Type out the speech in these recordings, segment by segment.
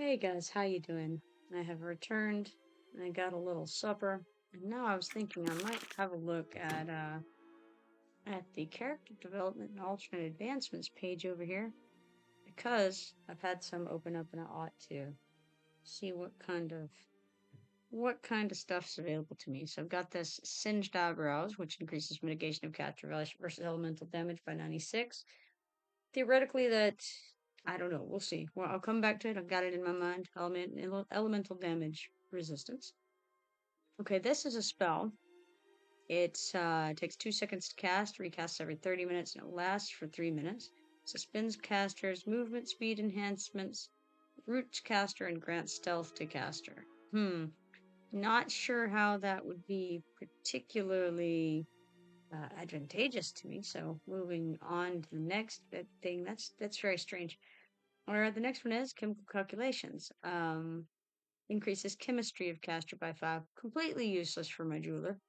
Hey guys, how you doing? I have returned and I got a little supper. And now I was thinking I might have a look at the character development and alternate advancements page over here because I've had some open up and I ought to see what kind of stuff's available to me. So I've got this singed eyebrows, which increases mitigation of caster versus elemental damage by 96. Theoretically, that I don't know. We'll see. Well, I'll come back to it. I've got it in my mind. Elemental damage resistance. Okay, this is a spell. It takes 2 seconds to cast, recasts every 30 minutes, and it lasts for 3 minutes. Suspends casters, movement speed enhancements, roots caster, and grants stealth to caster. Not sure how that would be particularly advantageous to me. So moving on to the next thing, that's very strange. Or the next one is chemical calculations. Increases chemistry of caster by 5. Completely useless for my jeweler.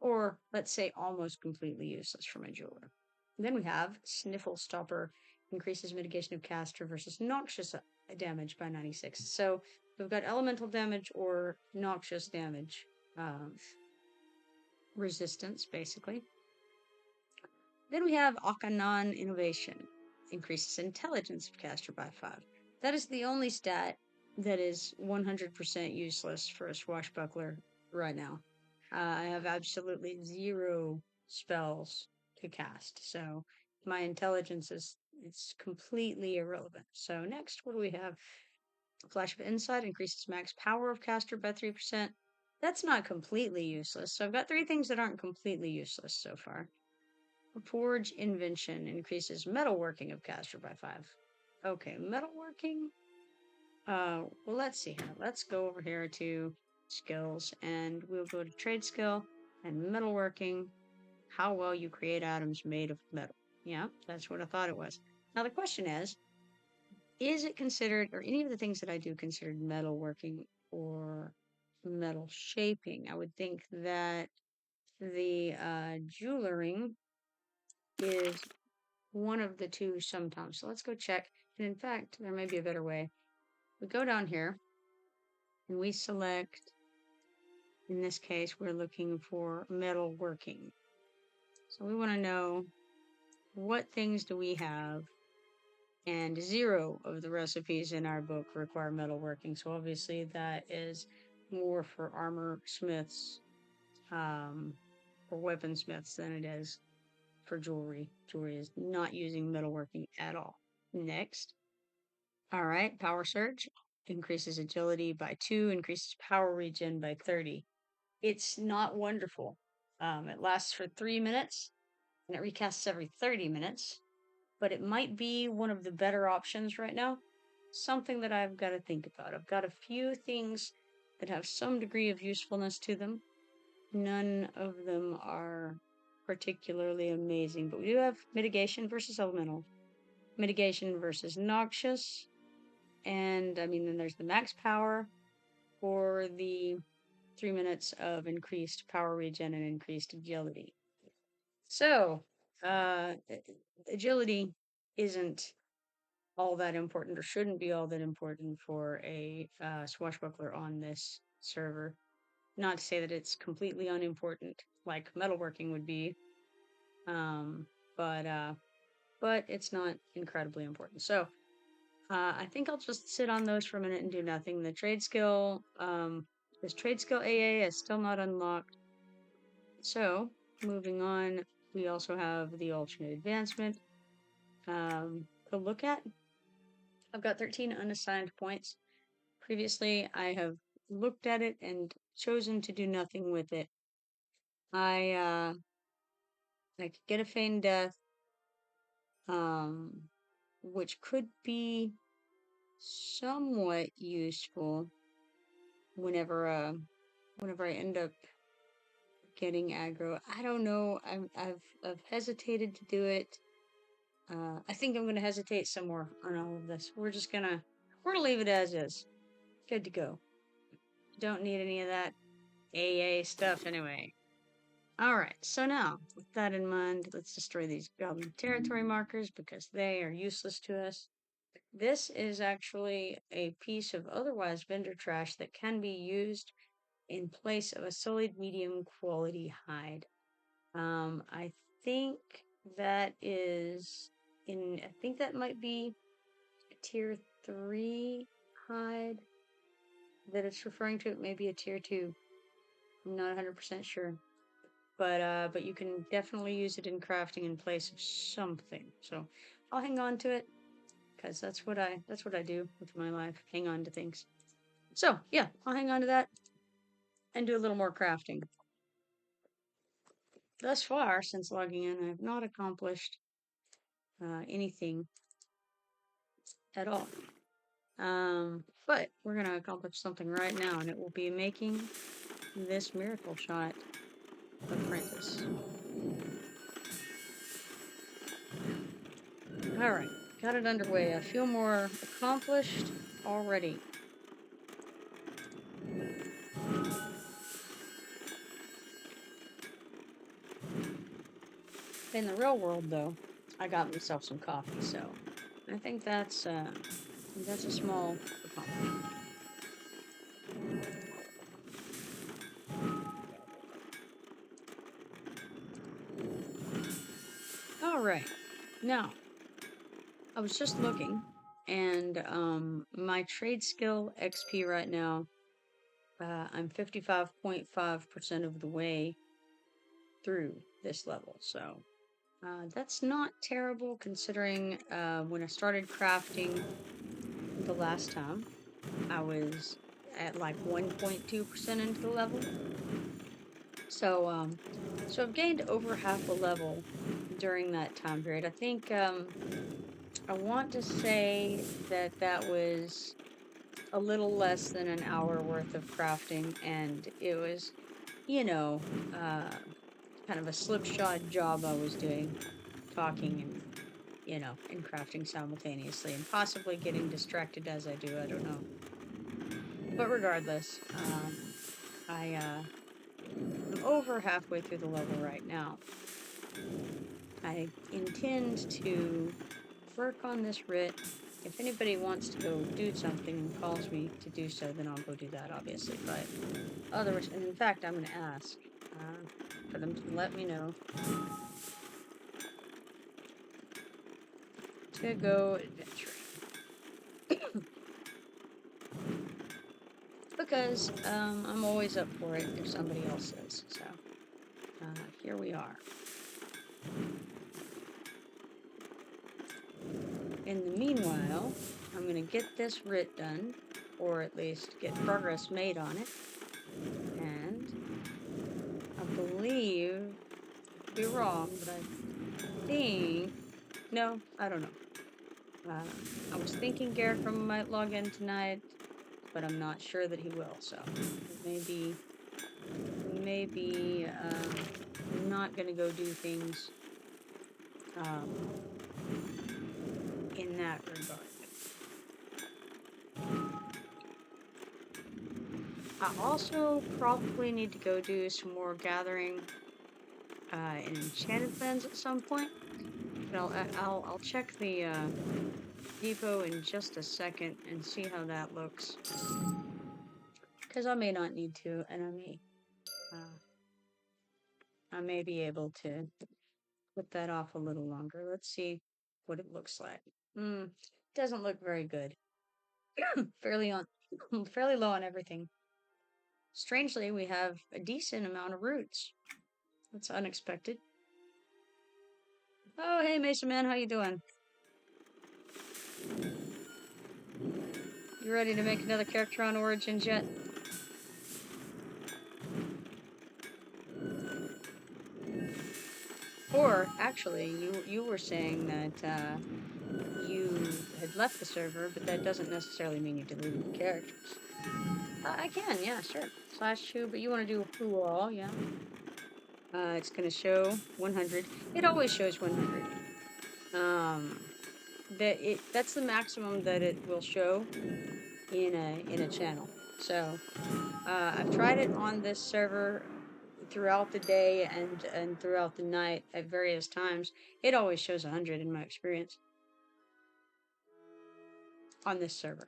Or let's say almost completely useless for my jeweler. And then we have sniffle stopper. Increases mitigation of caster versus noxious damage by 96. So we've got elemental damage or noxious damage resistance, basically. Then we have Akanan Innovation. Increases intelligence of caster by 5. That is the only stat that is 100% useless for a swashbuckler right now. I have absolutely 0 spells to cast, so my intelligence it's completely irrelevant. So next, what do we have? Flash of Insight increases max power of caster by 3%. That's not completely useless, so I've got 3 things that aren't completely useless so far. Forge Invention increases metalworking of caster by 5. Okay, metalworking. Well, let's see here. Let's go over here to skills, and we'll go to trade skill and metalworking. How well you create items made of metal. Yeah, that's what I thought it was. Now the question is it considered, or any of the things that I do considered metalworking or metal shaping? I would think that the jewelering is one of the two sometimes. So let's go check. And in fact, there may be a better way. We go down here and we select, in this case, we're looking for metal working. So we want to know what things do we have, and 0 of the recipes in our book require metal working. So obviously that is more for armor smiths, or weaponsmiths than it is for jewelry. Jewelry is not using metalworking at all. Next. All right, power surge increases agility by 2, increases power regen by 30. It's not wonderful. It lasts for 3 minutes and it recasts every 30 minutes, but it might be one of the better options right now. Something that I've got to think about. I've got a few things that have some degree of usefulness to them. None of them are particularly amazing, but we do have mitigation versus elemental, mitigation versus noxious, and then there's the max power for the 3 minutes of increased power regen and increased agility. So, agility isn't all that important, or shouldn't be all that important for a swashbuckler on this server. Not to say that it's completely unimportant, like metalworking would be, but it's not incredibly important. So, I think I'll just sit on those for a minute and do nothing. The trade skill, this trade skill AA is still not unlocked. So, moving on, we also have the alternate advancement to look at. I've got 13 unassigned points. Previously, I have looked at it and chosen to do nothing with it. I could get a feigned death, which could be somewhat useful whenever I end up getting aggro. I don't know. I've hesitated to do it. I think I'm gonna hesitate some more on all of this. We're gonna leave it as is. Good to go. Don't need any of that AA stuff anyway. Alright, so now, with that in mind, let's destroy these goblin territory markers because they are useless to us. This is actually a piece of otherwise vendor trash that can be used in place of a solid medium quality hide. I think that is I think that might be a tier 3 hide that it's referring to. It may be a tier 2. I'm not 100% sure. But you can definitely use it in crafting in place of something. So I'll hang on to it because that's what I do with my life. Hang on to things. So yeah, I'll hang on to that and do a little more crafting. Thus far, since logging in, I have not accomplished anything at all. But we're gonna accomplish something right now, and it will be making this miracle shot apprentice. Alright, got it underway. I feel more accomplished already. In the real world, though, I got myself some coffee, so I think that's a small accomplishment. Alright, now, I was just looking, and my trade skill XP right now, I'm 55.5% of the way through this level, so that's not terrible considering when I started crafting the last time, I was at like 1.2% into the level. So so I've gained over half a level during that time period. I think I want to say that that was a little less than an hour worth of crafting, and it was, you know, kind of a slipshod job I was doing, talking and, and crafting simultaneously, and possibly getting distracted as I do, I don't know. But regardless, I'm over halfway through the level right now. I intend to work on this writ. If anybody wants to go do something and calls me to do so, then I'll go do that, obviously. But otherwise, and in fact, I'm going to ask for them to let me know to go adventuring. Because I'm always up for it if somebody else is. So here we are. In the meanwhile, I'm going to get this writ done, or at least get progress made on it. And I believe, I could be wrong, but I think, no, I don't know. I was thinking Gareth might log in tonight, but I'm not sure that he will, so maybe I'm not going to go do things in that regard. I also probably need to go do some more gathering in Enchanted Lands at some point. But I'll check the depot in just a second and see how that looks. Because I may not need to, and I may be able to put that off a little longer. Let's see what it looks like. Doesn't look very good. fairly low on everything. Strangely, we have a decent amount of roots. That's unexpected. Oh, hey, Mason Man, how you doing? You ready to make another character on Origins yet? Or, actually, you were saying that you had left the server, but that doesn't necessarily mean you deleted the characters. I can, yeah, sure. /2, but you want to do who all, yeah. It's going to show 100. It always shows 100. That's the maximum that it will show in a channel. So I've tried it on this server throughout the day and throughout the night at various times. It always shows 100 in my experience. on this server.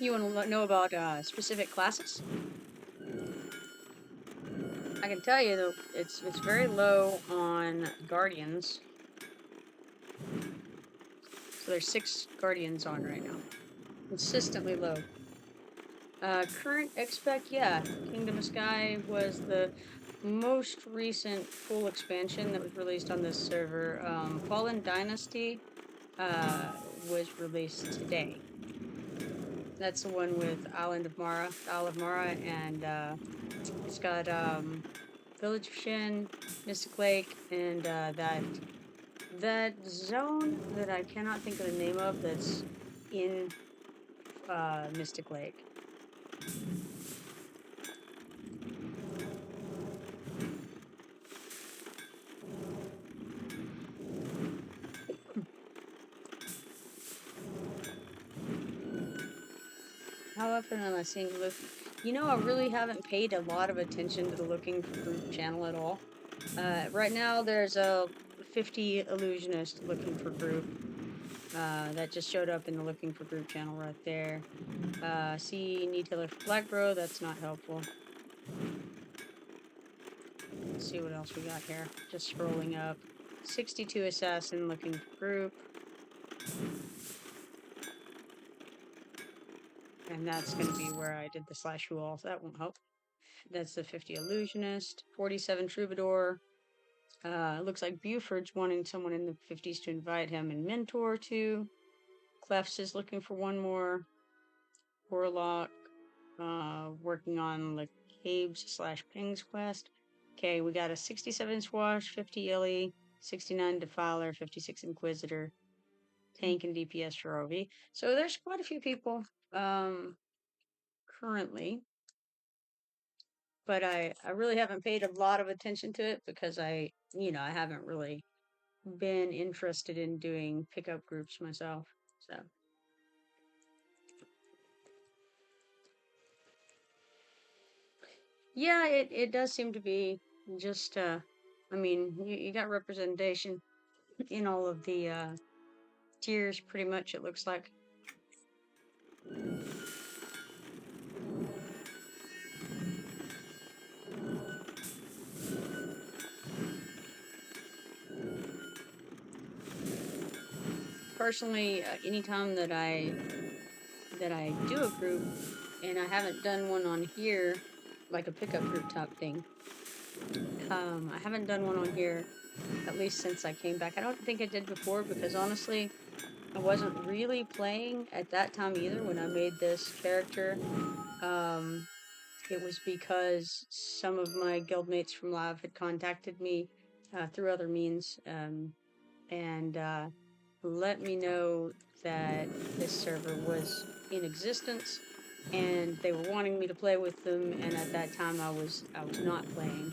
You want to know about specific classes? I can tell you though, it's very low on guardians. So there's 6 guardians on right now. Consistently low. Current expect, yeah, Kingdom of Sky was the most recent full expansion that was released on this server. Fallen Dynasty was released today. That's the one with Isle of Mara, and it's got Village of Shin, Mystic Lake, and that zone that I cannot think of the name of that's in Mystic Lake. How often am I seeing look? You know, I really haven't paid a lot of attention to the looking for group channel at all. Right now, there's a 50 illusionist looking for group. That just showed up in the looking for group channel right there. See, need to look for black bro. That's not helpful. Let's see what else we got here. Just scrolling up. 62 assassin looking for group. And that's going to be where I did the slash wall, so that won't help. That's the 50 illusionist. 47 troubadour. Looks like Buford's wanting someone in the 50s to invite him and mentor to. Clefs is looking for one more. Warlock, working on the Caves / Pings quest. Okay, we got a 67 Swash, 50 Illy, 69 Defiler, 56 Inquisitor, tank and DPS for OV. So there's quite a few people currently. But I really haven't paid a lot of attention to it because I haven't really been interested in doing pickup groups myself. So yeah, it does seem to be just I mean, you got representation in all of the tiers pretty much, it looks like. Personally, anytime that I do a group and I haven't done one on here, like a pickup group type thing, I haven't done one on here at least since I came back. I don't think I did before because honestly, I wasn't really playing at that time either when I made this character. It was because some of my guildmates from Live had contacted me through other means and let me know that this server was in existence and they were wanting me to play with them, and at that time I was not playing.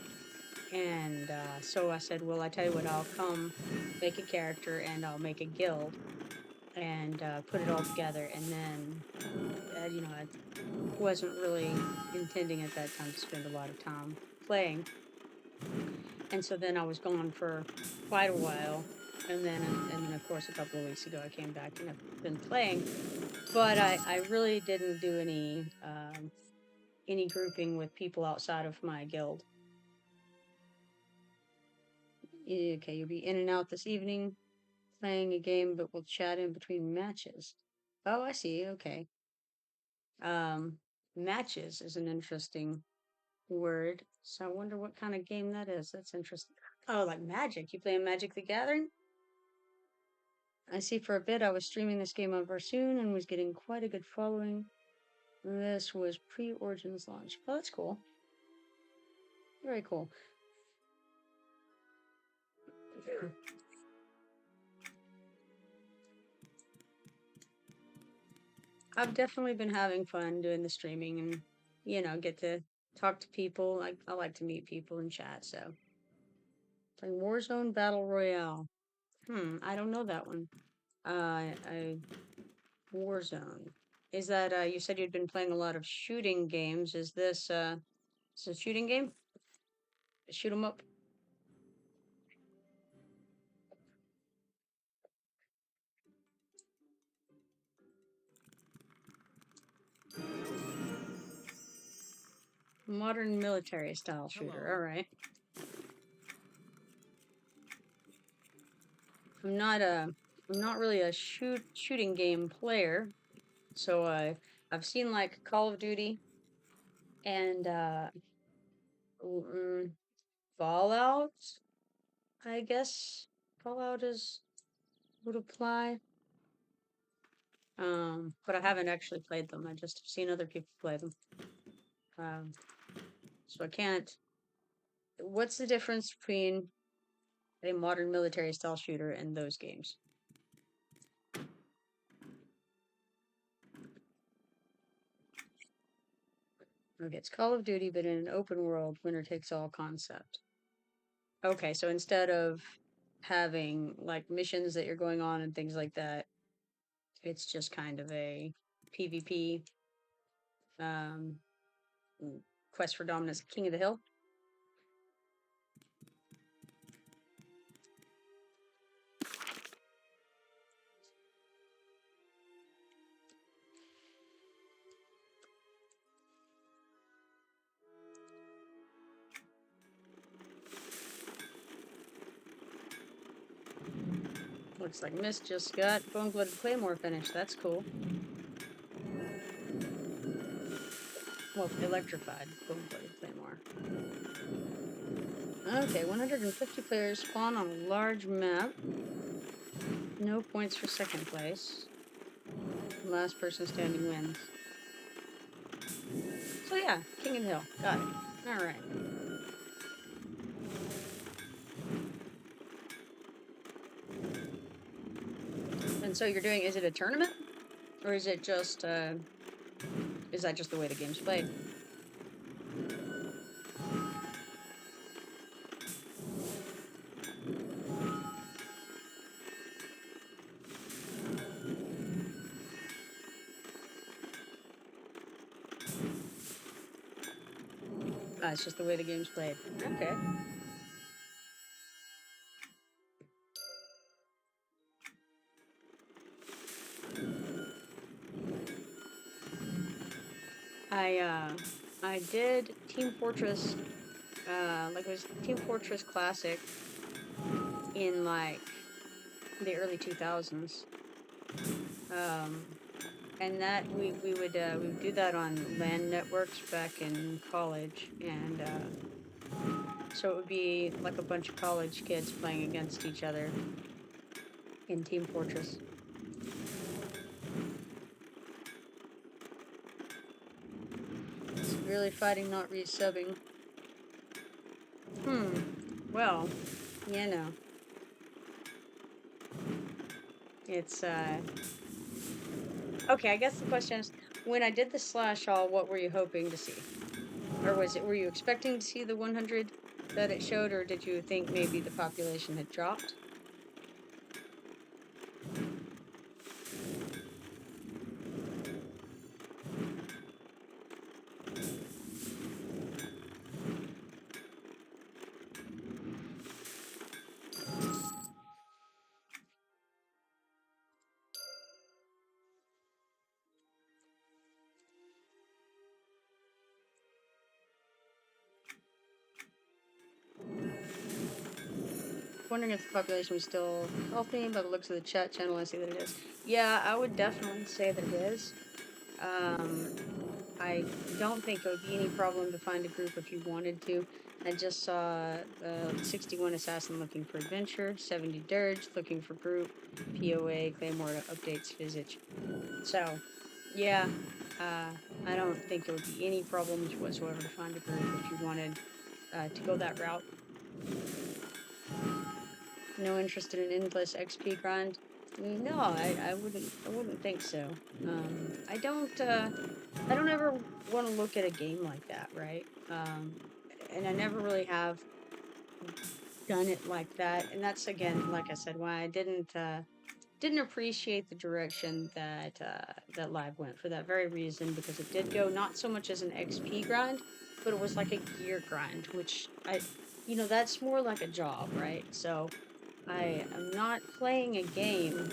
And so I said, well, I tell you what, I'll come make a character and I'll make a guild and put it all together. And then, I wasn't really intending at that time to spend a lot of time playing. And so then I was gone for quite a while. And then of course, a couple of weeks ago, I came back and I've been playing. But I really didn't do any grouping with people outside of my guild. Okay, you'll be in and out this evening playing a game, but we'll chat in between matches. Oh, I see. Okay. Matches is an interesting word. So I wonder what kind of game that is. That's interesting. Oh, like Magic. You playing Magic the Gathering? I see. For a bit, I was streaming this game on Versoon and was getting quite a good following. This was pre-Origins launch. Oh, that's cool. Very cool. I've definitely been having fun doing the streaming and, get to talk to people. I like to meet people and chat, so. Playing Warzone Battle Royale. I don't know that one. Warzone. Is that, you said you'd been playing a lot of shooting games. Is this, It's a shooting game. Shoot 'em up. Modern military style shooter. All right. I'm not really a shooting game player, so I've seen like Call of Duty and mm, Fallout. I guess Fallout is would apply. But I haven't actually played them. I just have seen other people play them. So I can't. What's the difference between a modern military style shooter and those games? Okay, it's Call of Duty, but in an open world, winner takes all concept. Okay, so instead of having like missions that you're going on and things like that, it's just kind of a PvP um, quest for dominance, King of the Hill. Looks like Miss just got Bone-Blooded Claymore finished. That's cool. Well, electrified Bone-Blooded Claymore. Okay, 150 players spawn on a large map. No points for second place. Last person standing wins. So yeah, King of the Hill. Got it. Alright. And so you're doing, is it a tournament? Or is it just, is that just the way the game's played? It's just the way the game's played. Okay. I did Team Fortress, like it was Team Fortress Classic in like the early 2000s. And that we would do that on LAN networks back in college, and so it would be like a bunch of college kids playing against each other in Team Fortress. It's really fighting, not resubbing. Well, you know, it's okay. I guess the question is, when I did the slash all, what were you hoping to see? Or were you expecting to see the 100 that it showed, or did you think maybe the population had dropped? Wondering if the population was still healthy. By the looks of the chat channel, I see that it is. Yeah, I would definitely say that it is. I don't think it would be any problem to find a group if you wanted to. I just saw 61 Assassin looking for adventure, 70 Dirge looking for group, POA, Claymore updates, Visage. So, yeah, I don't think it would be any problems whatsoever to find a group if you wanted to go that route. No interest in an endless XP grind? No, I wouldn't think so. I don't ever want to look at a game like that, right? And I never really have done it like that. And that's, again, like I said, why I didn't didn't appreciate the direction that that live went for that very reason, because it did go not so much as an XP grind, but it was like a gear grind, which that's more like a job, right? So I am not playing a game,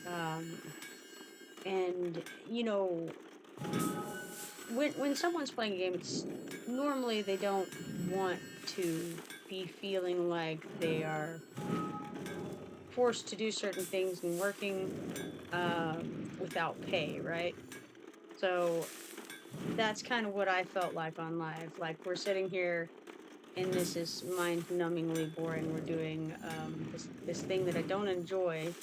um, and when someone's playing a game, it's normally they don't want to be feeling like they are forced to do certain things and working without pay, right? So that's kind of what I felt like on live. Like, we're sitting here and this is mind-numbingly boring. We're doing this thing that I don't enjoy,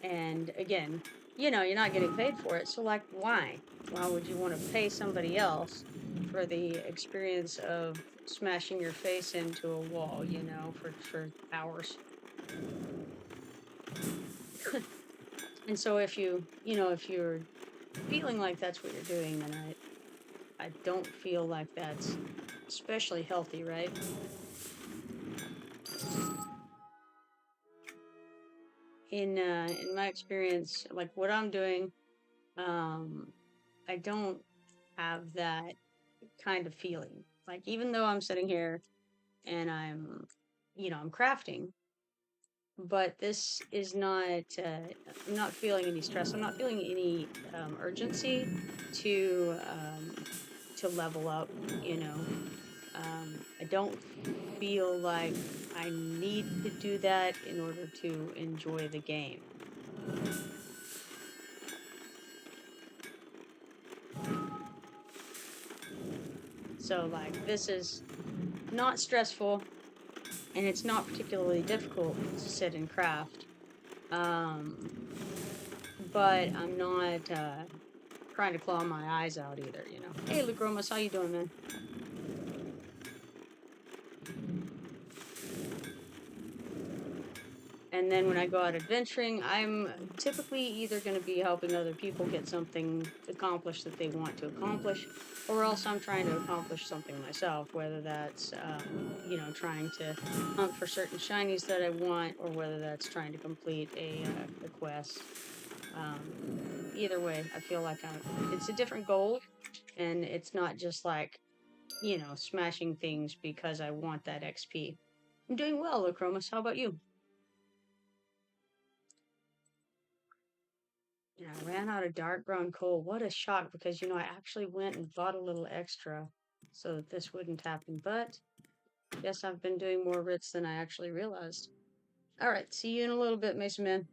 and again, you're not getting paid for it. So like, why would you want to pay somebody else for the experience of smashing your face into a wall, for hours? And so if you're feeling like that's what you're doing, then I don't feel like that's especially healthy, right? In my experience, like what I'm doing, um, I don't have that kind of feeling. Like, even though I'm sitting here and I'm crafting, but this is not. I'm not feeling any stress. I'm not feeling any urgency to level up. You know, I don't feel like I need to do that in order to enjoy the game. So, like, this is not stressful, and it's not particularly difficult to sit and craft. But I'm not trying to claw my eyes out either, Hey, Luke Romas, how you doing, man? And then when I go out adventuring, I'm typically either going to be helping other people get something accomplished that they want to accomplish, or else I'm trying to accomplish something myself, whether that's, trying to hunt for certain shinies that I want, or whether that's trying to complete a quest. Either way, I feel like it's a different goal, and it's not just like, smashing things because I want that XP. I'm doing well, Lacromas. How about you? I ran out of dark brown coal. What a shock, because, I actually went and bought a little extra so that this wouldn't happen. But yes, I've been doing more writs than I actually realized. All right, see you in a little bit, Mason Man.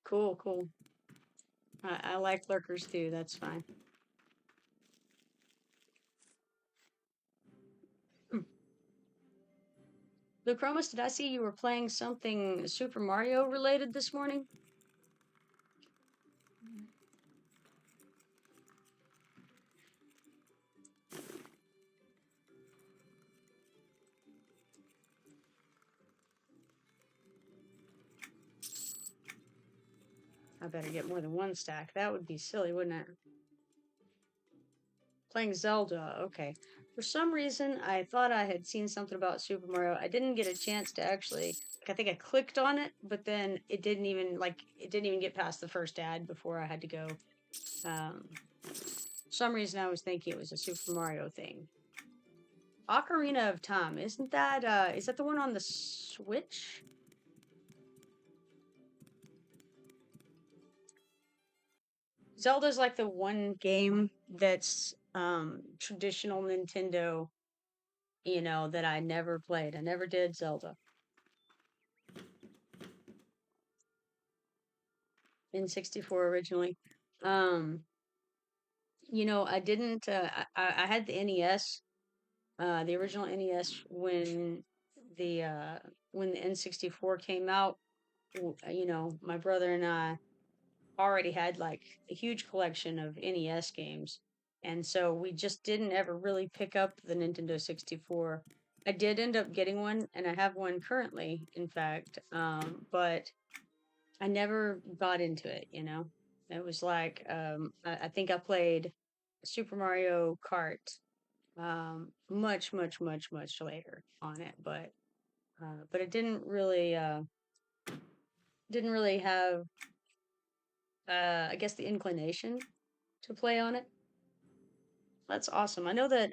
Cool, cool. I like lurkers too. That's fine. Lucromus, did I see you were playing something Super Mario related this morning? I better get more than one stack. That would be silly, wouldn't it? Playing Zelda, okay. For some reason, I thought I had seen something about Super Mario. I didn't get a chance to actually. I think I clicked on it, but then it didn't even get past the first ad before I had to go. For some reason, I was thinking it was a Super Mario thing. Ocarina of Time, isn't that? Is that the one on the Switch? Zelda's like the one game that's traditional Nintendo, that I never played. I never did Zelda. N64 originally. Um, I didn't. I had the NES, the original NES when the N64 came out. My brother and I already had like a huge collection of NES games, and so we just didn't ever really pick up the Nintendo 64. I did end up getting one, and I have one currently, in fact, but I never got into it. It was like, I think I played Super Mario Kart much, much, much, much later on it, but it didn't really didn't really have, I guess, the inclination to play on it. That's awesome. I know that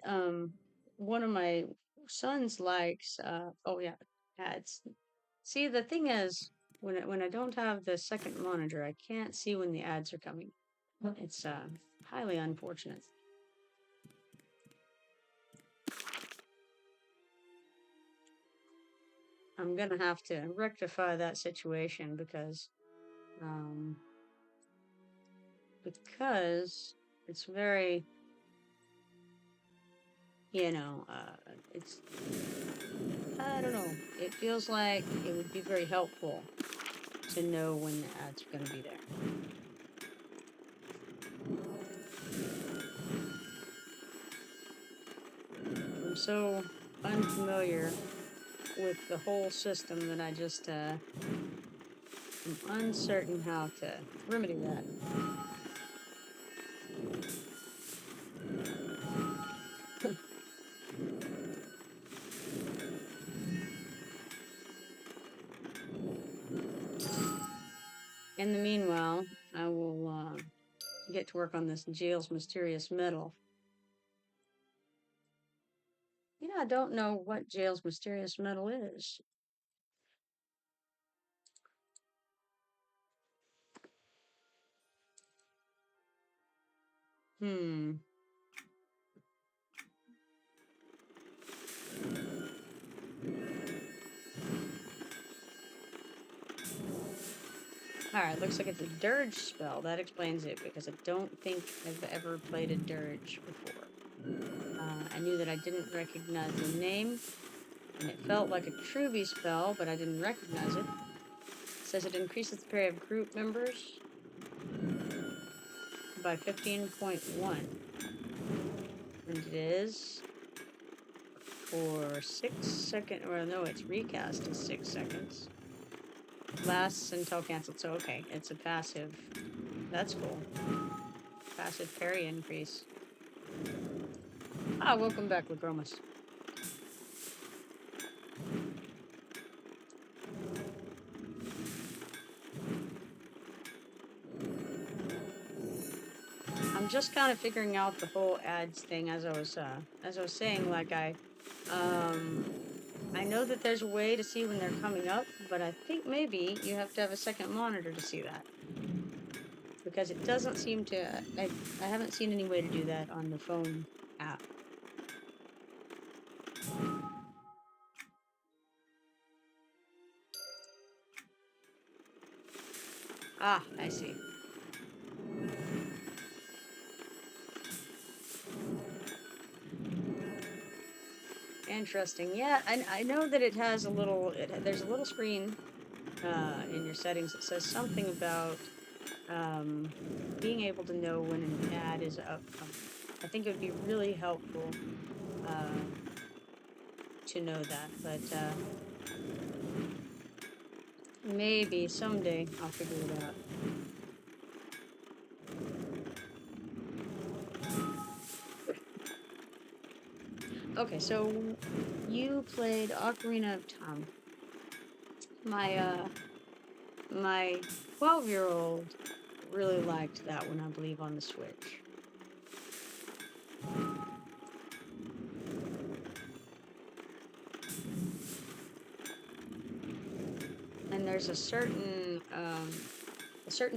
one of my sons likes. Oh yeah, ads. See, the thing is, when I don't have the second monitor, I can't see when the ads are coming. It's highly unfortunate. I'm gonna have to rectify that situation because it's very, it's, I don't know, it feels like it would be very helpful to know when the ads are gonna be there. I'm so unfamiliar with the whole system that I just am uncertain how to remedy that. In the meanwhile, I will get to work on this Jail's mysterious metal. I don't know what Jail's mysterious metal is. Alright, looks like it's a dirge spell. That explains it, because I don't think I've ever played a dirge before. I knew that I didn't recognize the name, and it felt like a Truby spell, but I didn't recognize it. It says it increases the parry of group members by 15.1. And it is for 6 seconds, or no, it's recast is 6 seconds. Lasts until canceled, so okay, it's a passive. That's cool. Passive parry increase. Ah, welcome back, Lagromas. I'm just kind of figuring out the whole ads thing as I was saying. Like I know that there's a way to see when they're coming up, but I think maybe you have to have a second monitor to see that, because it doesn't seem to. I haven't seen any way to do that on the phone app. Ah, I see. Interesting. Yeah, I know that it has a little. There's a little screen in your settings that says something about being able to know when an ad is upcoming. I think it would be really helpful to know that, but maybe someday I'll figure it out. Okay, so you played Ocarina of Time. My 12-year-old really liked that one, I believe, on the Switch. And there's a certain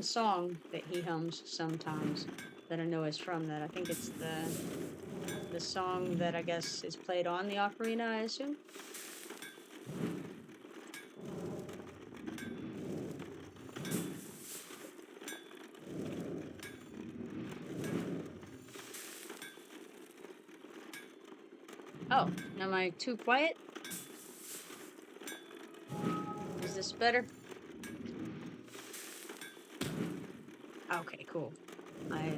song that he hums sometimes that I know is from that. I think it's the song that I guess is played on the ocarina, I assume. Oh, am I too quiet? Is this better? Okay, cool. I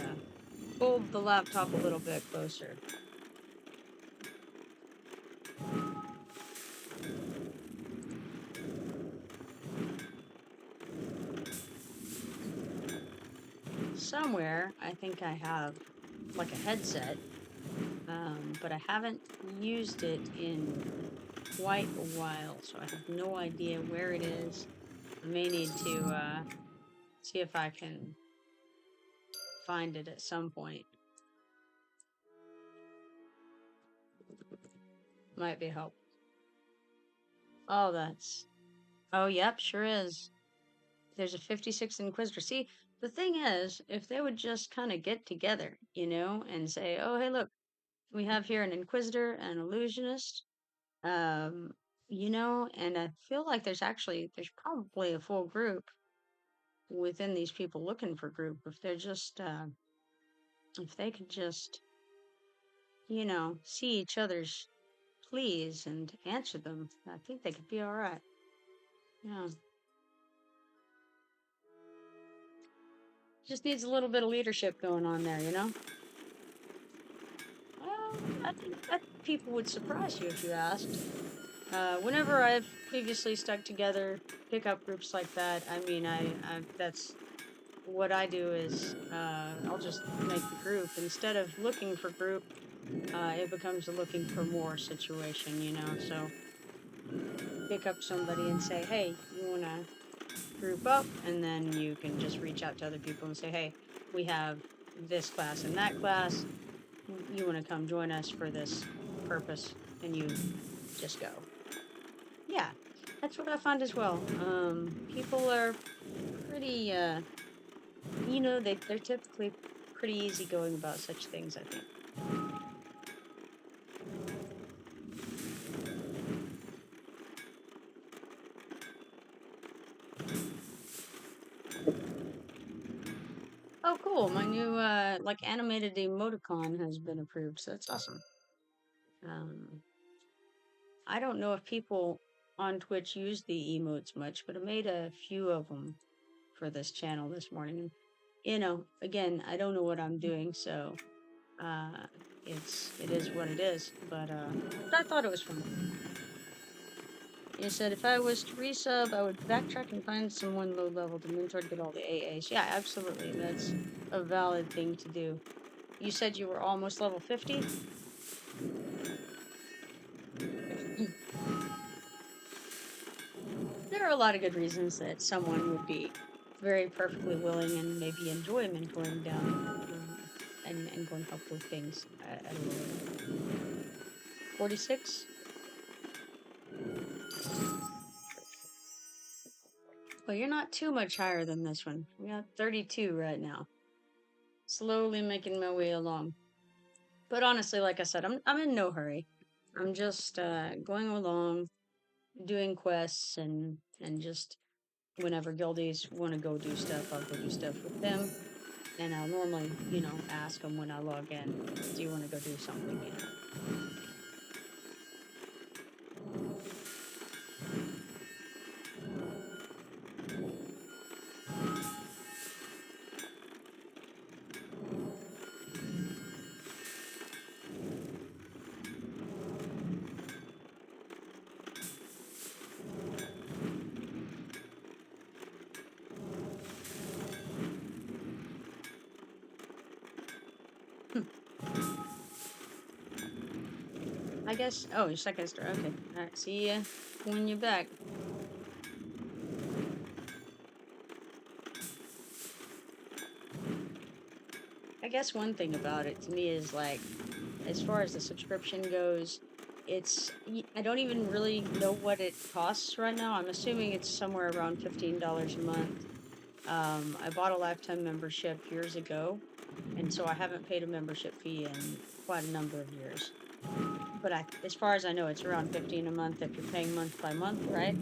pulled the laptop a little bit closer. Somewhere, I think I have like a headset, but I haven't used it in quite a while, so I have no idea where it is. I may need to see if I can find it at some point. Might be helpful. Oh, that's... Oh, yep, sure is. There's a 56 Inquisitor. See, the thing is, if they would just kind of get together, you know, and say, oh, hey, look, we have here an Inquisitor, an Illusionist, you know, and I feel like there's probably a full group within these people looking for group. If they're just, if they could just, you know, see each other's pleas and answer them, I think they could be all right. Yeah. Just needs a little bit of leadership going on there, you know? Well, I think people would surprise you if you asked. Whenever I've previously stuck together pickup groups like that, I mean, that's what I do is I'll just make the group. Instead of looking for group, it becomes a looking for more situation, you know? So pick up somebody and say, hey, you want to group up? And then you can just reach out to other people and say, hey, we have this class and that class. You want to come join us for this purpose, and you just go. Yeah, that's what I find as well. People are pretty, you know, they're typically pretty easygoing about such things, I think. Oh, cool. My new, like, animated emoticon has been approved, so that's awesome. I don't know if people on Twitch use the emotes much, but I made a few of them for this channel this morning. And, you know, again, I don't know what I'm doing, so it is what it is. But I thought it was fun. You said if I was to resub, I would backtrack and find someone low level to mentor to get all the AAs. Yeah, absolutely. That's a valid thing to do. You said you were almost level 50? There are a lot of good reasons that someone would be very perfectly willing and maybe enjoy mentoring down and going help with things at a lower level. 46? Well, you're not too much higher than this one. We got 32 right now. Slowly making my way along. But honestly, like I said, I'm in no hurry. I'm just going along, doing quests, and just whenever guildies want to go do stuff, I'll go do stuff with them. And I'll normally, you know, ask them when I log in, do you want to go do something, you know? I guess, oh, your second star, okay. Alright, see ya when you're back. I guess one thing about it to me is like, as far as the subscription goes, I don't even really know what it costs right now. I'm assuming it's somewhere around $15 a month. I bought a lifetime membership years ago, and so I haven't paid a membership fee in quite a number of years. But as far as I know, it's around $15 a month if you're paying month by month, right?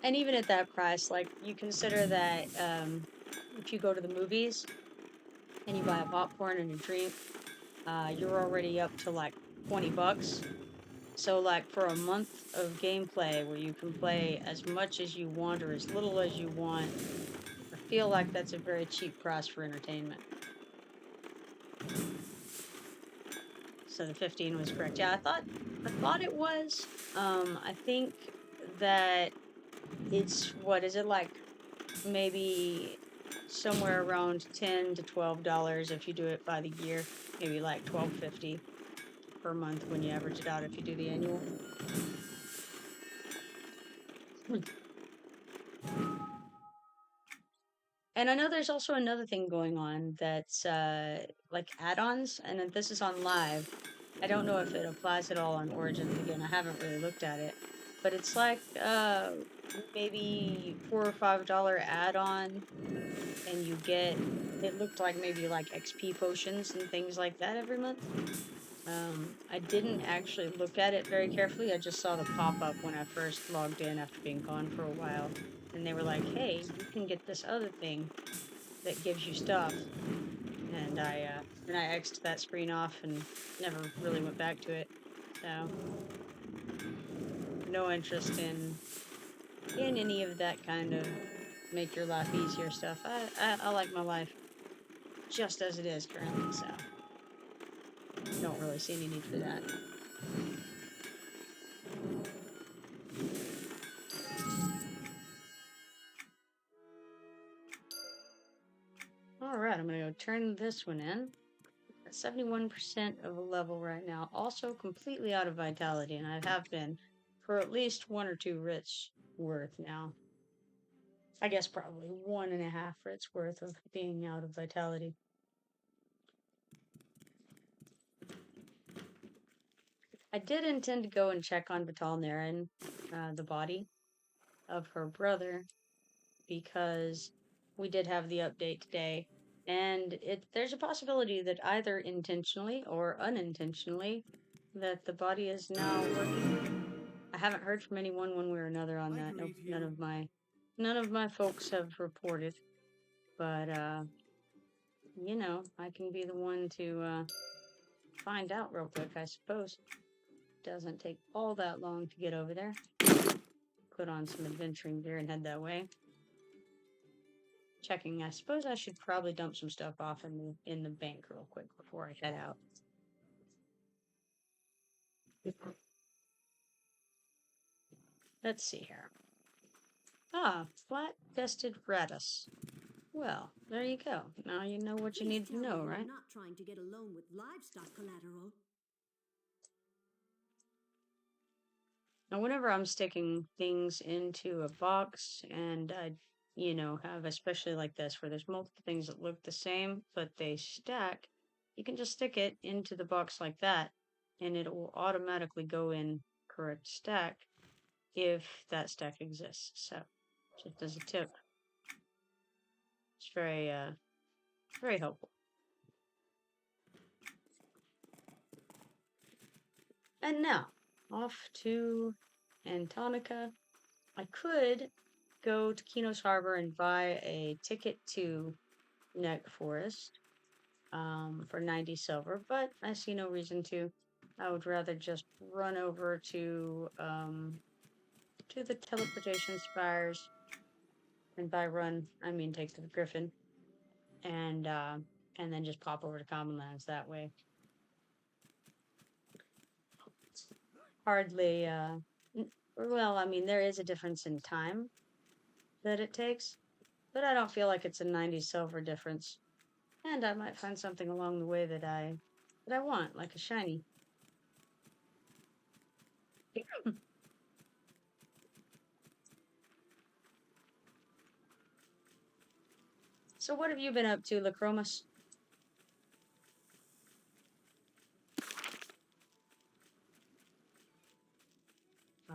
And even at that price, like, you consider that if you go to the movies and you buy a popcorn and a drink, you're already up to like $20. So like for a month of gameplay where you can play as much as you want or as little as you want, I feel like that's a very cheap price for entertainment. So the 15 was correct. Yeah, I thought it was. I think that it's, what is it, like maybe somewhere around $10 to $12 if you do it by the year, maybe like $12.50 per month when you average it out if you do the annual. And I know there's also another thing going on that's like add-ons, and this is on live. I don't know if it applies at all on Origins. Again, I haven't really looked at it, but it's like maybe $4 or $5 add-on, and you get, it looked like maybe like XP potions and things like that every month. I didn't actually look at it very carefully. I just saw the pop-up when I first logged in after being gone for a while, and they were like, "Hey, you can get this other thing that gives you stuff." And I X'd that screen off and never really went back to it. So no interest in any of that kind of make your life easier stuff. I like my life just as it is currently, so don't really see any need for that. Alright, I'm gonna go turn this one in. At 71% of a level right now. Also completely out of vitality, and I have been for at least 1 or 2 writs worth now. I guess probably 1.5 writs worth of being out of vitality. I did intend to go and check on V'Tal Narin, the body of her brother, because we did have the update today, and there's a possibility that either intentionally or unintentionally that the body is now working. I haven't heard from anyone one way or another on that. Nope, none of my folks have reported, but you know, I can be the one to find out real quick, I suppose. Doesn't take all that long to get over there. Put on some adventuring gear and head that way. Checking, I suppose I should probably dump some stuff off in the bank real quick before I head out. Let's see here. Ah, flat-chested radius. Well, there you go. Now you know what you need to know, right? Not trying to get a loan with livestock collateral. Now, whenever I'm sticking things into a box and I, you know, have, especially like this, where there's multiple things that look the same, but they stack, you can just stick it into the box like that, and it will automatically go in correct stack if that stack exists. So, just as a tip, it's very helpful. And now, off to Antonica. I could go to Kinos Harbor and buy a ticket to Neck Forest for 90 silver, but I see no reason to. I would rather just run over to the teleportation spires, and by run I mean take the griffin, and then just pop over to Commonlands that way. Hardly well, I mean, there is a difference in time that it takes, but I don't feel like it's a 90 silver difference. And I might find something along the way that I want, like a shiny. So what have you been up to, Lacromus?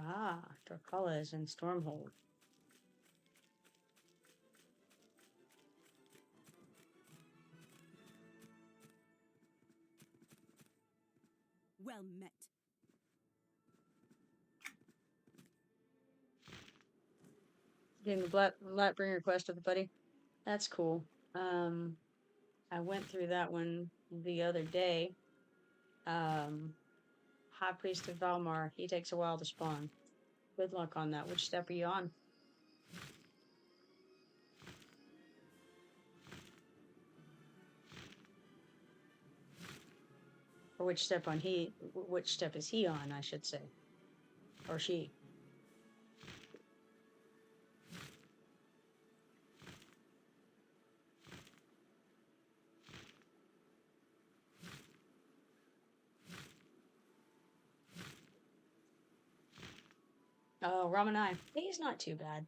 Ah, Torcala is in Stormhold. Well met. Getting the Lightbringer quest with a buddy. That's cool. I went through that one the other day. High Priest of Valmar. He takes a while to spawn. Good luck on that. Which step are you on? Or which step is he on, I should say. Or she. Oh, Ramanai. He's not too bad.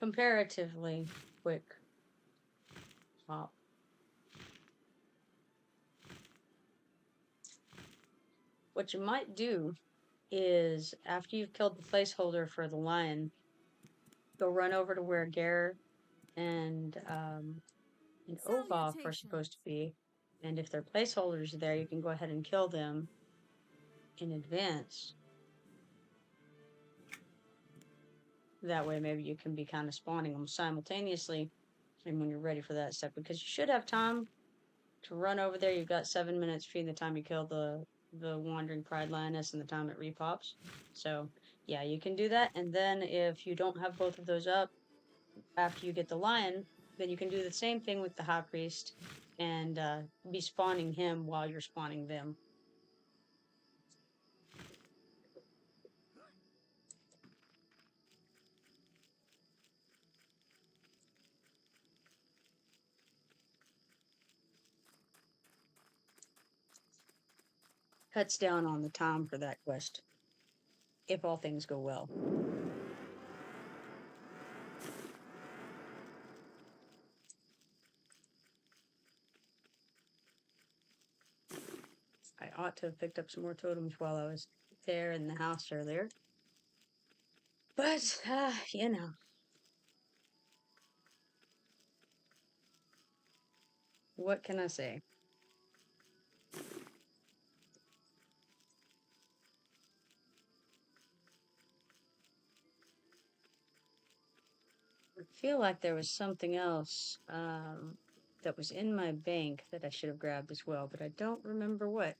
comparatively quick hop. What you might do is, after you've killed the placeholder for the lion, go run over to where Gare and Ova are supposed to be. And if their placeholders are there, you can go ahead and kill them in advance. That way, maybe you can be kind of spawning them simultaneously and when you're ready for that step. Because you should have time to run over there. You've got 7 minutes between the time you kill the Wandering Pride Lioness and the time it repops. So, yeah, you can do that. And then if you don't have both of those up, after you get the lion, then you can do the same thing with the High Priest and be spawning him while you're spawning them. Cuts down on the time for that quest, if all things go well. I ought to have picked up some more totems while I was there in the house earlier. But, you know. What can I say? I feel like there was something else that was in my bank that I should have grabbed as well, but I don't remember what.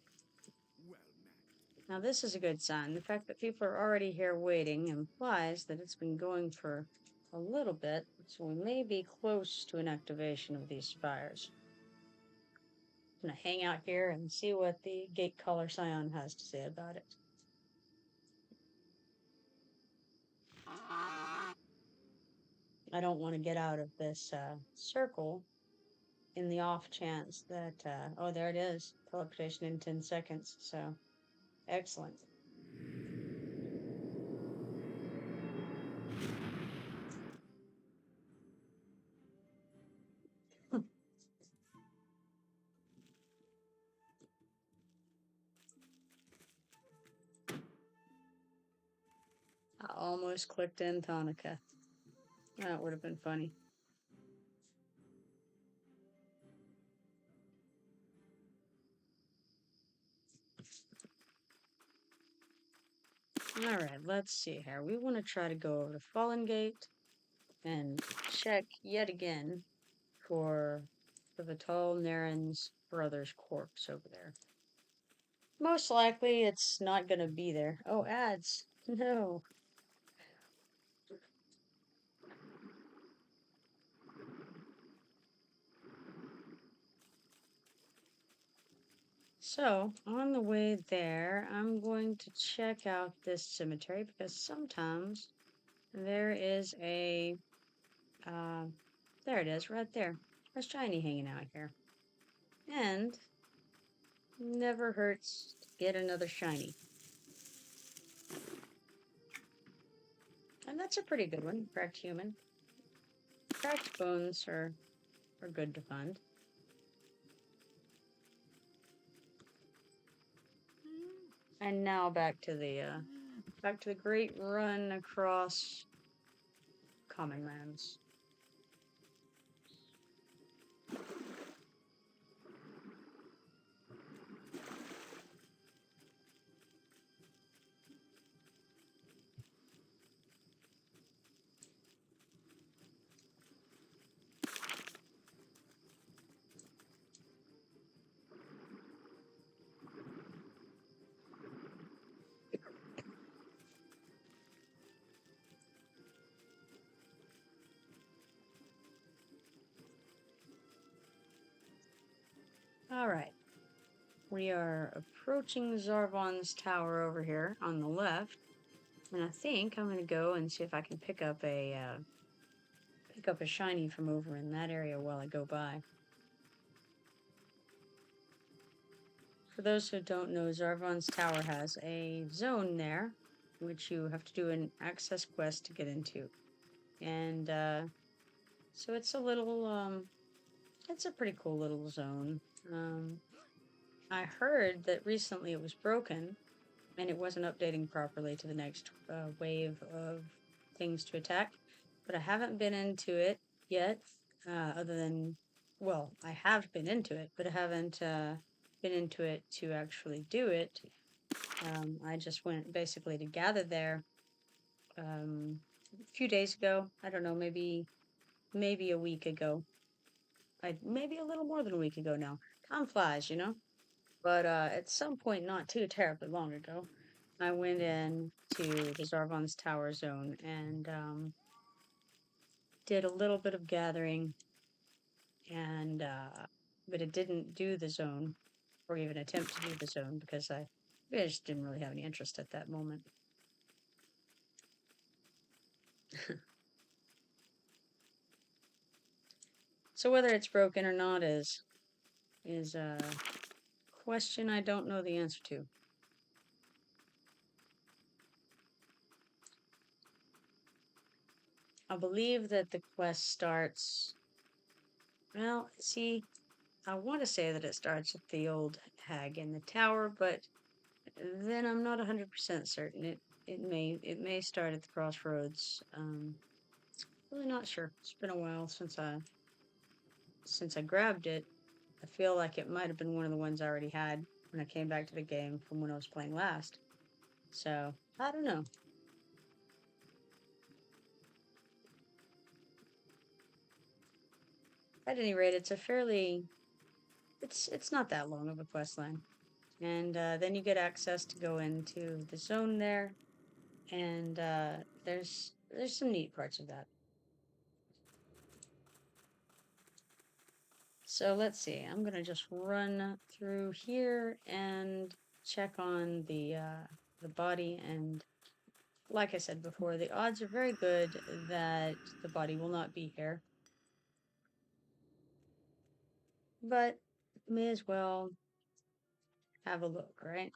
Now this is a good sign. The fact that people are already here waiting implies that it's been going for a little bit, so we may be close to an activation of these spires. I'm going to hang out here and see what the Gate Caller Scion has to say about it. I don't want to get out of this circle in the off chance that, oh, there it is. Teleportation in 10 seconds, so excellent. I almost clicked in Tonica. That would have been funny. Alright, let's see here. We want to try to go over to Fallen Gate and check yet again for the V'Tal Narin's brother's corpse over there. Most likely it's not going to be there. Oh, ads. No. So, on the way there, I'm going to check out this cemetery because sometimes there is a, there it is, right there. There's Shiny hanging out here. And never hurts to get another Shiny. And that's a pretty good one, cracked human. Cracked bones are good to find. And now back to the great run across Commonlands. Alright. We are approaching Zarvon's tower over here on the left. And I think I'm going to go and see if I can pick up a shiny from over in that area while I go by. For those who don't know, Zarvon's tower has a zone there, which you have to do an access quest to get into. And so it's a little, it's a pretty cool little zone. I heard that recently it was broken and it wasn't updating properly to the next wave of things to attack, but I haven't been into it yet, other than, well, I have been into it, but I haven't been into it to actually do it. I just went basically to gather there a few days ago. I don't know, maybe a week ago. Maybe a little more than a week ago now. Time flies, you know? But at some point, not too terribly long ago, I went in to the Zarvan's Tower zone and did a little bit of gathering, and but it didn't do the zone or even attempt to do the zone because I just didn't really have any interest at that moment. So whether it's broken or not is a question I don't know the answer to. I believe that the quest starts. Well, see, I want to say that it starts with the old hag in the tower, but then I'm not 100% certain. It may start at the crossroads. Really not sure. It's been a while since I grabbed it. I feel like it might have been one of the ones I already had when I came back to the game from when I was playing last. So I don't know. At any rate, it's a fairly it's not that long of a quest line. And then you get access to go into the zone there, and there's some neat parts of that. So let's see. I'm gonna just run through here and check on the body, and like I said before, the odds are very good that the body will not be here, but may as well have a look, right?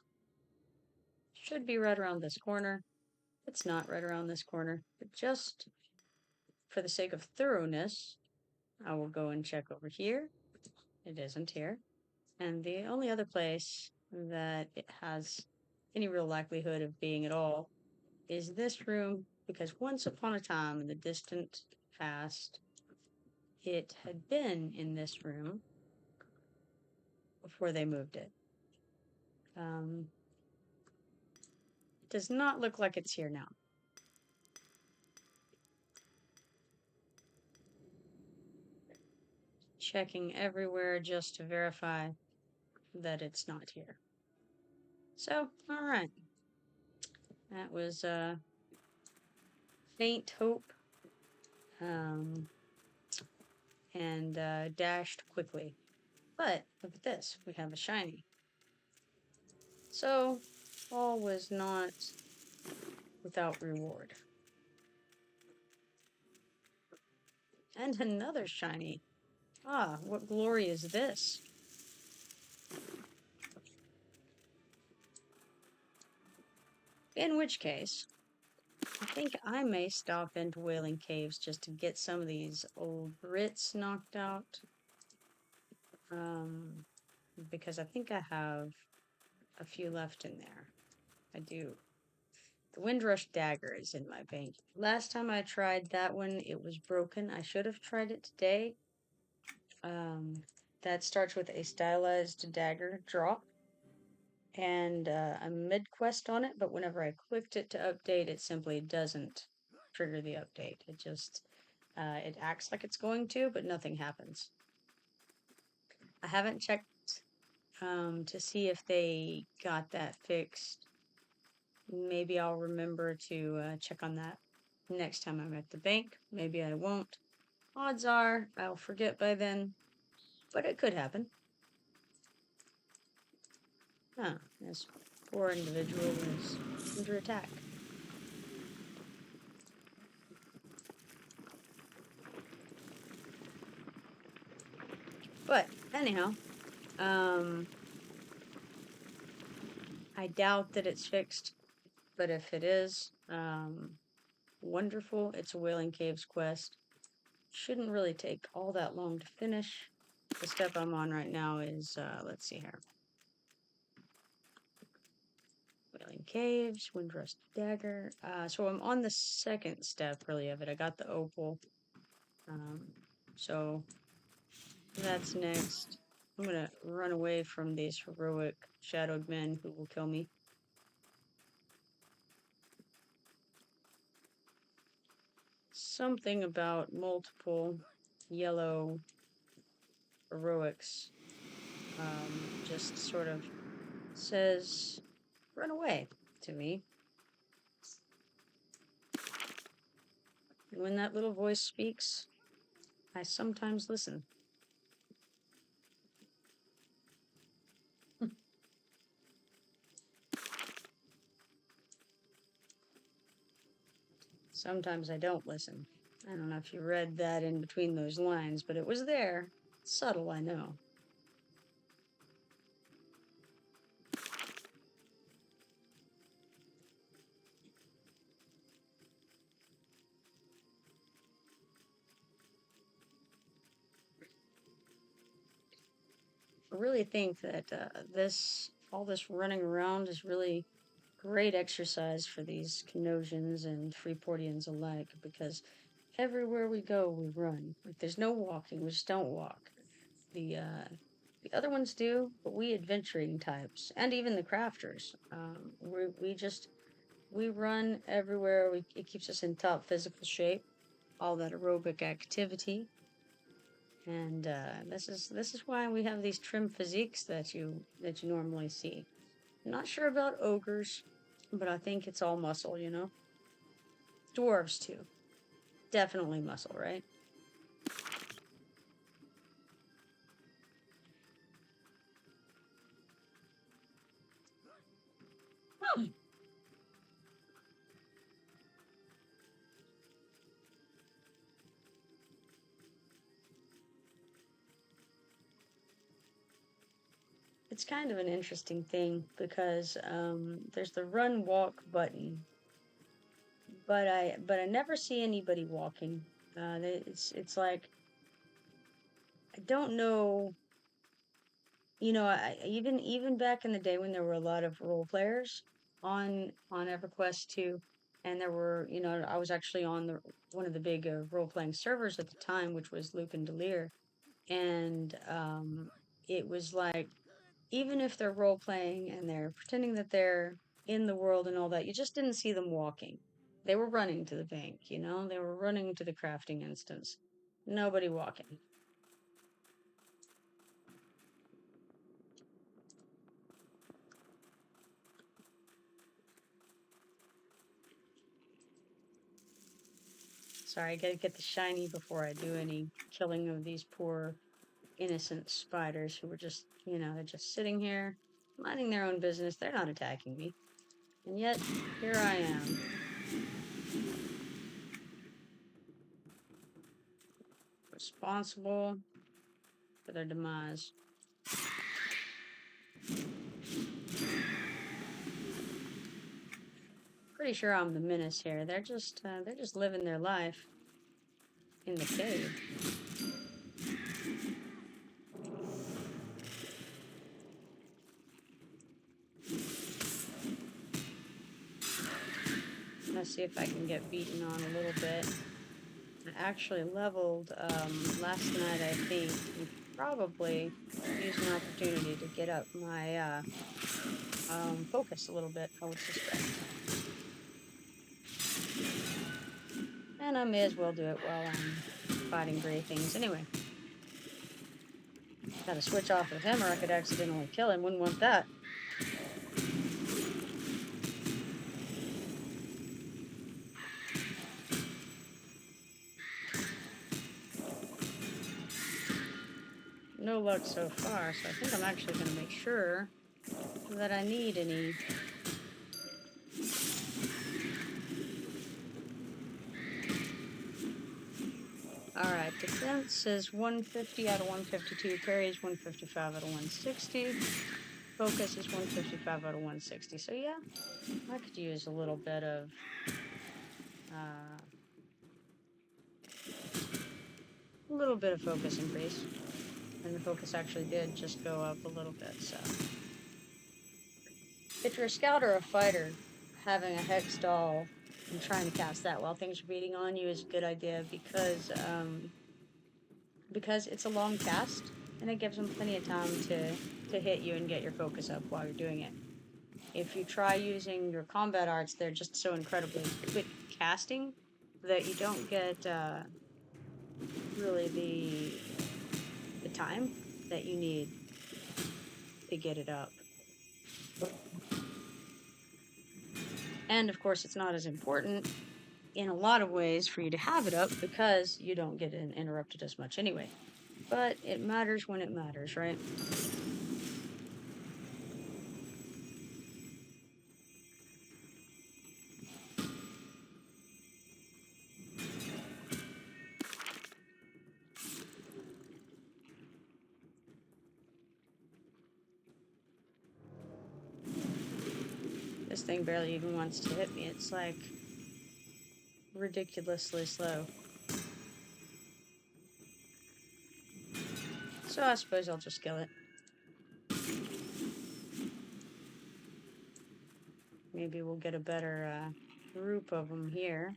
Should be right around this corner. It's not right around this corner, but just for the sake of thoroughness, I will go and check over here. It isn't here. And the only other place that it has any real likelihood of being at all is this room, because once upon a time in the distant past, it had been in this room before they moved it. It does not look like it's here now. Checking everywhere just to verify that it's not here. So, all right. That was faint hope, and dashed quickly. But look at this, we have a shiny. So, all was not without reward. And another shiny. Ah, what glory is this? In which case, I think I may stop into Wailing Caves just to get some of these old writs knocked out. Because I think I have a few left in there. I do. The Windrush Dagger is in my bank. Last time I tried that one, it was broken. I should have tried it today. That starts with a stylized dagger drop and a mid-quest on it, but whenever I clicked it to update, it simply doesn't trigger the update. It just, it acts like it's going to, but nothing happens. I haven't checked to see if they got that fixed. Maybe I'll remember to check on that next time I'm at the bank. Maybe I won't. Odds are I'll forget by then, but it could happen. Huh, this poor individual is under attack. But anyhow, I doubt that it's fixed, but if it is, wonderful. It's a Wailing Caves quest. Shouldn't really take all that long to finish. The step I'm on right now is, let's see here. Wailing Caves, Windrust Dagger. So I'm on the second step, really, of it. I got the opal. So that's next. I'm gonna run away from these heroic shadowed men who will kill me. Something about multiple yellow heroics just sort of says, run away to me. And when that little voice speaks, I sometimes listen. Sometimes I don't listen. I don't know if you read that in between those lines, but it was there. Subtle, I know. I really think that all this running around is really great exercise for these Canosians and Freeportians alike, because everywhere we go, we run. Like, there's no walking, we just don't walk. The other ones do, but we adventuring types, and even the crafters, we run everywhere. It keeps us in top physical shape, all that aerobic activity. And this is why we have these trim physiques that you normally see. I'm not sure about ogres, but I think it's all muscle, you know? Dwarves, too. Definitely muscle, right? Oh. It's kind of an interesting thing because there's the run walk button, but I never see anybody walking. It's like, I don't know. You know, even back in the day when there were a lot of role players on EverQuest 2, and there were, you know, I was actually on one of the big role playing servers at the time, which was Luke and Delir, and it was like, even if they're role playing and they're pretending that they're in the world and all that, you just didn't see them walking. They were running to the bank, you know, they were running to the crafting instance. Nobody walking. Sorry, I gotta get the shiny before I do any killing of these poor innocent spiders who were just, you know, they're just sitting here, minding their own business. They're not attacking me. And yet, here I am. Responsible for their demise. Pretty sure I'm the menace here. They're just living their life in the cave. Let's see if I can get beaten on a little bit. I actually leveled last night, I think, and probably use an opportunity to get up my focus a little bit, I would suspect. And I may as well do it while I'm fighting gray things. Anyway, gotta switch off with him or I could accidentally kill him. Wouldn't want that. No luck so far, so I think I'm actually going to make sure that I need any. Alright, defense is 150 out of 152, parry is 155 out of 160, focus is 155 out of 160, so yeah, I could use a little bit of a little bit of focus increase. And the focus actually did just go up a little bit, so. If you're a scout or a fighter, having a hex doll and trying to cast that while things are beating on you is a good idea because it's a long cast and it gives them plenty of time to hit you and get your focus up while you're doing it. If you try using your combat arts, they're just so incredibly quick casting that you don't get really the time that you need to get it up. And of course, it's not as important in a lot of ways for you to have it up because you don't get interrupted as much anyway. But it matters when it matters, right? This thing barely even wants to hit me. It's like ridiculously slow. So I suppose I'll just kill it. Maybe we'll get a better group of them here.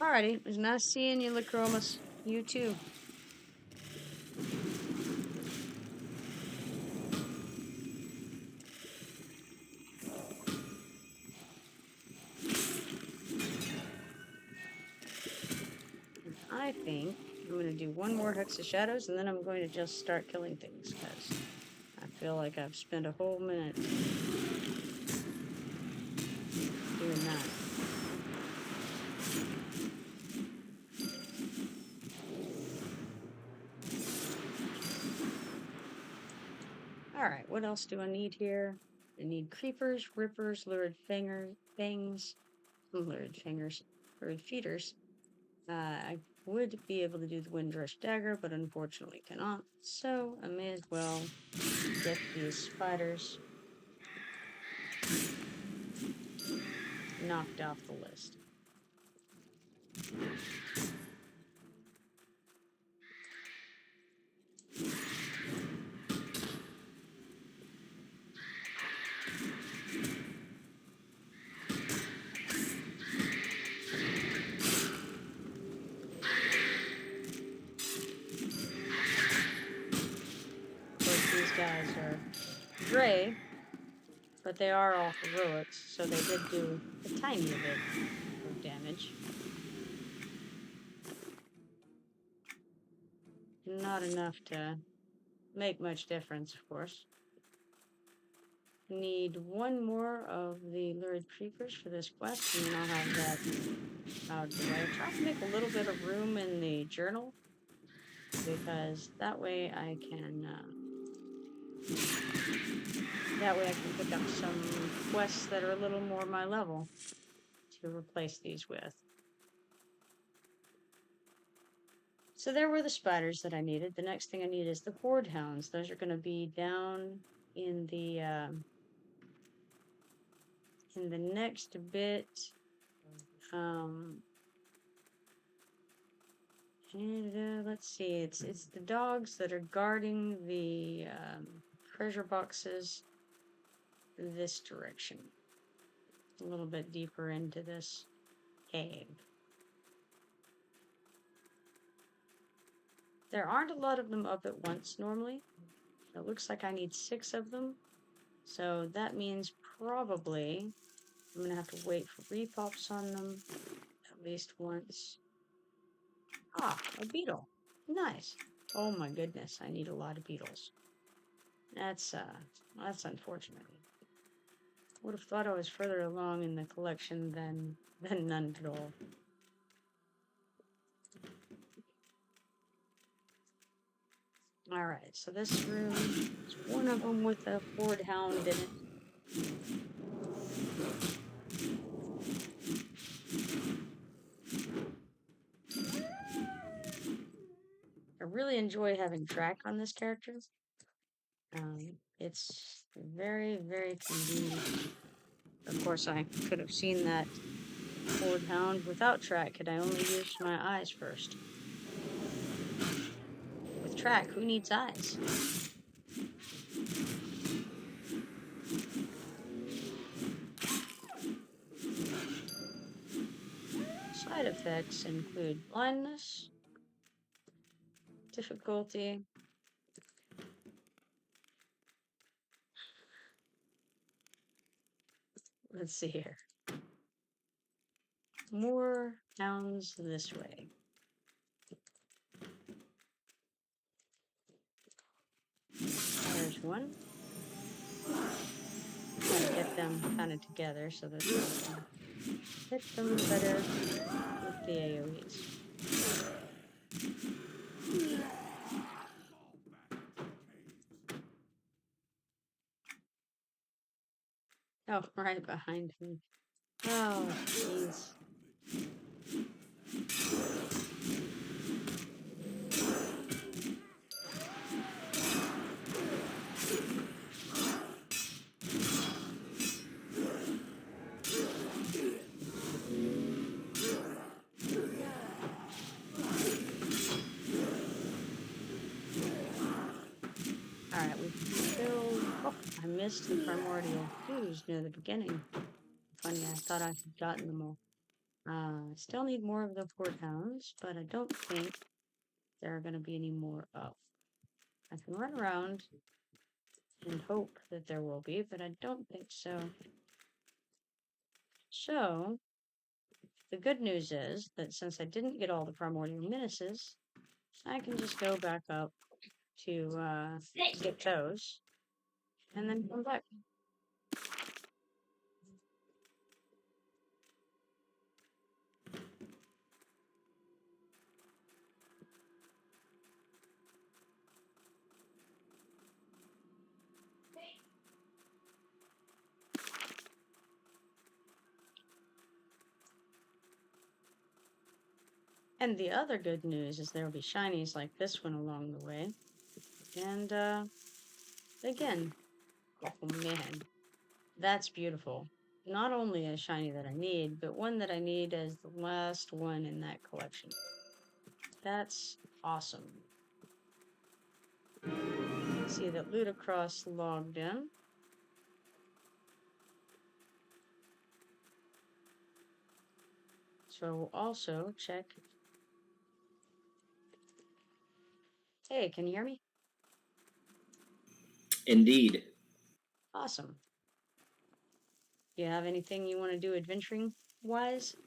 Alrighty, it was nice seeing you, Lacromas. You too. I think I'm going to do one more Hex of Shadows, and then I'm going to just start killing things, because I feel like I've spent a whole minute doing that. Alright, what else do I need here? I need creepers, rippers, lurid fangs, lurid fingers, lurid feeders. I would be able to do the Windrush Dagger, but unfortunately cannot. So I may as well get these spiders knocked off the list. These guys are gray, but they are all heroics, so they did do a tiny bit of damage. Not enough to make much difference, of course. Need one more of the lurid creepers for this quest, and then I'll have that out of the way. Try to make a little bit of room in the journal, because that way I can pick up some quests that are a little more my level to replace these with. So there were the spiders that I needed. The next thing I need is the horde hounds. Those are going to be down in the next bit. Let's see. It's the dogs that are guarding the treasure boxes this direction. A little bit deeper into this cave. There aren't a lot of them up at once normally. It looks like I need 6 of them. So that means probably I'm going to have to wait for repops on them at least once. Ah, a beetle. Nice. Oh my goodness, I need a lot of beetles. That's unfortunate. Would have thought I was further along in the collection than none at all. Alright, so this room is one of them with a horde hound in it. enjoy having track on this character. It's very, very convenient. Of course, I could have seen that Ford Hound without track had I only used my eyes first. With track, who needs eyes? Side effects include blindness, difficulty, let's see here. More hounds this way. There's one. Trying to get them kind of together so that we can hit them better with the AoEs. Oh, right behind me. Oh, jeez. Alright, we've killed... Oh, I missed the primordial goos near the beginning. Funny, I thought I had gotten them all. Still need more of the port hounds, but I don't think there are going to be any more up. I can run around and hope that there will be, but I don't think so. So, the good news is that since I didn't get all the primordial menaces, I can just go back up to get those, and then come back. And the other good news is there will be shinies like this one along the way. And, again, oh man, that's beautiful. Not only a shiny that I need, but one that I need as the last one in that collection. That's awesome. See that Ludacross logged in. So also check. Hey, can you hear me? Indeed. Awesome. Do you have anything you want to do adventuring wise?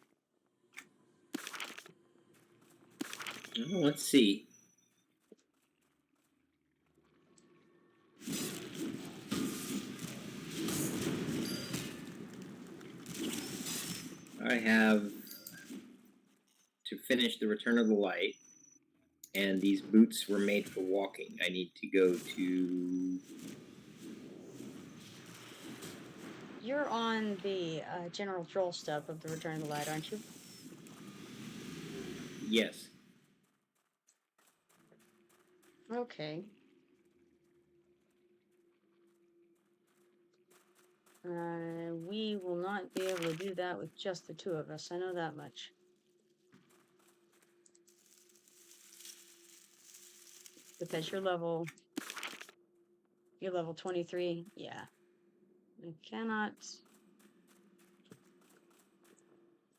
Let's see. I have to finish the Return of the Light, and these boots were made for walking. I need to go to... You're on the General Troll step of the Return of the Light, aren't you? Yes. Okay. We will not be able to do that with just the two of us. I know that much. Because you're level 23. Yeah. I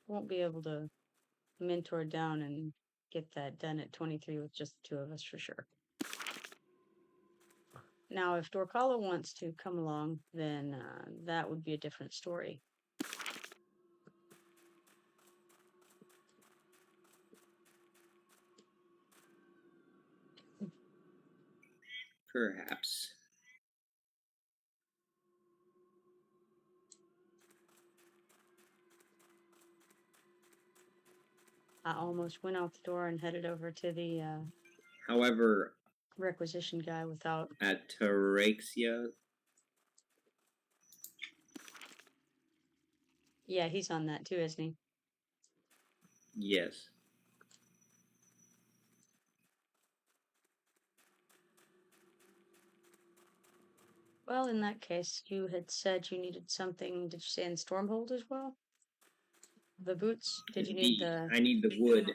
won't be able to mentor down and get that done at 23 with just the two of us for sure. Now, if Dorkala wants to come along, then that would be a different story. Perhaps. I almost went out the door and headed over to the However, requisition guy without... Ataraxia? Yeah, he's on that too, isn't he? Yes. Well, in that case, you had said you needed something. Did you say in Stormhold as well? The boots? Did you need Indeed, the... I need the wood.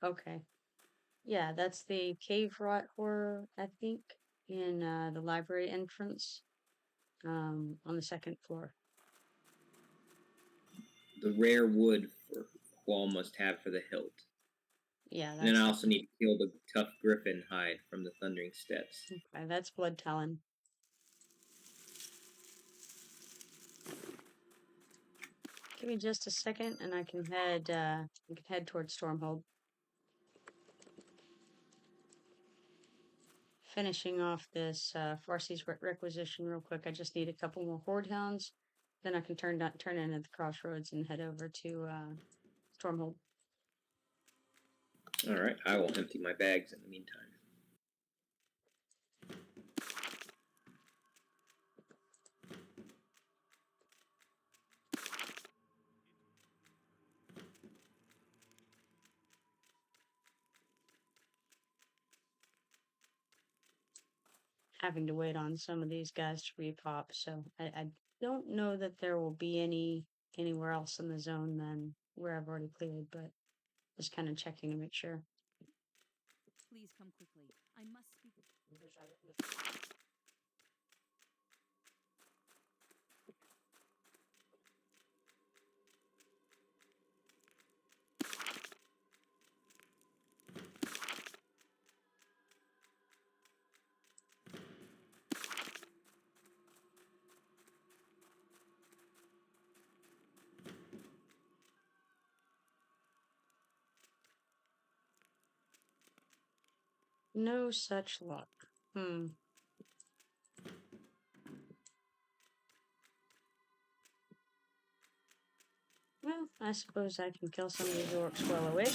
Okay. Yeah, that's the caverot horror, I think, in the library entrance on the second floor. The rare wood for Qual must have for the hilt. Yeah, And then that's I also need to kill the tough griffin hide from the Thundering Steps. okay, that's Blood Talon. Give me just a second, and I can head towards Stormhold. Finishing off this Farsi's requisition real quick. I just need a couple more horde hounds. Then I can turn in at the crossroads and head over to Stormhold. Alright, I will empty my bags in the meantime. Having to wait on some of these guys to repop, so I don't know that there will be anywhere else in the zone than where I've already cleared, but just kind of checking to make sure. Please come quickly. I must speak. No such luck. Well, I suppose I can kill some of these orcs well away.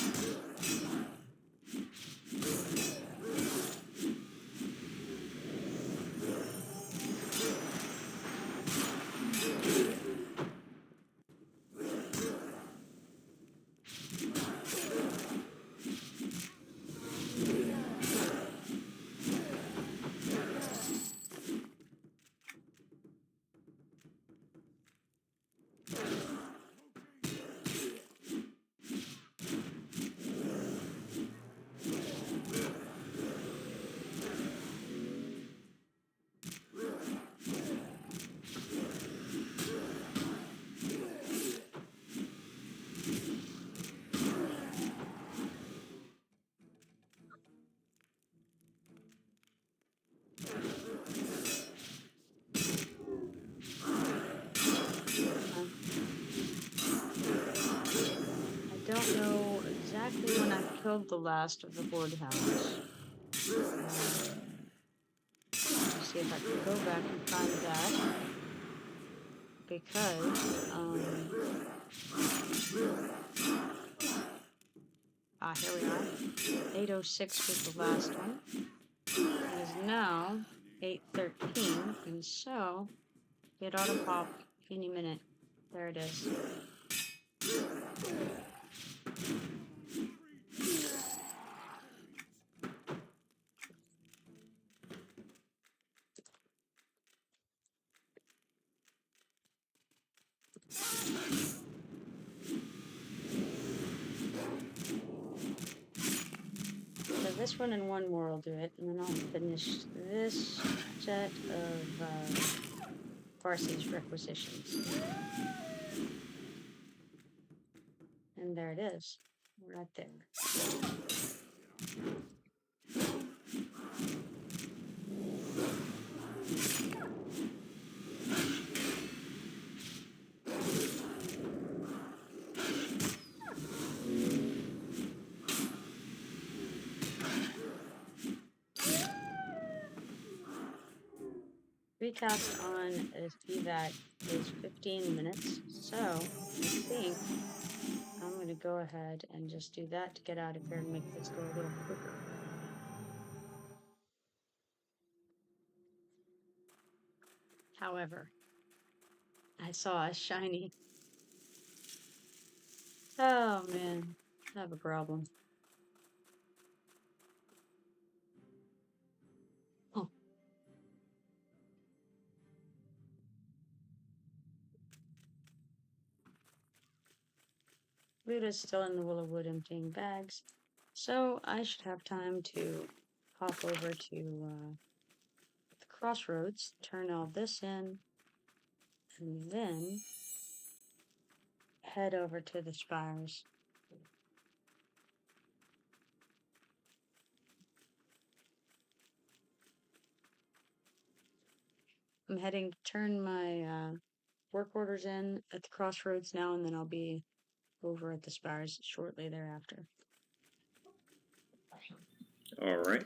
I don't know exactly when I killed the last of the horde hounds. Let's see if I can go back and find that. Because, here we are. 8:06 was the last one. It is now 8:13, and so it ought to pop any minute. There it is. So this one and one more will do it, and then I'll finish this set of Farsi's requisitions. And there it is, right there. Recast on evac is 15 minutes, so I think I'm going to go ahead and just do that to get out of here and make this go a little quicker. However, I saw a shiny. Oh man, I have a problem. Oh. Luda's still in the willow wood emptying bags, so I should have time to hop over to the crossroads, turn all this in, and then head over to the spires. I'm heading to turn my work orders in at the crossroads now, and then I'll be over at the spires shortly thereafter. All right.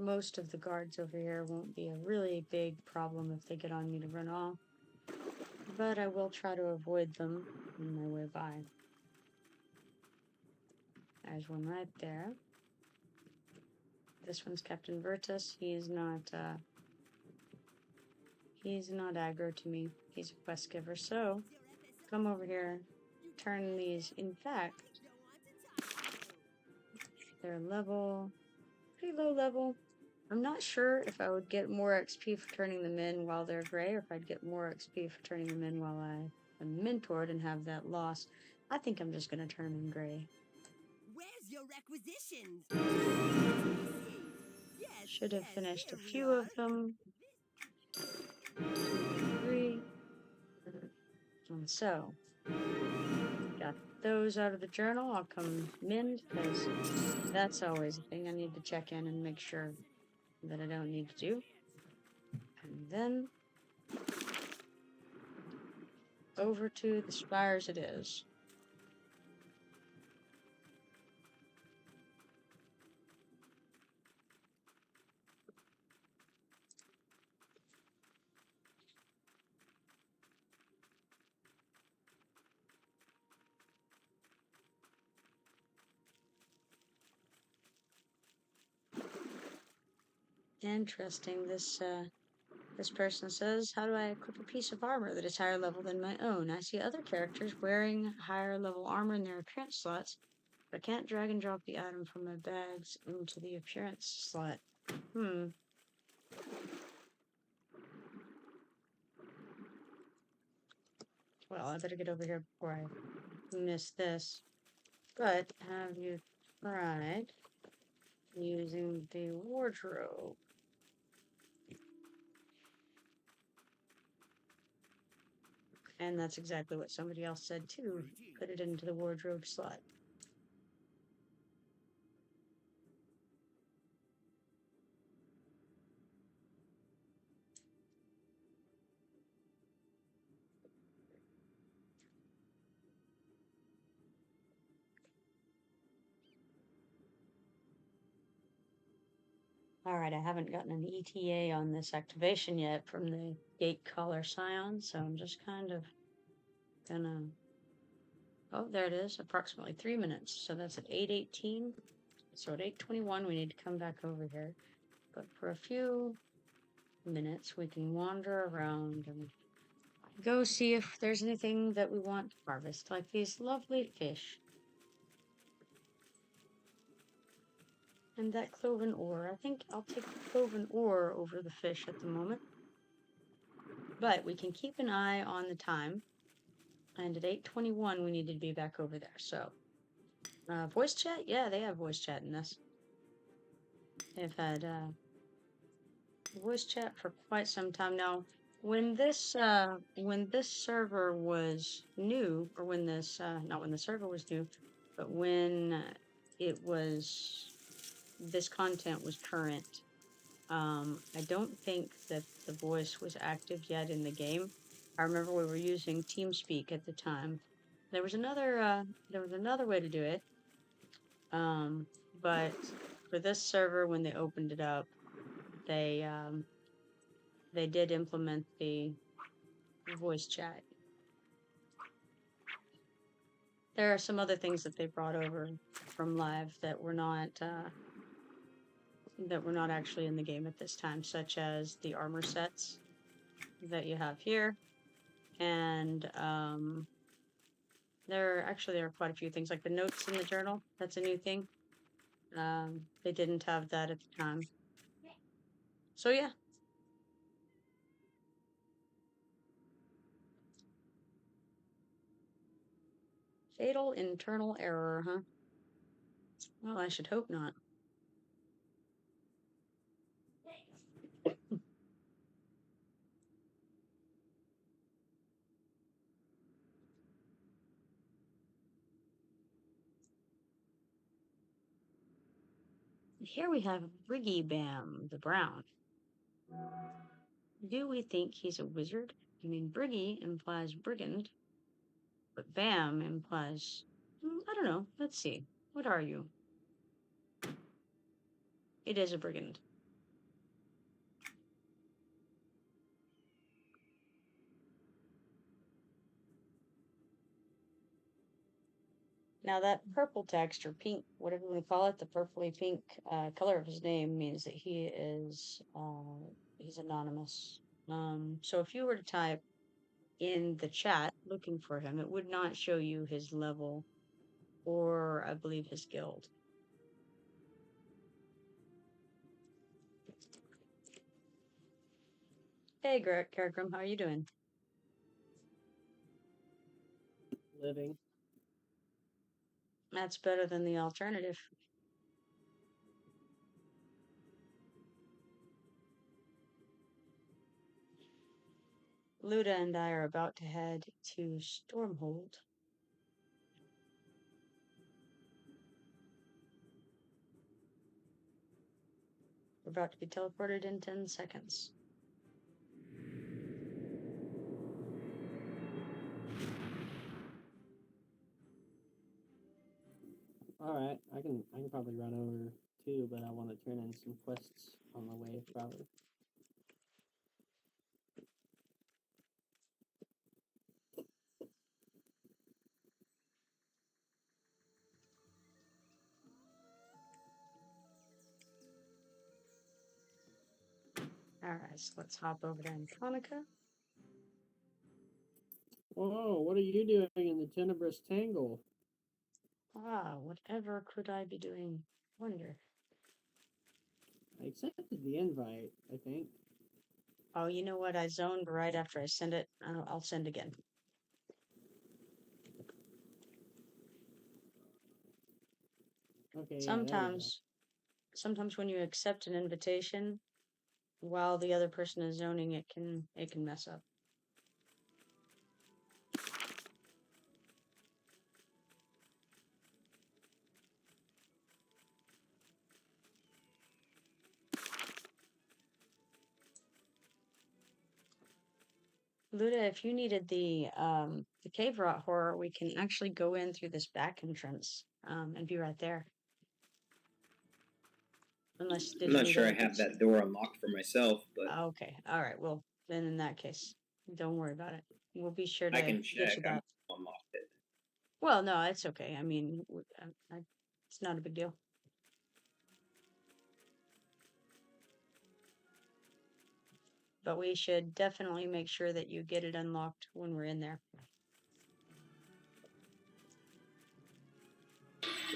Most of the guards over here won't be a really big problem if they get on me to run off, but I will try to avoid them on my way by. There's one right there. This one's Captain Virtus. He's not aggro to me. He's a quest giver, so come over here, turn these. In fact, they're pretty low level. I'm not sure if I would get more XP for turning them in while they're gray, or if I'd get more XP for turning them in while I am mentored and have that loss. I think I'm just going to turn them in gray. Where's your requisitions? Should have finished a few of them. 3. And so, got those out of the journal. I'll come mend, because that's always a thing I need to check in and make sure that I don't need to do. And then over to the spires it is. Interesting. This person says, how do I equip a piece of armor that is higher level than my own? I see other characters wearing higher level armor in their appearance slots, but I can't drag and drop the item from my bags into the appearance slot. Well, I better get over here before I miss this. But have you tried using the wardrobe? And that's exactly what somebody else said too. Put it into the wardrobe slot. Alright, I haven't gotten an ETA on this activation yet from the gate caller scion, so I'm just kind of gonna... Oh, there it is, approximately 3 minutes. So that's at 8:18. So at 8:21 we need to come back over here. But for a few minutes we can wander around and go see if there's anything that we want to harvest, like these lovely fish. And that cloven ore. I think I'll take the cloven ore over the fish at the moment. But we can keep an eye on the time. And at 8:21 we needed to be back over there. So, voice chat? Yeah, they have voice chat in this. They've had voice chat for quite some time now. When this server was new, or when this not when the server was new, but when this content was current, I don't think that the voice was active yet in the game. I remember we were using TeamSpeak at the time. There was another way to do it, but for this server, when they opened it up, they did implement the voice chat. There are some other things that they brought over from live that were not actually in the game at this time, such as the armor sets that you have here, and there are quite a few things like the notes in the journal. That's a new thing. They didn't have that at the time. So yeah. Fatal internal error, huh? Well, I should hope not. Here we have Briggy Bam, the Brown. Do we think he's a wizard? I mean, Briggy implies brigand, but Bam implies... I don't know. Let's see. What are you? It is a brigand. Now that purple text, or pink, whatever you want to call it, the purpley pink color of his name means that he is, he's anonymous. So if you were to type in the chat looking for him, it would not show you his level or, I believe, his guild. Hey, Karakrim, how are you doing? Living. That's better than the alternative. Luda and I are about to head to Stormhold. We're about to be teleported in 10 seconds. Alright, I can probably run over too, but I want to turn in some quests on the way, probably. Alright, so let's hop over to Antonica. Whoa, what are you doing in the tenebrous tangle? Ah, whatever could I be doing? Wonder. I accepted the invite, I think. Oh, you know what? I zoned right after I send it. I'll send again. Okay, Sometimes when you accept an invitation while the other person is zoning, it can mess up. Luda, if you needed the caverot horror, we can actually go in through this back entrance and be right there. Unless I'm not sure I have that door unlocked for myself, but okay, all right. Well, then in that case, don't worry about it. We'll be sure to I can get check. you that. I'm unlocked it. Well, no, it's okay. I mean, it's not a big deal. But we should definitely make sure that you get it unlocked when we're in there.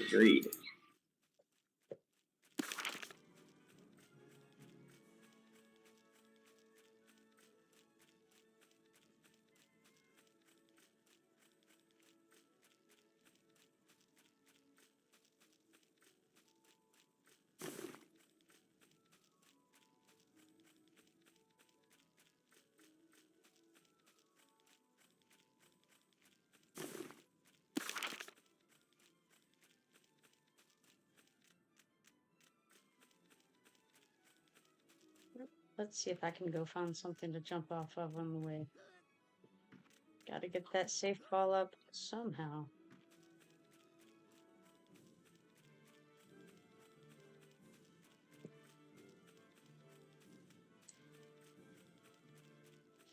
Agreed. Let's see if I can go find something to jump off of on the way. Gotta get that safe ball up somehow.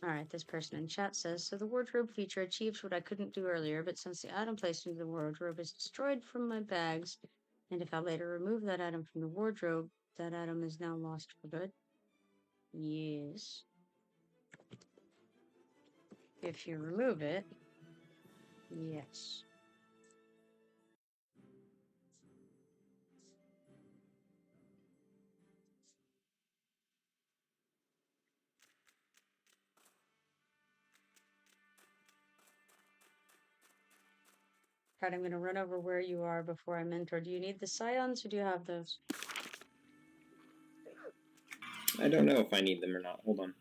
Alright, this person in chat says, so the wardrobe feature achieves what I couldn't do earlier, but since the item placed into the wardrobe is destroyed from my bags, and if I later remove that item from the wardrobe, that item is now lost for good. Yes. If you remove it, yes. Alright, I'm going to run over where you are before I mentor. Do you need the scions, or do you have those? I don't know if I need them or not. Hold on.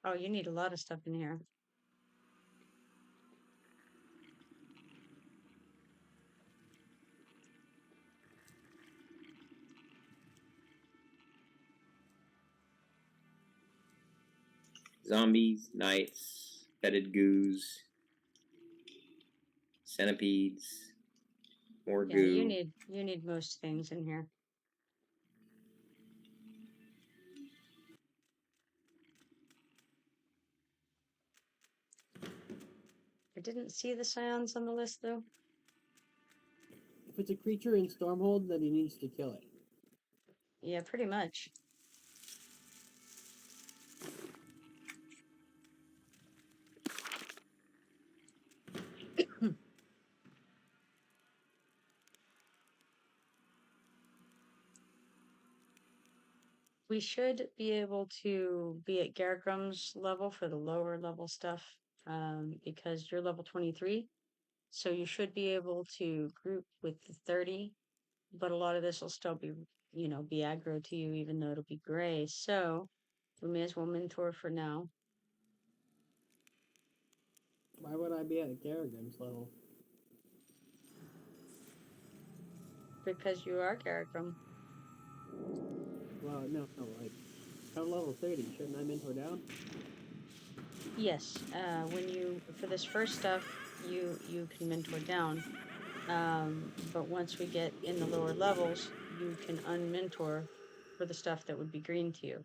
Oh, you need a lot of stuff in here. Zombies, knights, fetid goos, centipedes, more Yeah, goo. you need most things in here. I didn't see the scions on the list, though. If it's a creature in Stormhold, then he needs to kill it. Yeah, pretty much. We should be able to be at Garrigram's level for the lower level stuff, because you're level 23, so you should be able to group with the 30, but a lot of this will still be, be aggro to you, even though it'll be gray, so we may as well mentor for now. Why would I be at Garrigan's level? Because you are Garrigram. Well, no, like, I'm level 30. Shouldn't I mentor down? Yes, for this first stuff, you can mentor down. But once we get in the lower levels, you can unmentor for the stuff that would be green to you.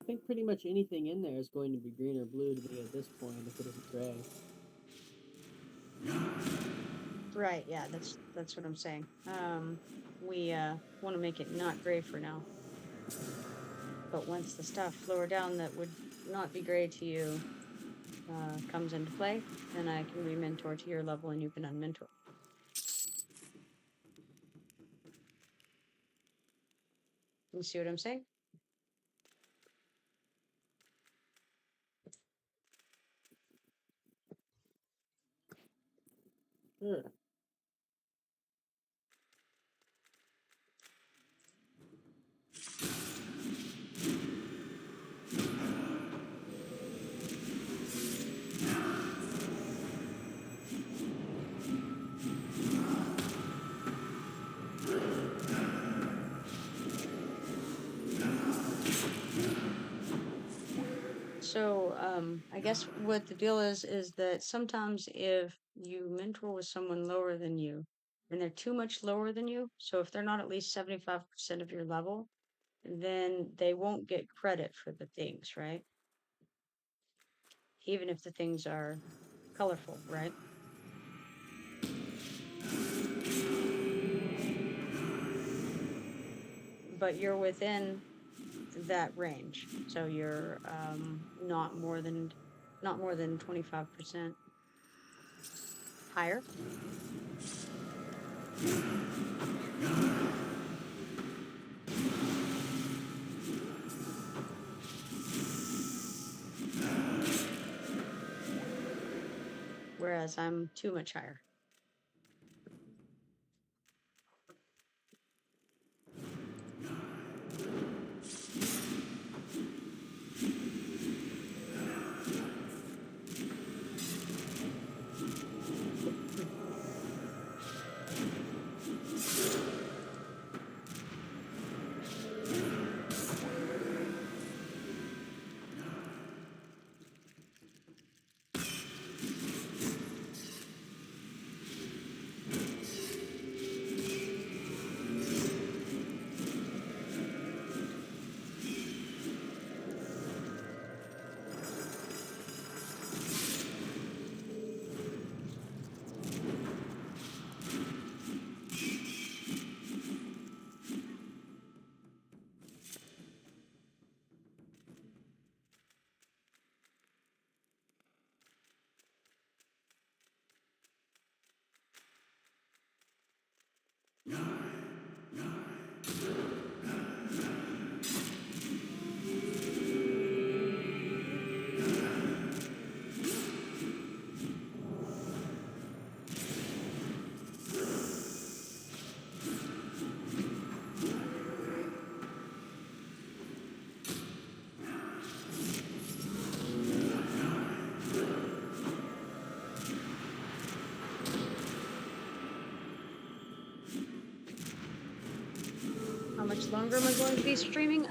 I think pretty much anything in there is going to be green or blue to me at this point if it isn't gray. Right, yeah, that's what I'm saying. We want to make it not gray for now. But once the stuff lower down that would not be gray to you comes into play, then I can re-mentor to your level and you can unmentor. You see what I'm saying? Sure. So, I guess what the deal is that sometimes if you mentor with someone lower than you, and they're too much lower than you, so if they're not at least 75% of your level, then they won't get credit for the things, right? Even if the things are colorful, right? But you're within that range, so you're not more than 25% higher. Whereas I'm too much higher. much longer am I going to be streaming?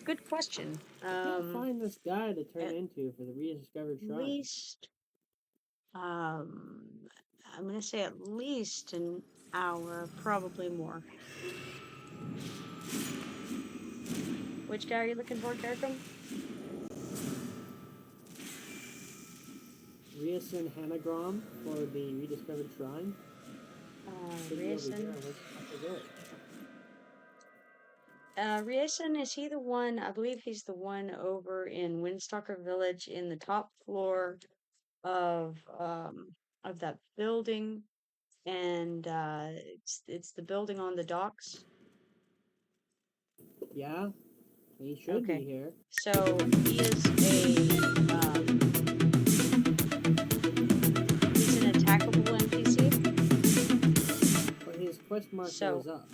Good question. I can't find this guy to turn at into for the rediscovered shrine. least, I'm gonna say at least an hour, probably more. Which guy are you looking for, Caricum? Riasan Hanagram for the rediscovered shrine. Should be over here. Riasan. Where's the go? Riasan, is he the one? I believe he's the one over in Windstalker Village in the top floor of that building, and it's the building on the docks. Yeah, he should Okay. be here. So he is he's an attackable NPC. But his quest marker So- is up.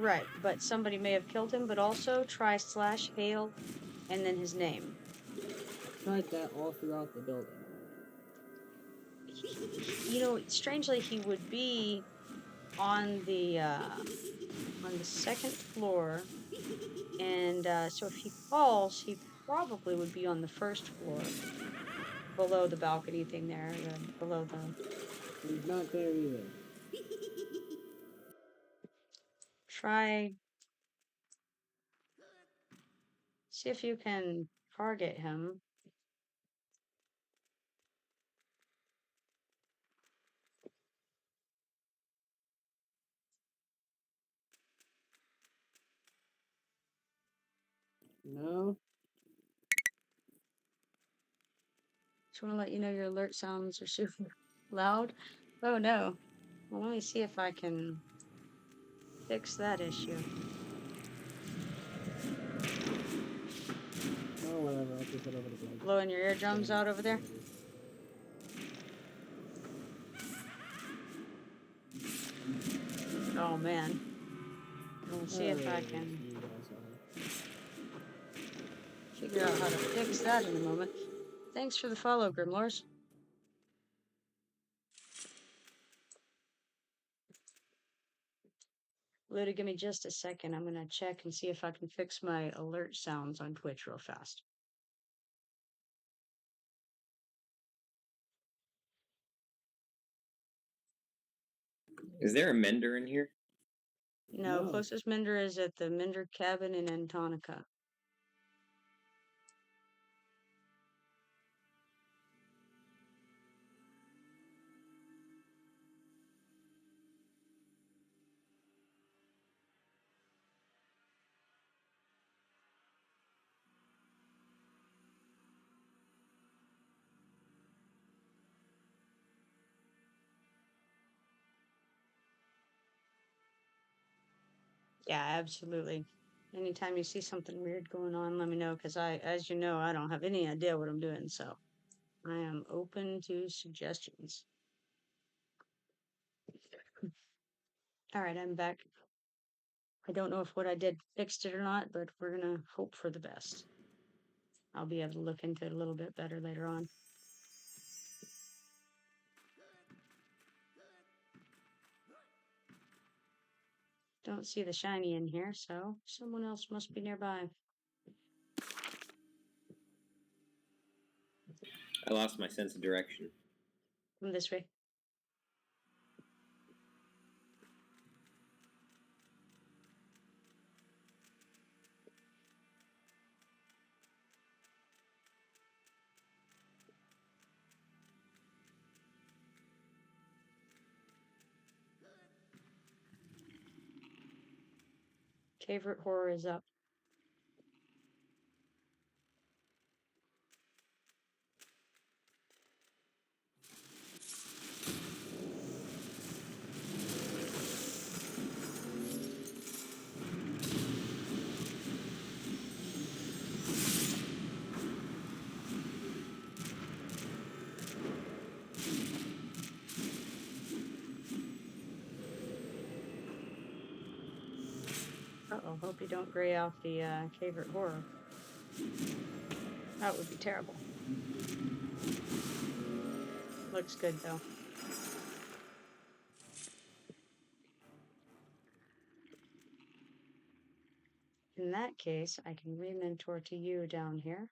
Right, but somebody may have killed him, but also try /hail and then his name. Tried that all throughout the building. Strangely, he would be on the second floor, and so if he falls, he probably would be on the first floor, below the balcony thing there, below the. He's not there either. Try. See if you can target him. No. Just want to let you know your alert sounds are super loud. Oh no. Well, let me see if I can fix that issue. Oh, whatever. I'll just head over to Blake. Blowing your eardrums out over there? Oh man. We'll see if I can figure out how to fix that in a moment. Thanks for the follow, Grimlores. Luda, give me just a second. I'm gonna check and see if I can fix my alert sounds on Twitch real fast. Is there a mender in here? No, No. closest mender is at the Mender cabin in Antonica. Yeah, absolutely. Anytime you see something weird going on, let me know, because as you know, I don't have any idea what I'm doing, so I am open to suggestions. All right, I'm back. I don't know if what I did fixed it or not, but we're gonna hope for the best. I'll be able to look into it a little bit better later on. Don't see the shiny in here, so someone else must be nearby. I lost my sense of direction. Come this way. Caverot horror is up. Uh-oh, hope you don't gray out the Caverot horror. That would be terrible. Looks good, though. in that case, I can re-mentor to you down here.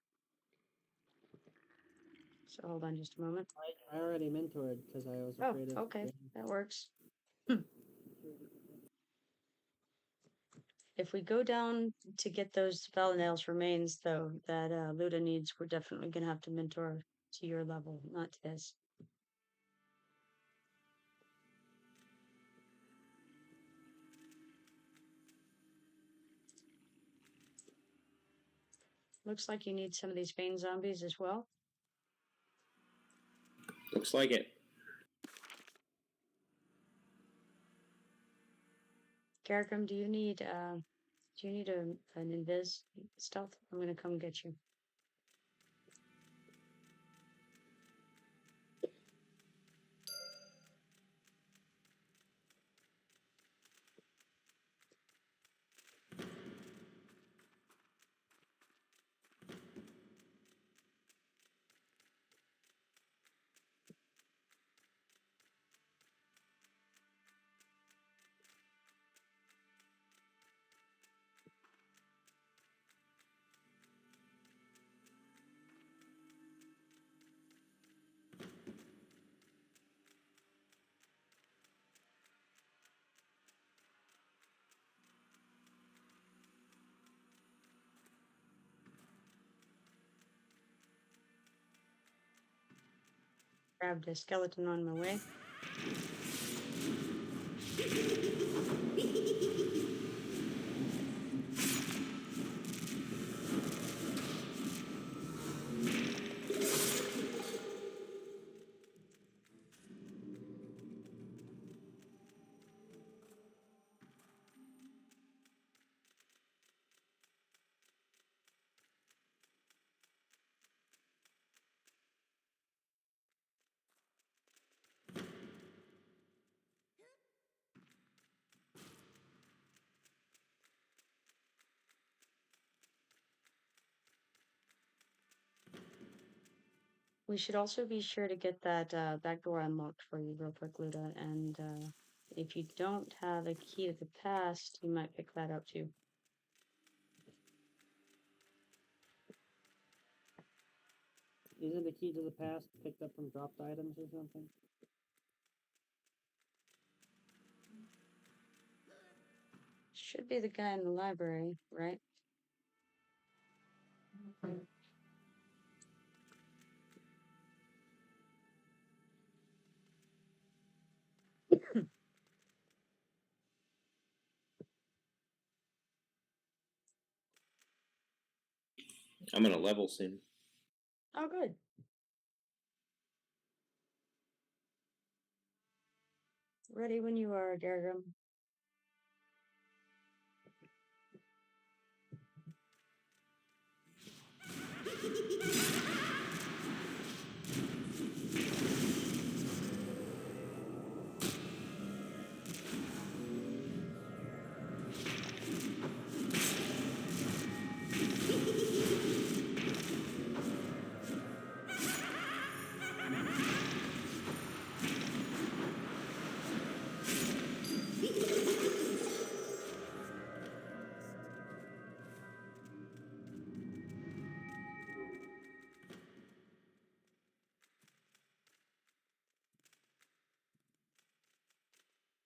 So hold on just a moment. I already mentored because I was Oh, afraid of. okay, getting- that works. If we go down to get those Valinale's remains, though, that Luda needs, we're definitely going to have to mentor to your level, not to his. Looks like you need some of these Bane zombies as well. Looks like it. Gargum, do you need an invis stealth? I'm going to come get you. Grabbed a skeleton on my way. We should also be sure to get that back door unlocked for you real quick, Luda. And if you don't have a key to the past, you might pick that up too. Isn't the key to the past picked up from dropped items or something? Should be the guy in the library, right? I'm gonna level soon. Oh, good. Ready when you are, Gargum.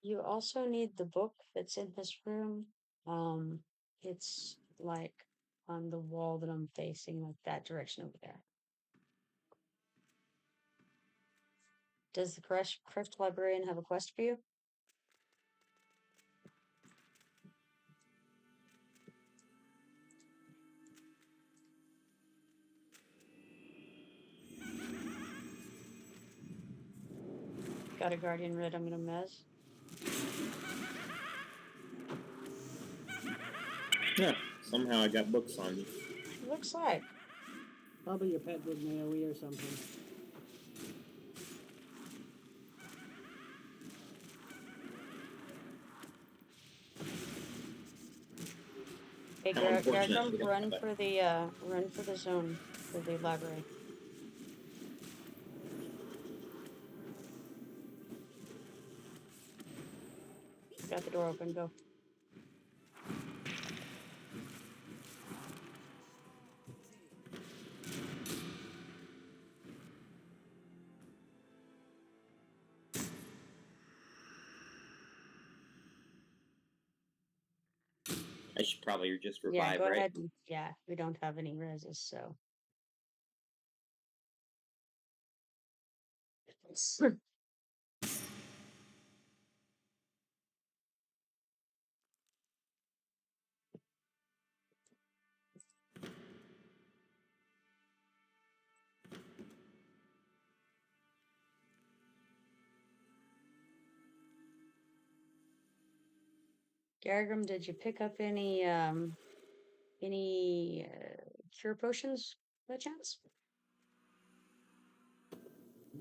You also need the book that's in this room. It's like on the wall that I'm facing, like that direction over there. Does the Crypt Librarian have a quest for you? Got a Guardian Writ I'm gonna mezz. Yeah, somehow I got books on me. Looks like. Probably your pet did an AoE or something. Hey, How unfortunate Gargum, we don't run have it. for the zone for the library. Got the door open. Go. I should probably just Yeah, revive, go right? ahead. Yeah, we don't have any rezzes, so. Gargrim, did you pick up any cure potions by chance?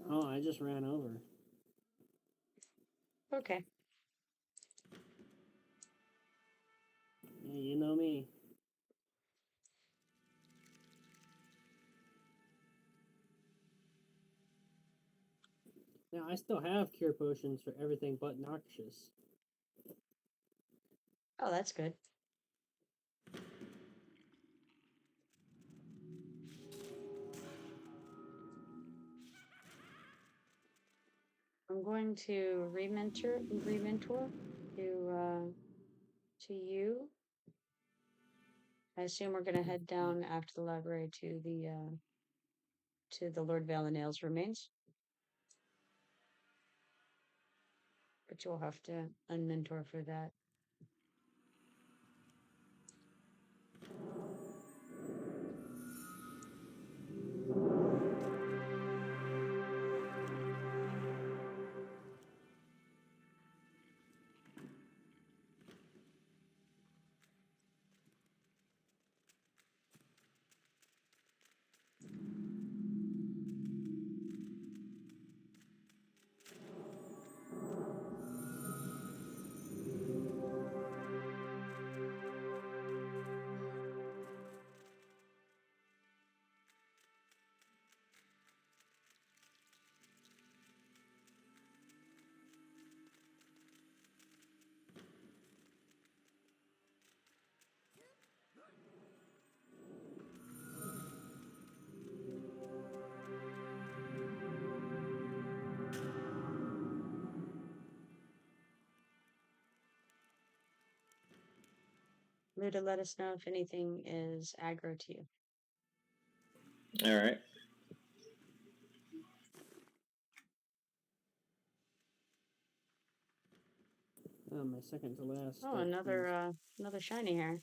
No, I just ran over. Okay. Yeah, you know me. Now, I still have cure potions for everything but noxious. Oh, that's good. I'm going to rementor to you. I assume we're gonna head down after the library to the Lord Valinale's remains. But you'll have to unmentor for that. Luda, let us know if anything is aggro to you. All right. Oh, my second to last. Oh, another shiny hair.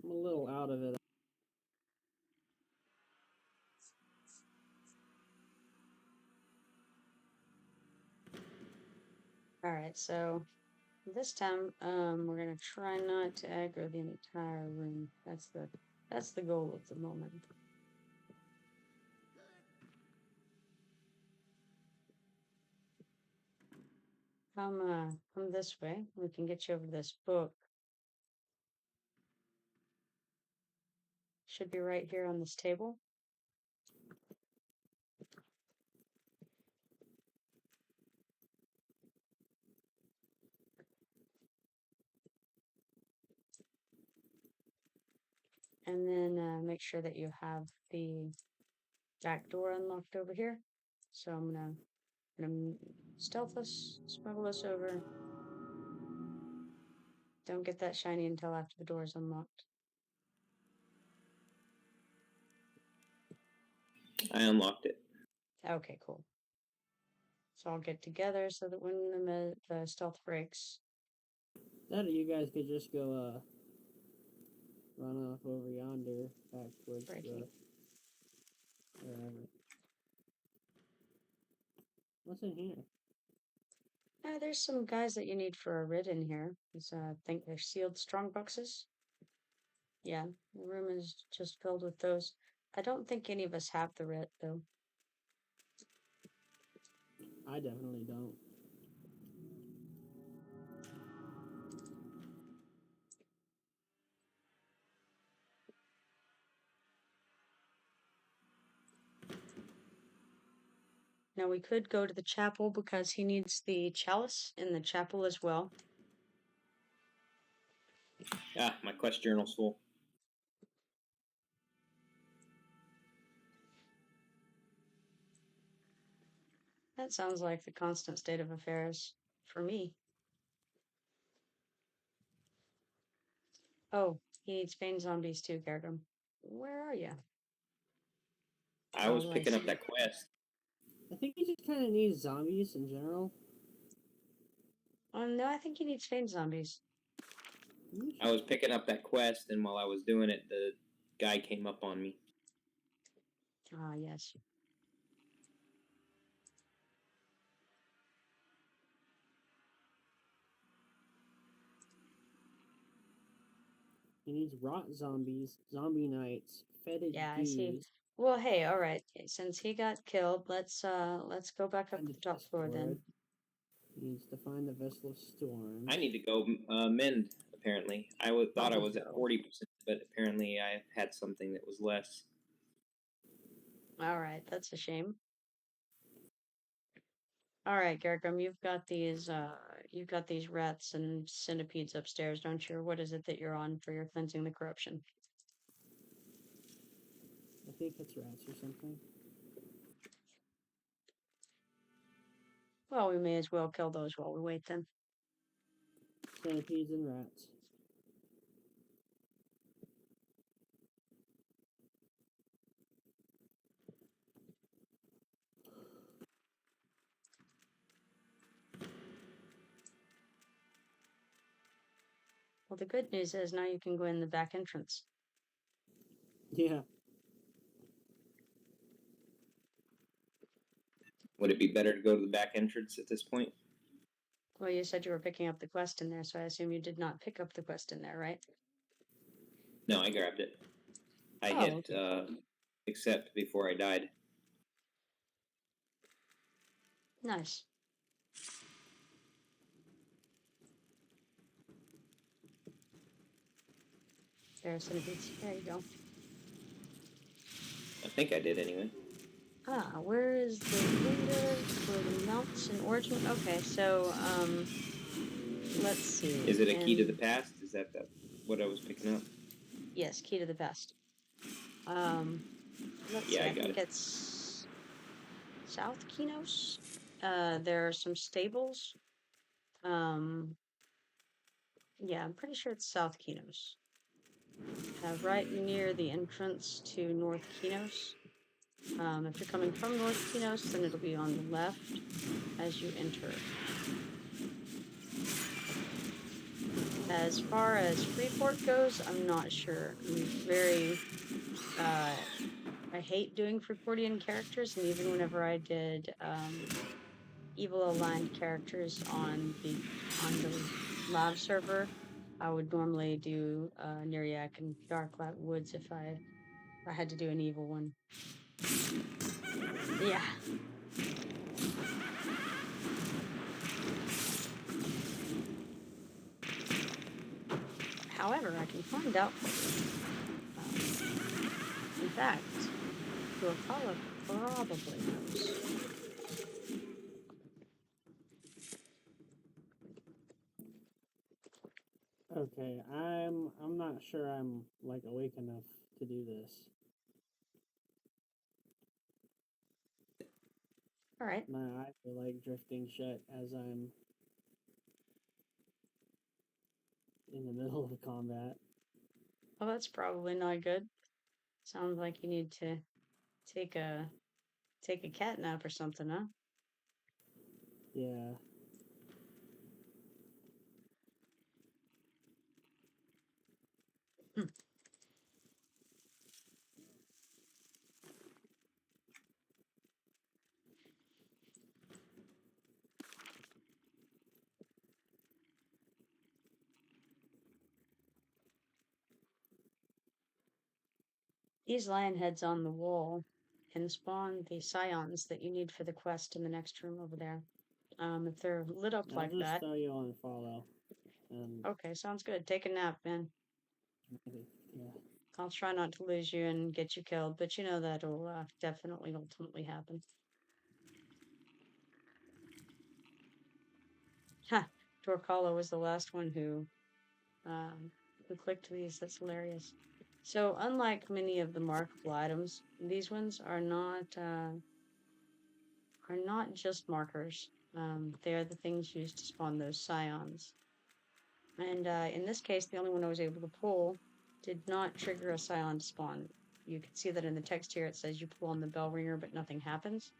I'm a little out of it. All right, so this time, we're gonna try not to aggro the entire room. That's the goal of the moment. Come this way. We can get you over this book. Should be right here on this table. And then make sure that you have the back door unlocked over here. So I'm gonna stealth us, smuggle us over. Don't get that shiny until after the door is unlocked. I unlocked it. Okay, cool. So I'll get together so that when the stealth breaks. That or you guys could just go run off over yonder back towards Breaking. wherever. What's in here? There's some guys that you need for a writ in here. I think they're sealed strong boxes. Yeah, the room is just filled with those. I don't think any of us have the writ, though. I definitely don't. Now we could go to the chapel because he needs the chalice in the chapel as well. Ah, my quest journal's full. That sounds like the constant state of affairs for me. Oh, he needs Bane zombies too, Gargum. Where are you? I was Oh, I picking up see. that quest. I think he just kind of needs zombies in general. No, I think he needs Bane zombies. I was picking up that quest, and while I was doing it, the guy came up on me. Ah, yes. He needs rot zombies, zombie knights, fetid Yeah, I see. goos, Well, hey, all right. Since he got killed, let's go back up and to the the top floor then. He needs to find the Vessel of Storms. I need to go mend, apparently. I thought I was at 40%, but apparently I had something that was less. All right, that's a shame. All right, Gargum, you've got these rats and centipedes upstairs, don't you? Or what is it that you're on for your cleansing the corruption? I think it's rats or something. Well, we may as well kill those while we wait then. Centipedes and rats. Well, the good news is now you can go in the back entrance. Yeah. Would it be better to go to the back entrance at this point? Well, you said you were picking up the quest in there, so I assume you did not pick up the quest in there, right? No, I grabbed it. I Oh, hit accept before I died. Nice. There are centipedes. There you go. I think I did anyway. Ah, where is the window for the mounts and origin? Okay, so, let's see. Is it a key to the past? Is that what I was picking up? Yes, key to the past. Let's see, Yeah, I I got think it. it's South Kinos. There are some stables. Yeah, I'm pretty sure it's South Kinos. Right near the entrance to North Kinos. If you're coming from North Kinos, then it'll be on the left as you enter. As far as Freeport goes, I'm not sure. I hate doing Freeportian characters, and even whenever I did evil aligned characters on the live server, I would normally do Neriak and Darklight Woods if I had to do an evil one. Yeah. However, I can find out for you. In fact, your caller probably knows. Okay, I'm not sure I'm like awake enough to do this. All right. My eyes are like drifting shut as I'm in the middle of combat. Well, that's probably not good. Sounds like you need to take a cat nap or something, huh? Yeah. These lion heads on the wall can spawn the scions that you need for the quest in the next room over there. If they're lit up I'll like just that. throw you on follow. And Okay, sounds good. Take a nap, man. yeah. I'll try not to lose you and get you killed, but you know that'll definitely ultimately happen. Ha! Dorkala was the last one who clicked these. That's hilarious. So, unlike many of the markable items, these ones are not just markers. They are the things used to spawn those scions. And in this case, the only one I was able to pull did not trigger a scion to spawn. You can see that in the text here. It says you pull on the bell ringer, but nothing happens.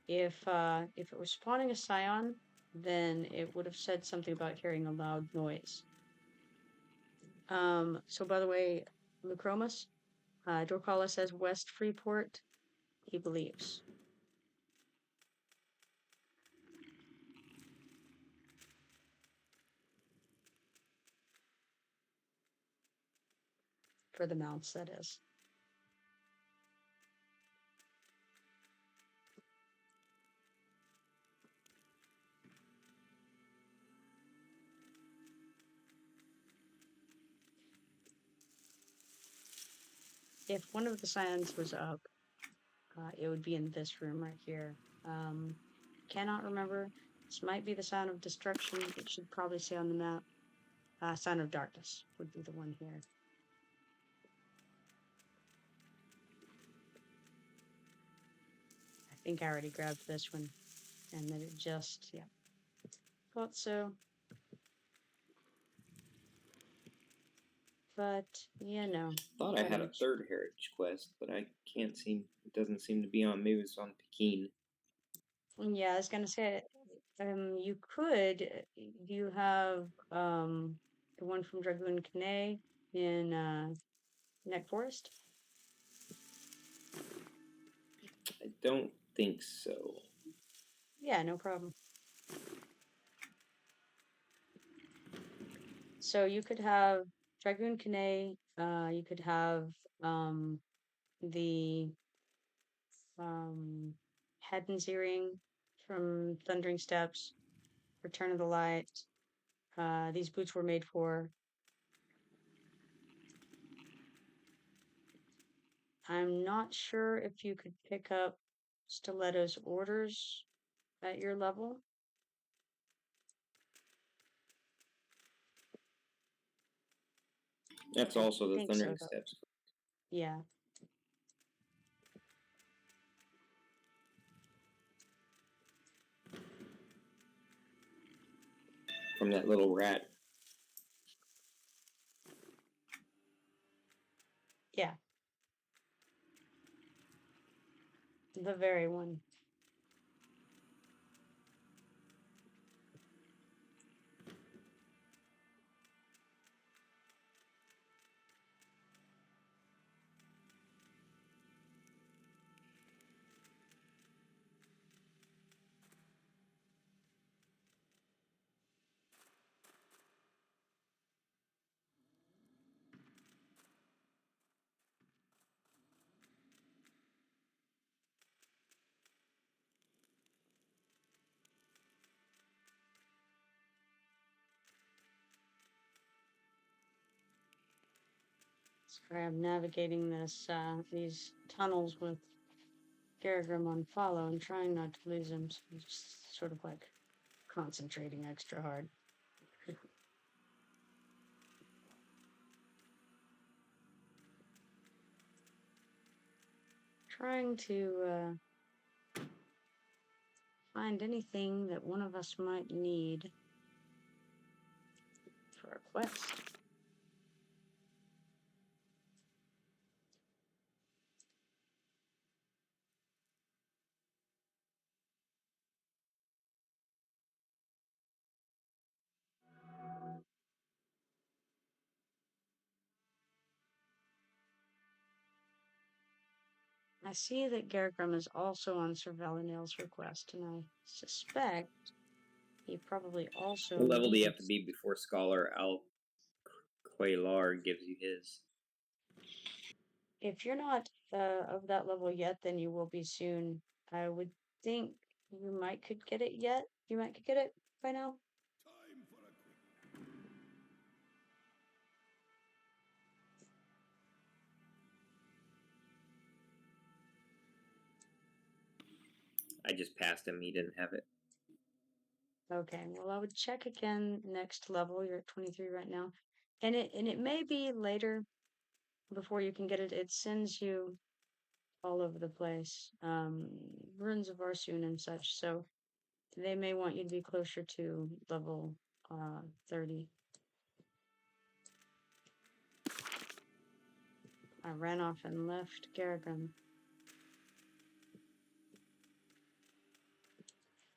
If it was spawning a scion, then it would have said something about hearing a loud noise. So by the way, Lucromus, Dorkala says West Freeport. He believes. For the mounts, that is. If one of the scions was up, it would be in this room right here. Cannot remember. This might be the Sign of Destruction. It should probably say on the map. Sign of Darkness would be the one here. I think I already grabbed this one. And then it just, yeah. Thought so. But, you know. Thought I had a third heritage quest, but I can't seem. It doesn't seem to be on. Maybe it's on Pekin. Yeah, I was gonna say, you could. You have the one from Dragoon Kane in Neck Forest. I don't think so. Yeah, no problem. So you could have Dragoon Kane. You could have the Haddon's Earring from Thundering Steps, Return of the Light. These boots were made for. I'm not sure if you could pick up Stiletto's orders at your level. That's also the Thundering Steps. Yeah. From that little rat. Yeah. The very one. Sorry, I'm navigating these tunnels with Garagrim on follow and trying not to lose him. So I'm just sort of like concentrating extra hard. Trying to find anything that one of us might need for a quest. I see that Garagrim is also on Sir Valinale's request, and I suspect he probably also. What level do you have to be before Scholar Al-Quailar gives you his? If you're not of that level yet, then you will be soon. I would think you might could get it yet. You might could get it by now. I just passed him. He didn't have it. Okay, well, I would check again next level. You're at 23 right now. And it may be later before you can get it. It sends you all over the place. Ruins of Arsoon and such. So they may want you to be closer to level 30. I ran off and left Garrigan.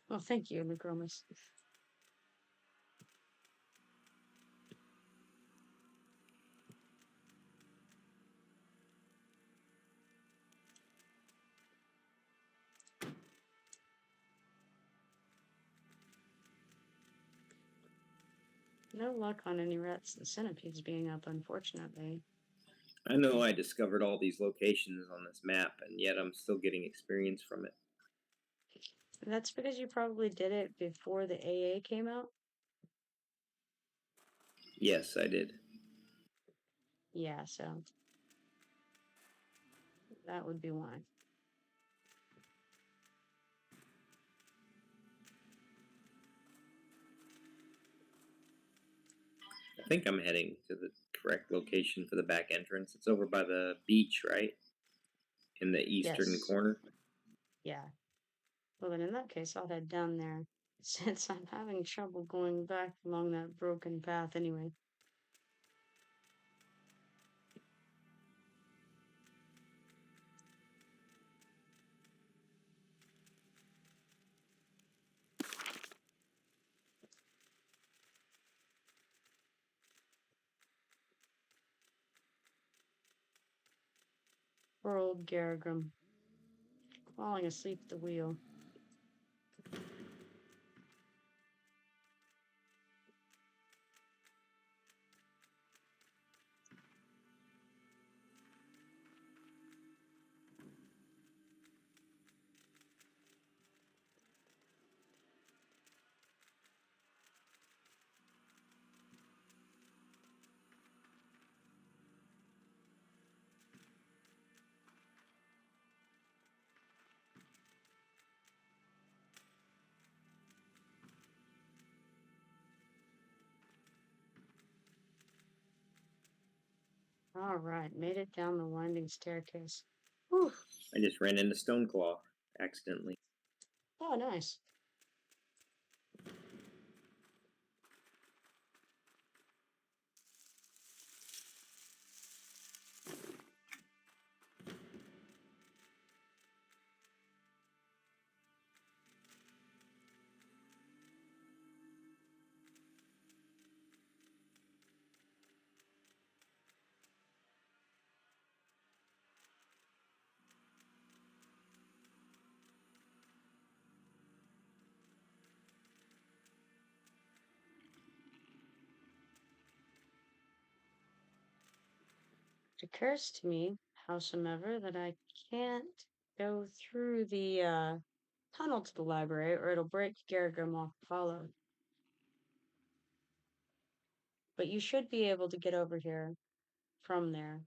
Well, thank you, Necromus. No luck on any rats and centipedes being up, unfortunately. I know I discovered all these locations on this map, and yet I'm still getting experience from it. That's because you probably did it before the AA came out. Yes, I did. Yeah, so that would be why. I think I'm heading to the correct location for the back entrance. It's over by the beach, right? In the eastern Yes. corner. Yeah. Well, then in that case, I'll head down there since I'm having trouble going back along that broken path anyway. Poor old Garrigram, falling asleep at the wheel. All right, made it down the winding staircase. Whew. I just ran into Stoneclaw accidentally. Oh, nice. It occurs to me, howsomever, that I can't go through the tunnel to the library or it'll break Garrigram off the follow. But you should be able to get over here from there.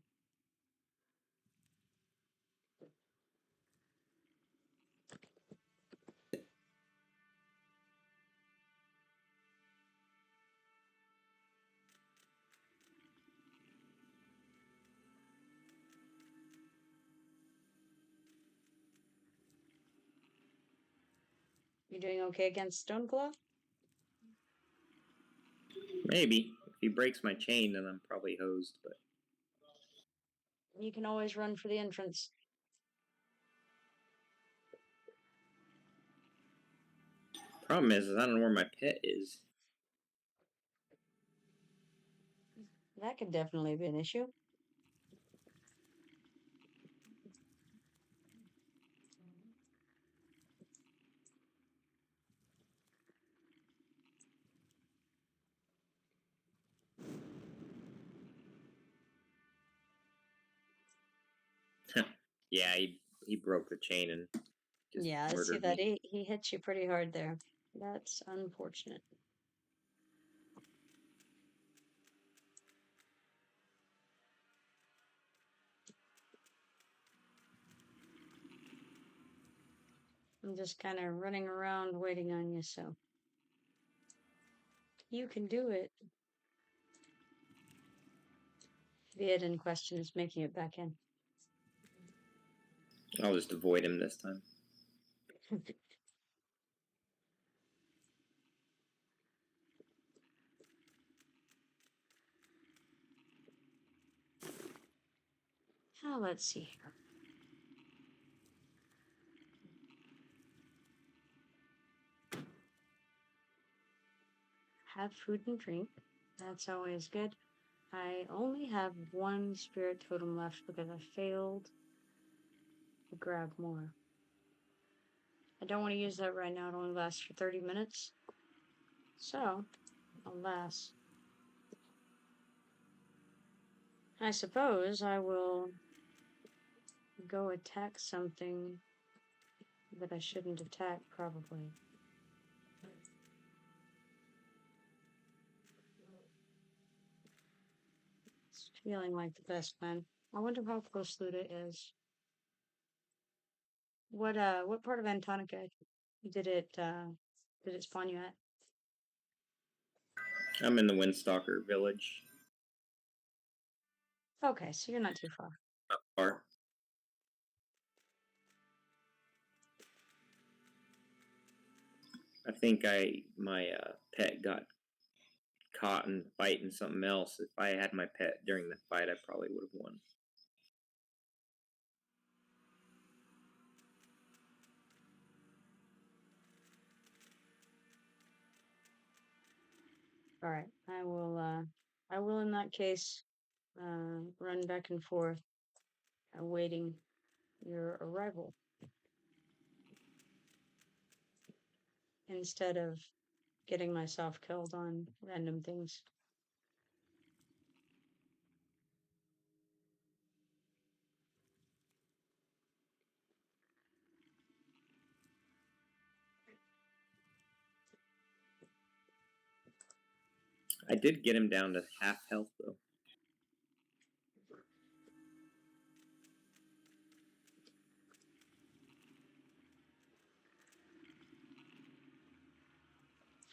You doing okay against Stoneclaw? Maybe. If he breaks my chain, then I'm probably hosed, but You can always run for the entrance. problem is I don't know where my pet is. That could definitely be an issue. Yeah, he broke the chain and just Yeah, I see murdered that. me. He hit you pretty hard there. That's unfortunate. I'm just kind of running around waiting on you, so. You can do it. The id in question is making it back in. I'll just avoid him this time. Now let's see here. Have food and drink. That's always good. I only have one spirit totem left because I failed to grab more. I don't want to use that right now. It only lasts for 30 minutes. So, alas. I suppose I will go attack something that I shouldn't attack, probably. It's feeling like the best plan. I wonder how close Luda is. What part of Antonica did it spawn you at? I'm in the Windstalker village. Okay, so you're not too far. Not far. I think my pet got caught and fighting something else. If I had my pet during the fight, I probably would have won. All right, I will in that case run back and forth, awaiting your arrival instead of getting myself killed on random things. I did get him down to half health, though.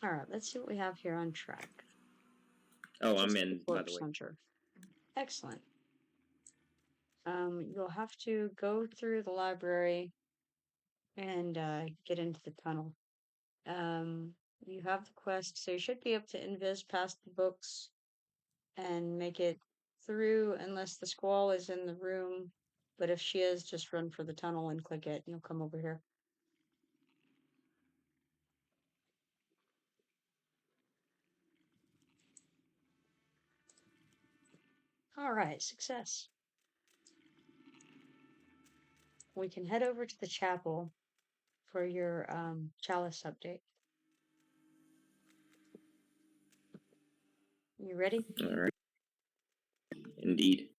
All right, let's see what we have here on track. Oh, I'm Just in, the by the corpse way. hunter. Excellent. You'll have to go through the library and get into the tunnel. You have the quest, so you should be able to invis past the books and make it through unless the squall is in the room. But if she is, just run for the tunnel and click it, and you'll come over here. All right, success. We can head over to the chapel for your chalice update. You ready? All right. Indeed.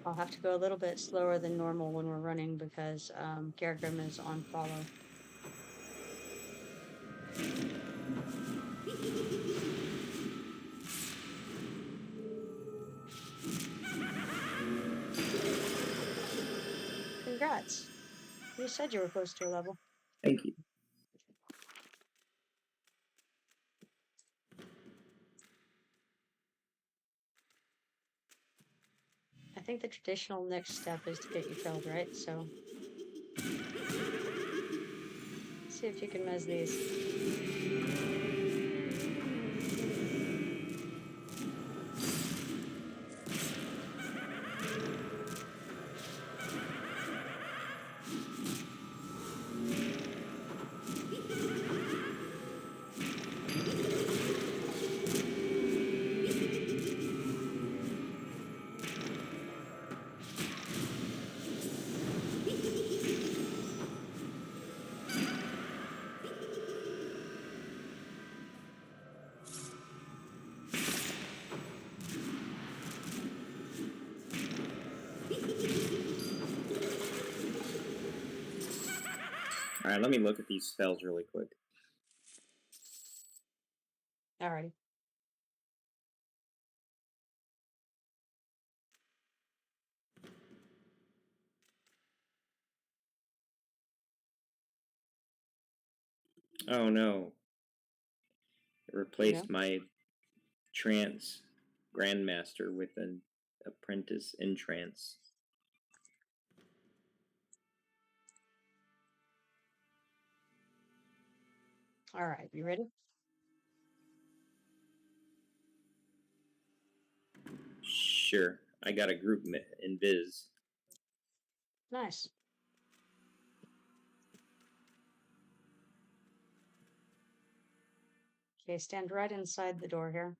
I'll have to go a little bit slower than normal when we're running because Gargrim is on follow. Congrats. You said you were close to a level. Thank you. I think the traditional next step is to get you killed, right? So, let's see if you can mezz these. All right, let me look at these spells really quick. Alrighty. Oh no. It replaced my trance grandmaster with an apprentice in trance. All right, you ready? Sure. I got a group in Viz. Nice. Okay, stand right inside the door here.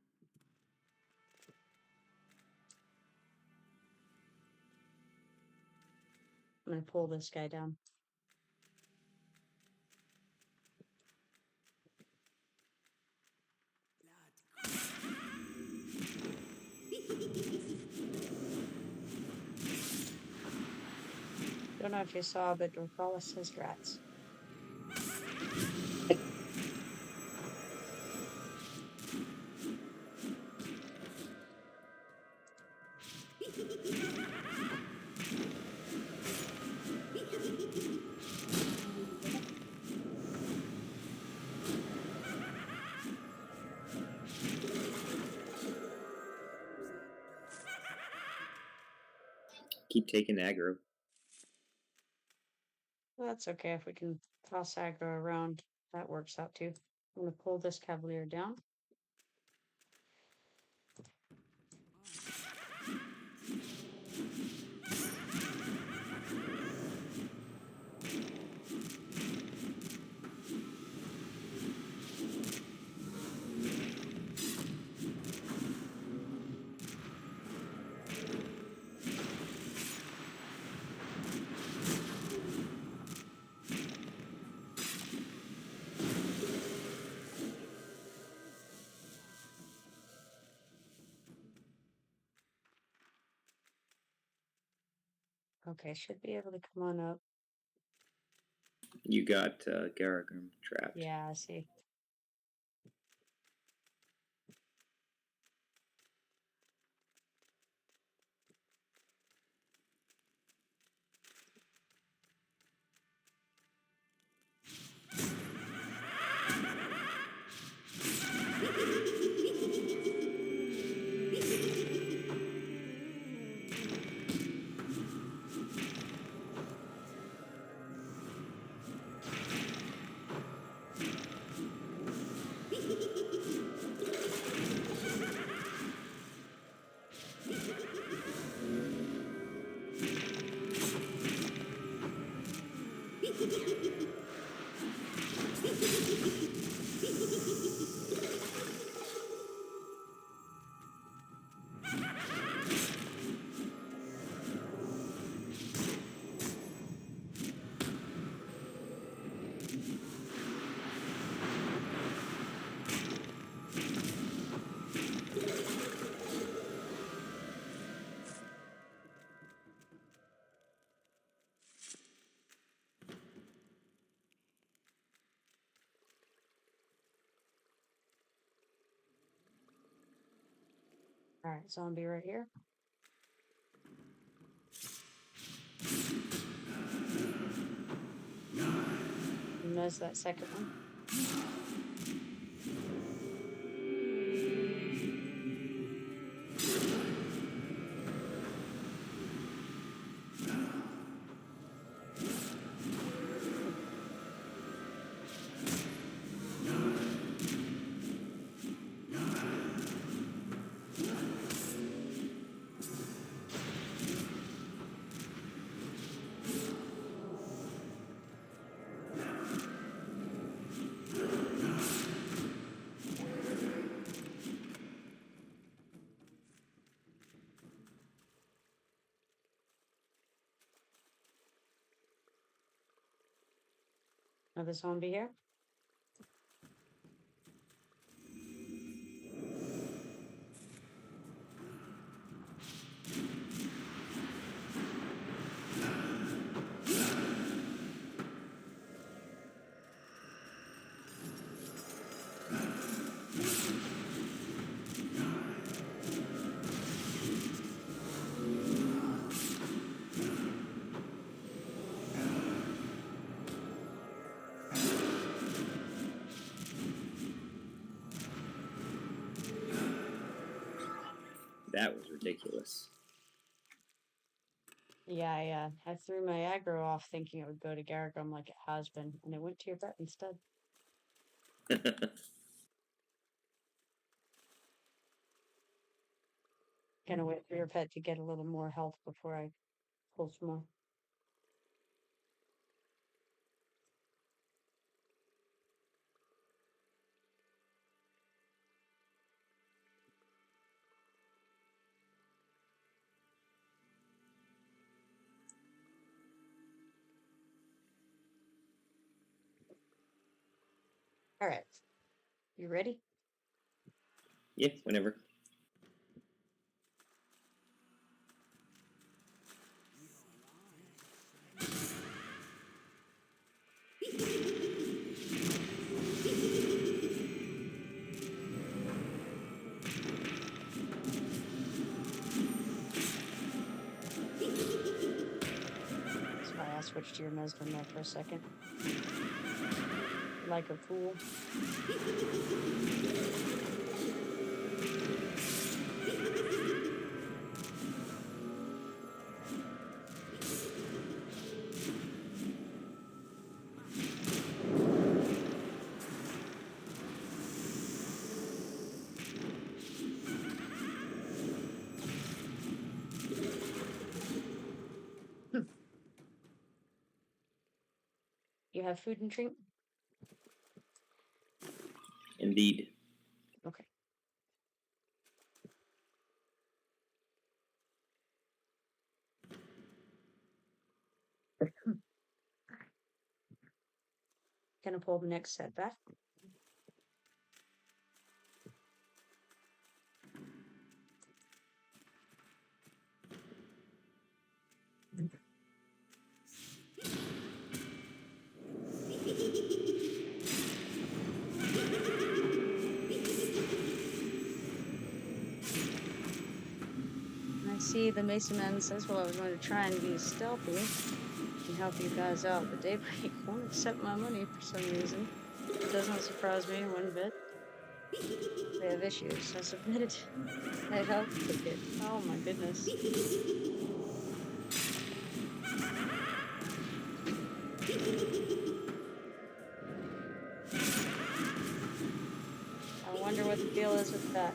I'm gonna pull this guy down. Don't know if you saw, but Dorcalis has rats. Keep taking aggro. Well, that's okay if we can toss aggro around. That works out too. I'm gonna pull this cavalier down. Okay, should be able to come on up. You got Garagum trapped. Yeah, I see. All right, zombie right here. Mezz that second one. Another zombie here. That was ridiculous. Yeah, I threw my aggro off thinking it would go to Garagum like it has been, and it went to your pet instead. Gonna wait for your pet to get a little more health before I pull some more. All right, you ready? Yeah, whenever. That's why I switched to your mezz there for a second. Like a fool. You have food and drink? Indeed. Okay. Gonna pull the next set back. I see the Mason Man says, well, I was going to try and be stealthy and help you guys out, but Daybreak won't accept my money for some reason. It doesn't surprise me one bit. They have issues. I submitted. I helped with it. Oh my goodness. I wonder what the deal is with that.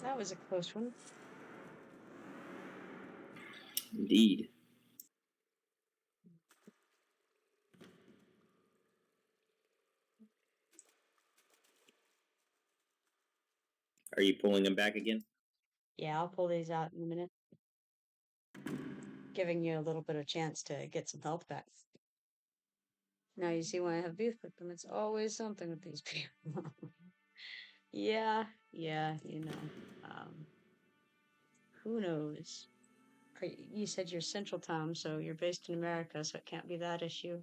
That was a close one. Indeed. Are you pulling them back again? Yeah, I'll pull these out in a minute. Giving you a little bit of chance to get some health back. Now you see why I have beef with them. It's always something with these people. Yeah, you know. Who knows? You said you're Central Time, so you're based in America, so it can't be that issue.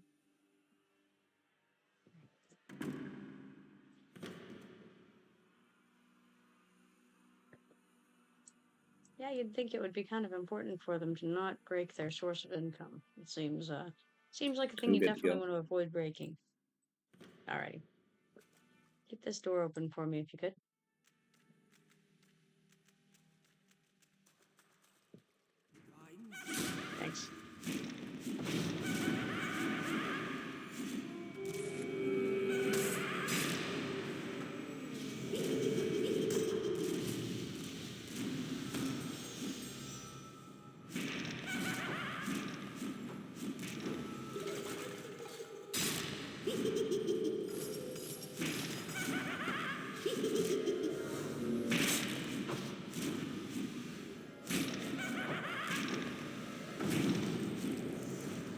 Yeah, you'd think it would be kind of important for them to not break their source of income. It seems like a thing I'm you good to definitely go. want to avoid breaking. Alrighty. Keep this door open for me if you could. Thanks.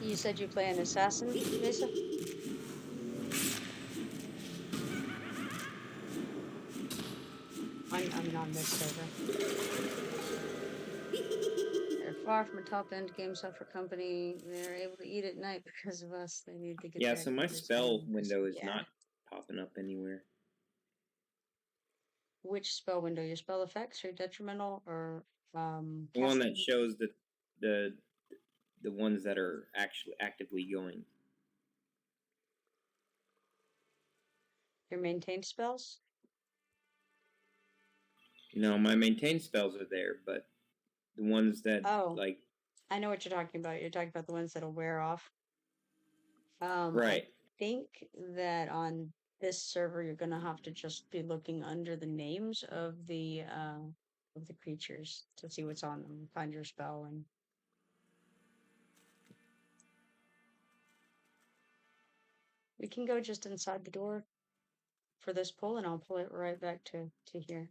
You said you play an assassin, Mesa? I'm not on this server. They're far from a top-end game software company. They're able to eat at night because of us. They need to get Yeah, their so my activities spell going. window is Yeah. not popping up anywhere. Which spell window? Your spell effects or detrimental or The one that casting? shows the ones that are actually actively going. Your maintained spells? No, my maintained spells are there, but the ones that Oh. like I know what you're talking about. You're talking about the ones that'll wear off. I right. think that on this server you're gonna have to just be looking under the names of the creatures to see what's on them. Find your spell and we can go just inside the door for this pull and I'll pull it right back to here.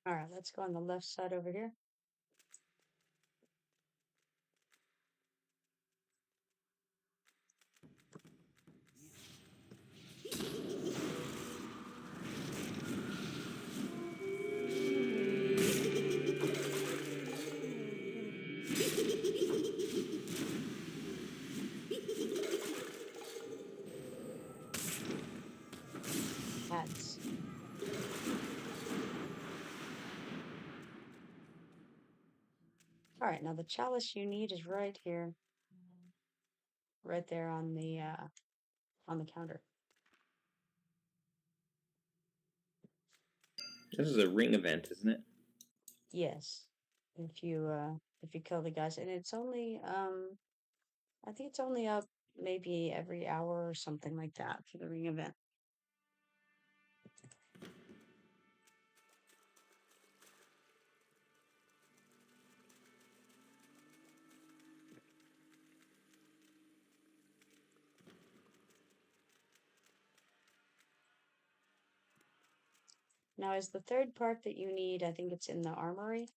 Alright, let's go on the left side over here. Hats. Alright, now the chalice you need is right here. Right there on the counter. This is a ring event, isn't it? Yes. If you kill the guys, and it's only I think it's only up maybe every hour or something like that for the ring event. Now is the third part that you need, I think it's in the armory.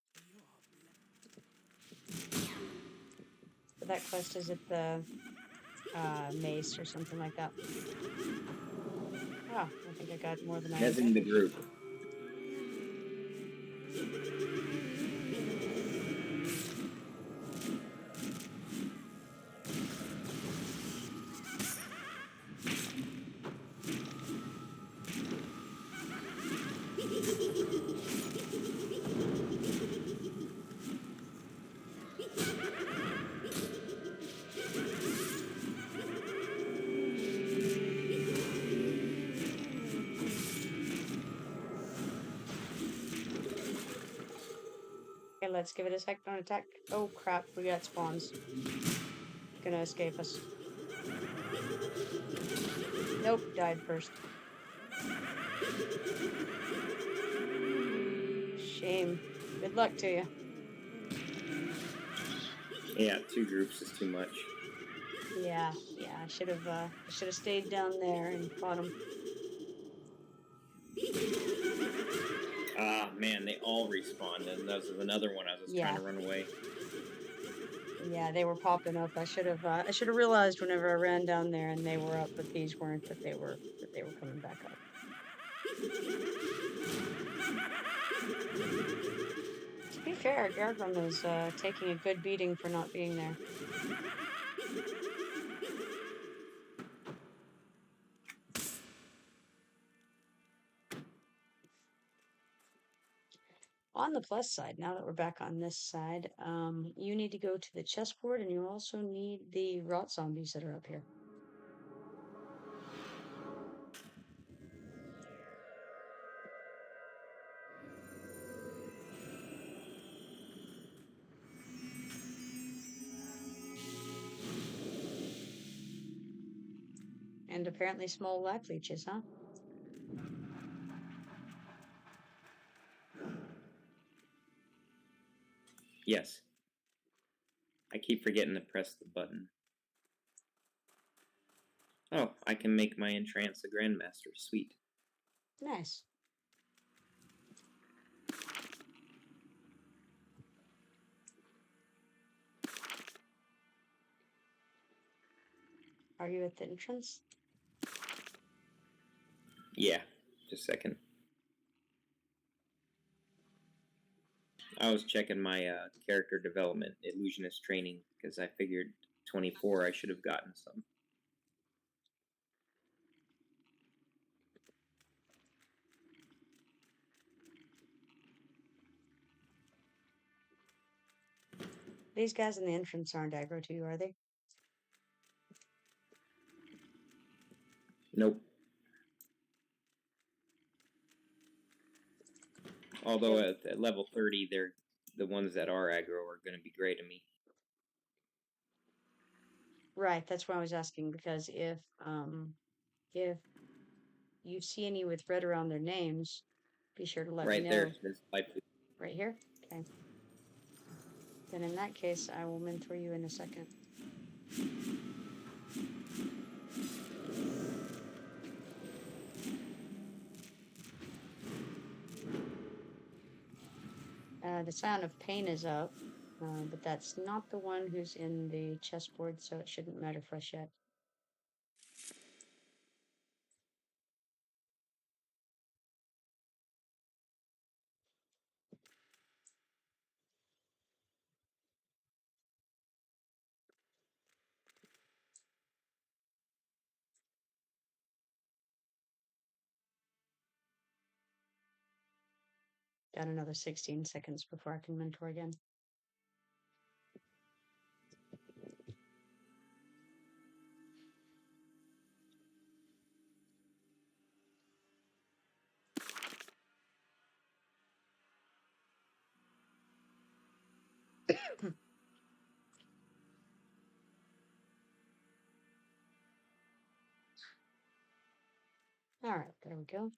But that quest is at the mace or something like that. Oh, I think I got more than I Mezzing the intended. group. Okay, let's give it a sec. Don't attack. Oh crap, we got spawns. Gonna escape us. Nope, died first. Shame. Good luck to you. Yeah, 2 groups is too much. Yeah, I should have stayed down there and fought them. Ah, man, they all respawned, and that was another one I was trying to run away. Yeah, they were popping up. I should have realized whenever I ran down there and they were up, but these weren't. That they were coming back up. To be fair, Gargrim is taking a good beating for not being there. On the plus side, now that we're back on this side, you need to go to the chessboard, and you also need the rot zombies that are up here. And apparently small lag leeches, huh? Yes. keep forgetting to press the button. Oh, I can make my entrance a grandmaster. Sweet. Nice. Are you at the entrance? Yeah, just a second. I was checking my character development, Illusionist training, because I figured 24 I should have gotten some. These guys in the entrance aren't aggro to you, are they? Nope. Although at level 30, they're the ones that are aggro are going to be great to me. Right, that's why I was asking, because if you see any with red around their names, be sure to let me Right know. there, there's life. Right here? Okay. Then in that case, I will mentor you in a second. The Sound of Pain is up, but that's not the one who's in the chessboard, so it shouldn't matter for us yet. Got another 16 seconds before I can mentor again. All right, there we go.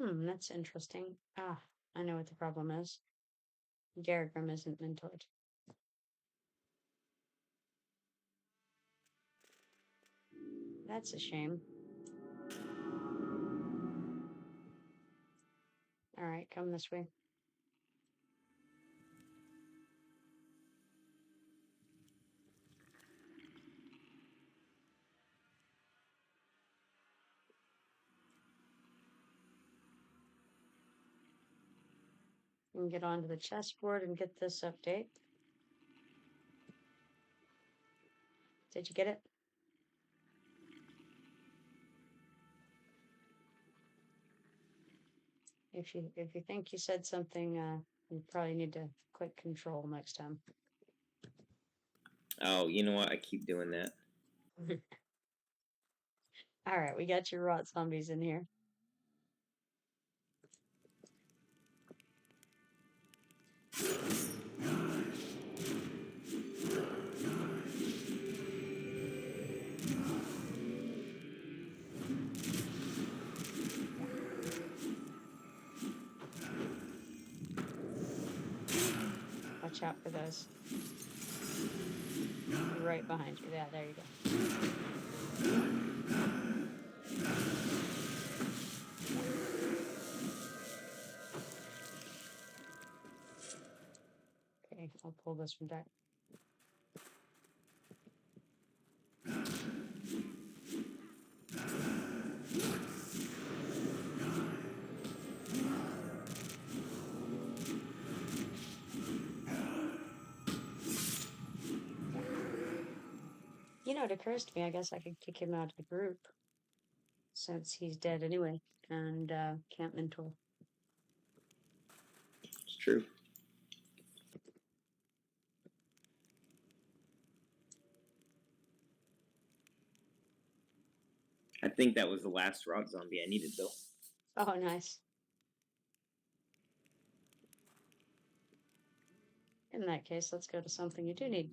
That's interesting. Ah, I know what the problem is. Garagrim isn't mentored. That's a shame. All right, come this way. We can get onto the chessboard and get this update. Did you get it? If you think you said something, you probably need to click control next time. Oh, you know what? I keep doing that. All right, we got your rot zombies in here. Watch out for those. Right behind you. Yeah, there you go. Okay, I'll pull this from back. You know, it occurs to me, I guess I could kick him out of the group, since he's dead anyway, and can't mentor. It's true. I think that was the last rot zombie I needed, though. Oh, nice. In that case, let's go to something you do need.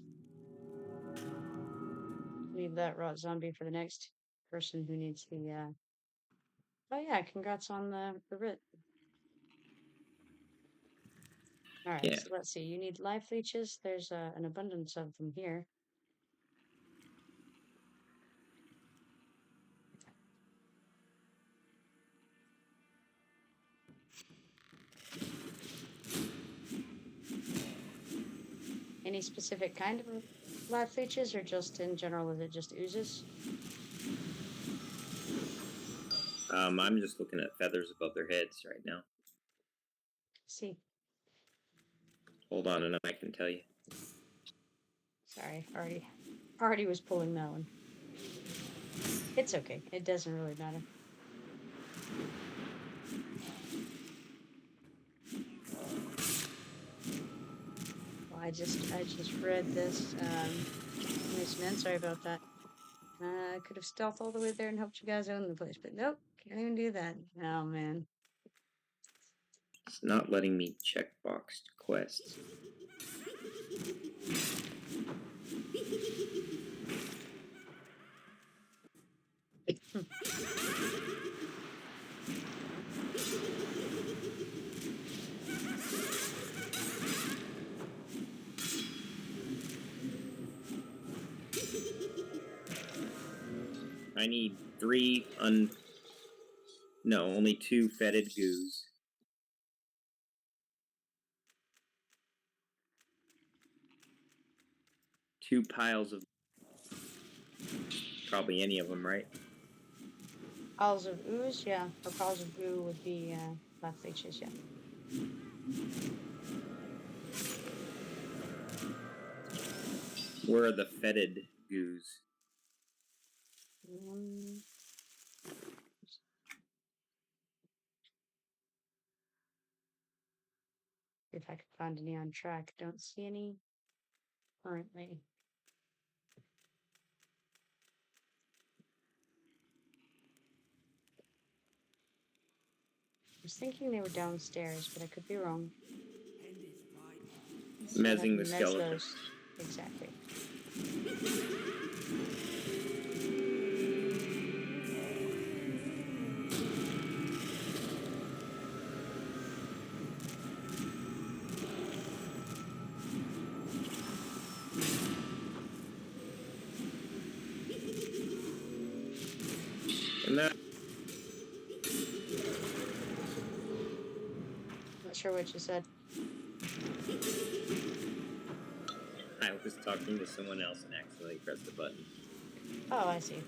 leave that rot zombie for the next person who needs the. Oh yeah, congrats on the writ. All right, Yeah. so let's see. You need life leeches. There's an abundance of them here. Any specific kind of life leeches, or just in general? Is it just oozes? I'm just looking at feathers above their heads right now. See, Hold on, and I can tell you. sorry, already was pulling that one. It's okay. It doesn't really matter. Well, I just read this. Nice man. Sorry about that. I could have stealthed all the way there and helped you guys own the place, but nope, can't even do that. Oh man. It's not letting me check boxed quests. I need only 2 fetid goos. 2 piles of probably any of them, right? Piles of ooze, yeah. Or piles of goo would be life leeches, yeah. Where are the fetid goos? If I could find any on track. Don't see any currently. I was thinking they were downstairs, but I could be wrong. Mezzing the Mezz skeleton. those. Exactly. And that Not sure what you said. I was talking to someone else and accidentally pressed the button. Oh, I see.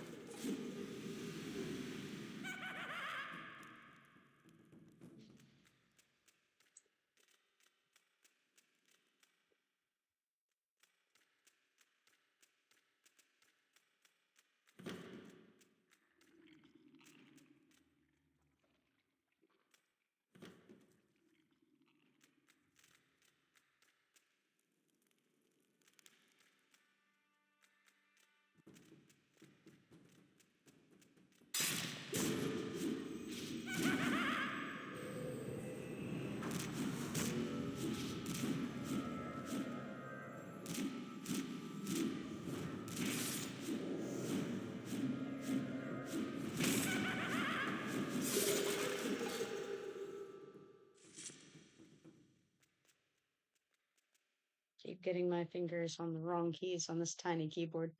Keep getting my fingers on the wrong keys on this tiny keyboard.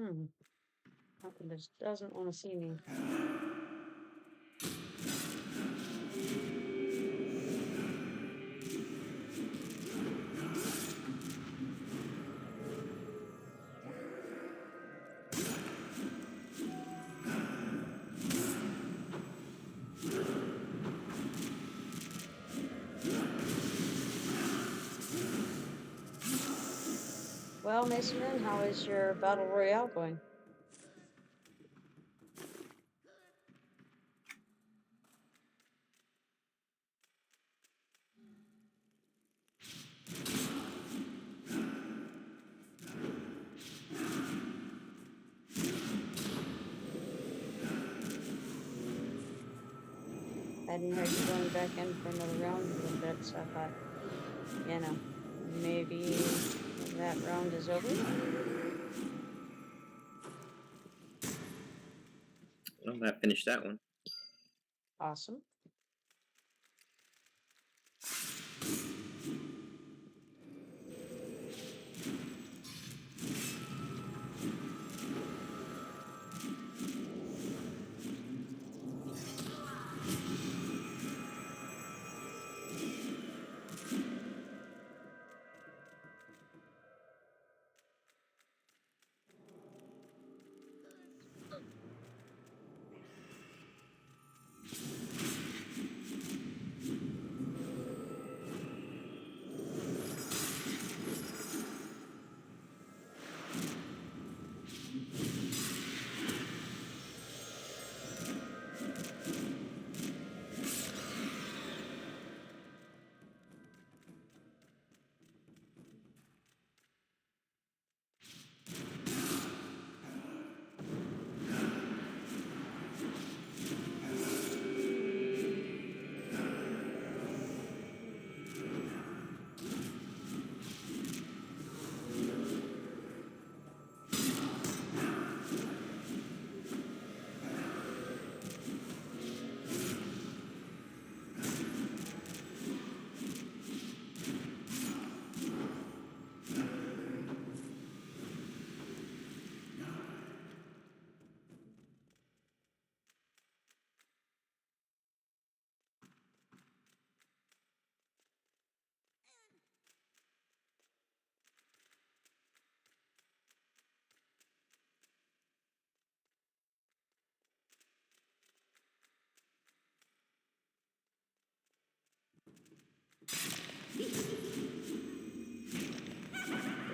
Something just doesn't want to see me. Well, Mason, how is your battle royale going? I hadn't heard you going back in for another round in a little bit, so I thought, you know, maybe when that round is over. Well, that finished that one. Awesome.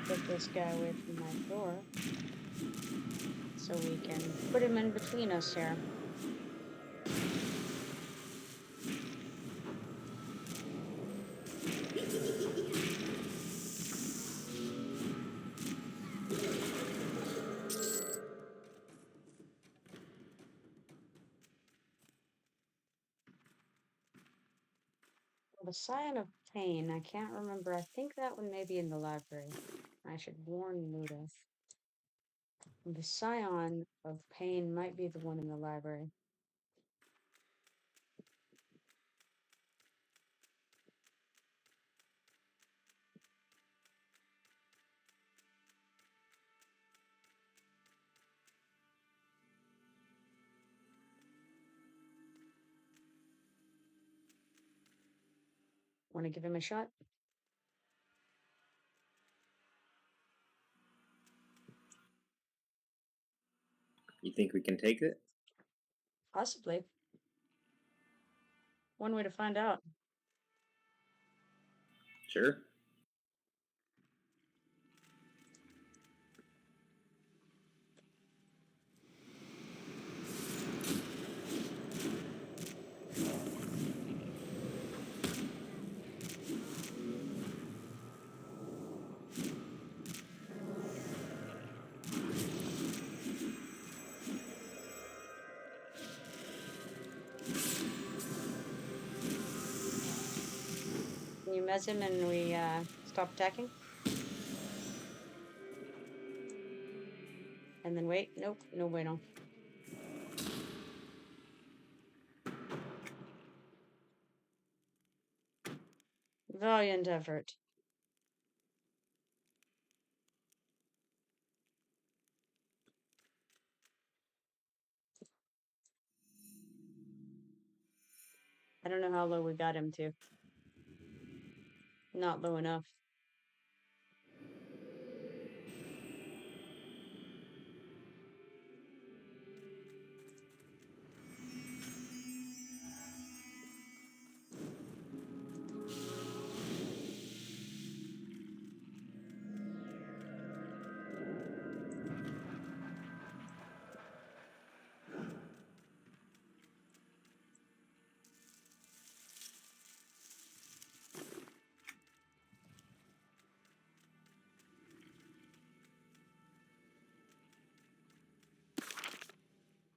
Get this guy away from my door so we can put him in between us here. The Scion of Pain, I can't remember. I think that one may be in the library. I should warn Luda. The Scion of Pain might be the one in the library. Want to give him a shot? You think we can take it? Possibly. One way to find out. Sure. Can you mezz him and we stop attacking? And then wait? Nope, no bueno. Valiant effort. I don't know how low we got him to. Not low enough.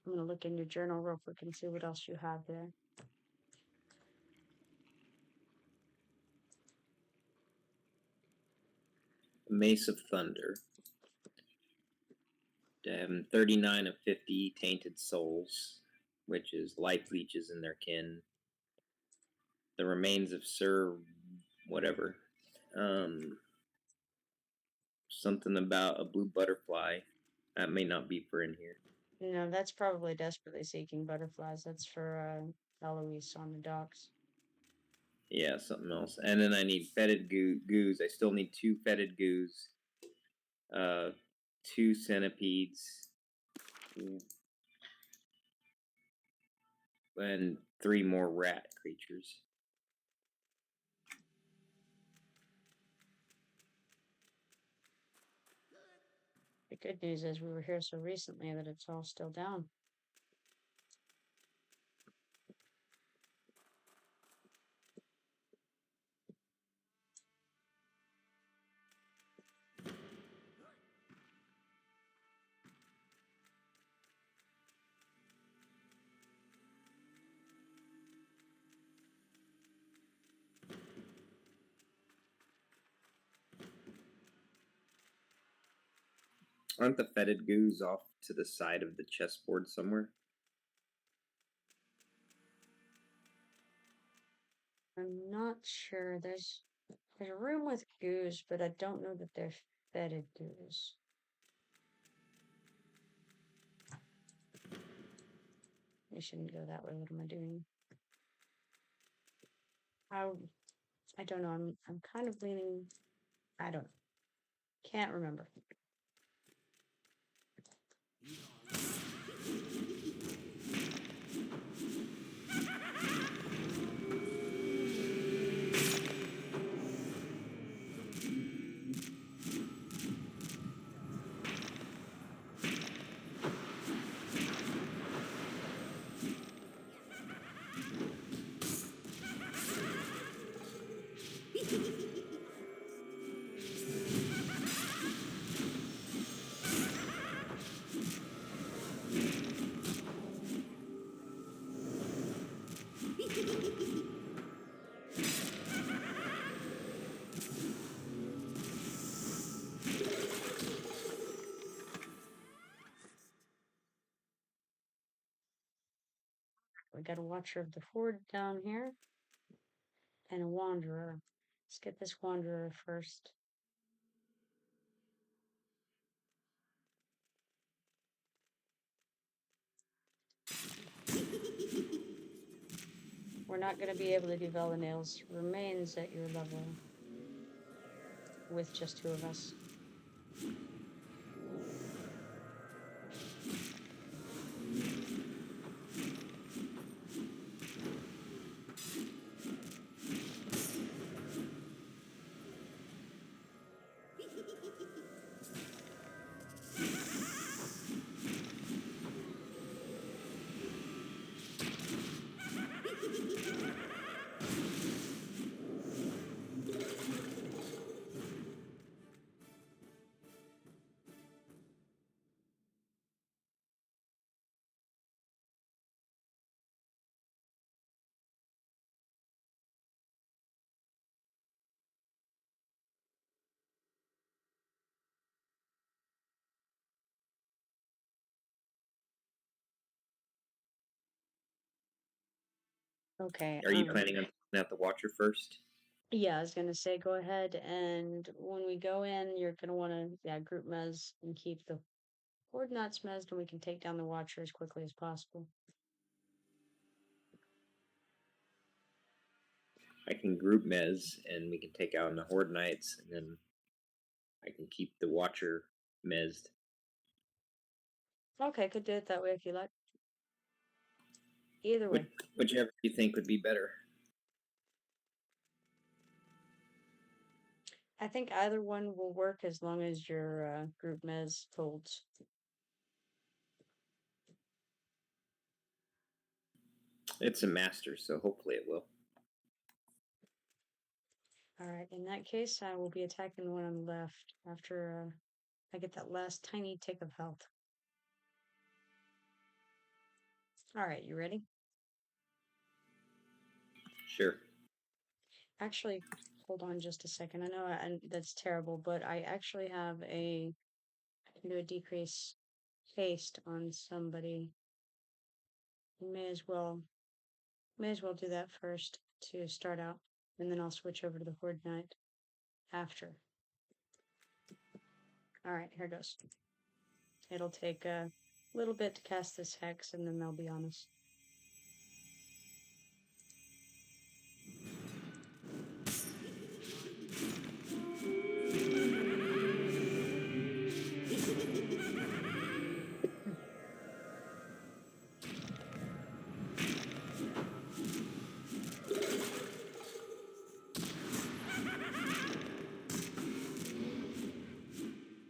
I'm gonna look in your journal real quick and see what else you have there. Mace of Thunder. 39 of 50 tainted souls, which is life leeches and their kin. The remains of Sir whatever. Something about a blue butterfly. That may not be for in here. No, that's probably desperately seeking butterflies. That's for Eloise on the docks. Yeah, something else. And then I need fetid goos. I still need 2 fetid goos. 2 centipedes. And 3 more rat creatures. The good news is we were here so recently that it's all still down. Aren't the fetid goos off to the side of the chessboard somewhere? I'm not sure. There's a room with goos, but I don't know that they're fetid goos. I shouldn't go that way. What am I doing? I don't know. I'm kind of leaning. I don't know. Can't remember. We got a watcher of the horde down here. And a wanderer. Let's get this wanderer first. We're not going to be able to do Velenale's remains at your level with just 2 of us. Okay. Are you planning on taking out the watcher first? Yeah, I was gonna say go ahead, and when we go in, you're gonna want to group mezz and keep the horde nuts mezzed, and we can take down the watcher as quickly as possible. I can group mezz, and we can take out the Horde Knights, and then I can keep the Watcher mezzed. Okay, could do it that way if you like. Either way. Whichever you think would be better. I think either one will work as long as your group mezz holds. It's a master, so hopefully it will. Alright, in that case, I will be attacking the one on the left after I get that last tiny tick of health. Alright, you ready? Sure. Actually, hold on just a second. I know that's terrible, but I actually have I can do a decrease haste on somebody. You may as well do that first to start out, and then I'll switch over to the Horde Knight after. Alright, here goes. It'll take a little bit to cast this hex, and then they'll be on us.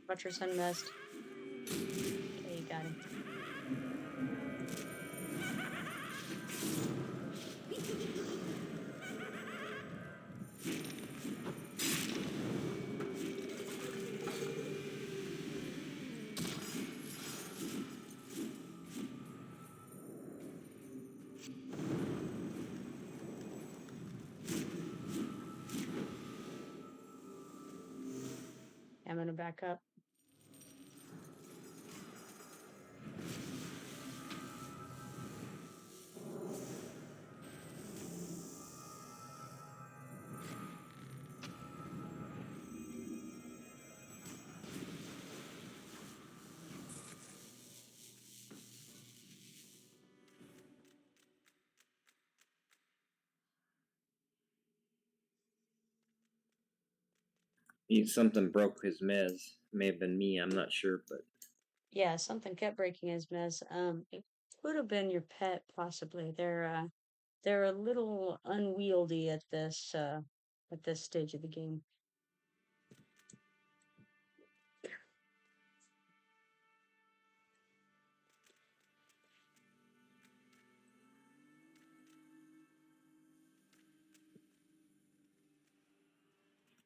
Butcher's unmessed. Okay, you got him. I'm gonna back up. Something broke his mezz. May have been me, I'm not sure, but Yeah, something kept breaking his mezz. It could have been your pet, possibly. They're a little unwieldy at this stage of the game.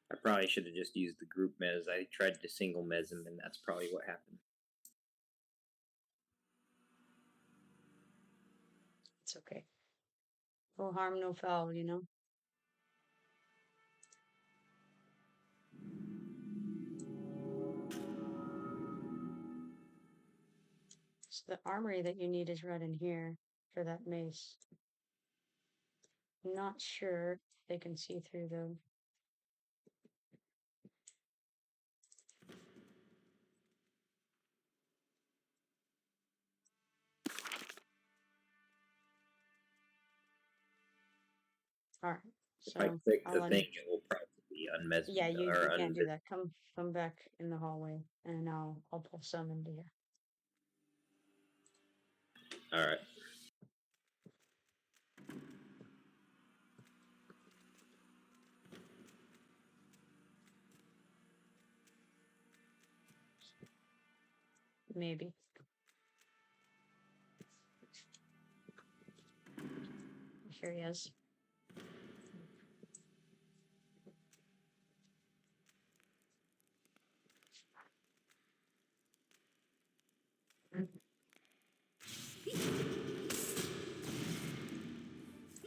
I probably should have just used the group mezz. I tried to single mezz him, and that's probably what happened. It's okay. No harm, no foul, you know? So the armory that you need is right in here for that mace. I'm not sure they can see through though. Alright. If I So click the I'll thing, it will probably be unmezz. yeah, you or can't do that. Come back in the hallway and I'll pull some into here. All right. Maybe. Here he is.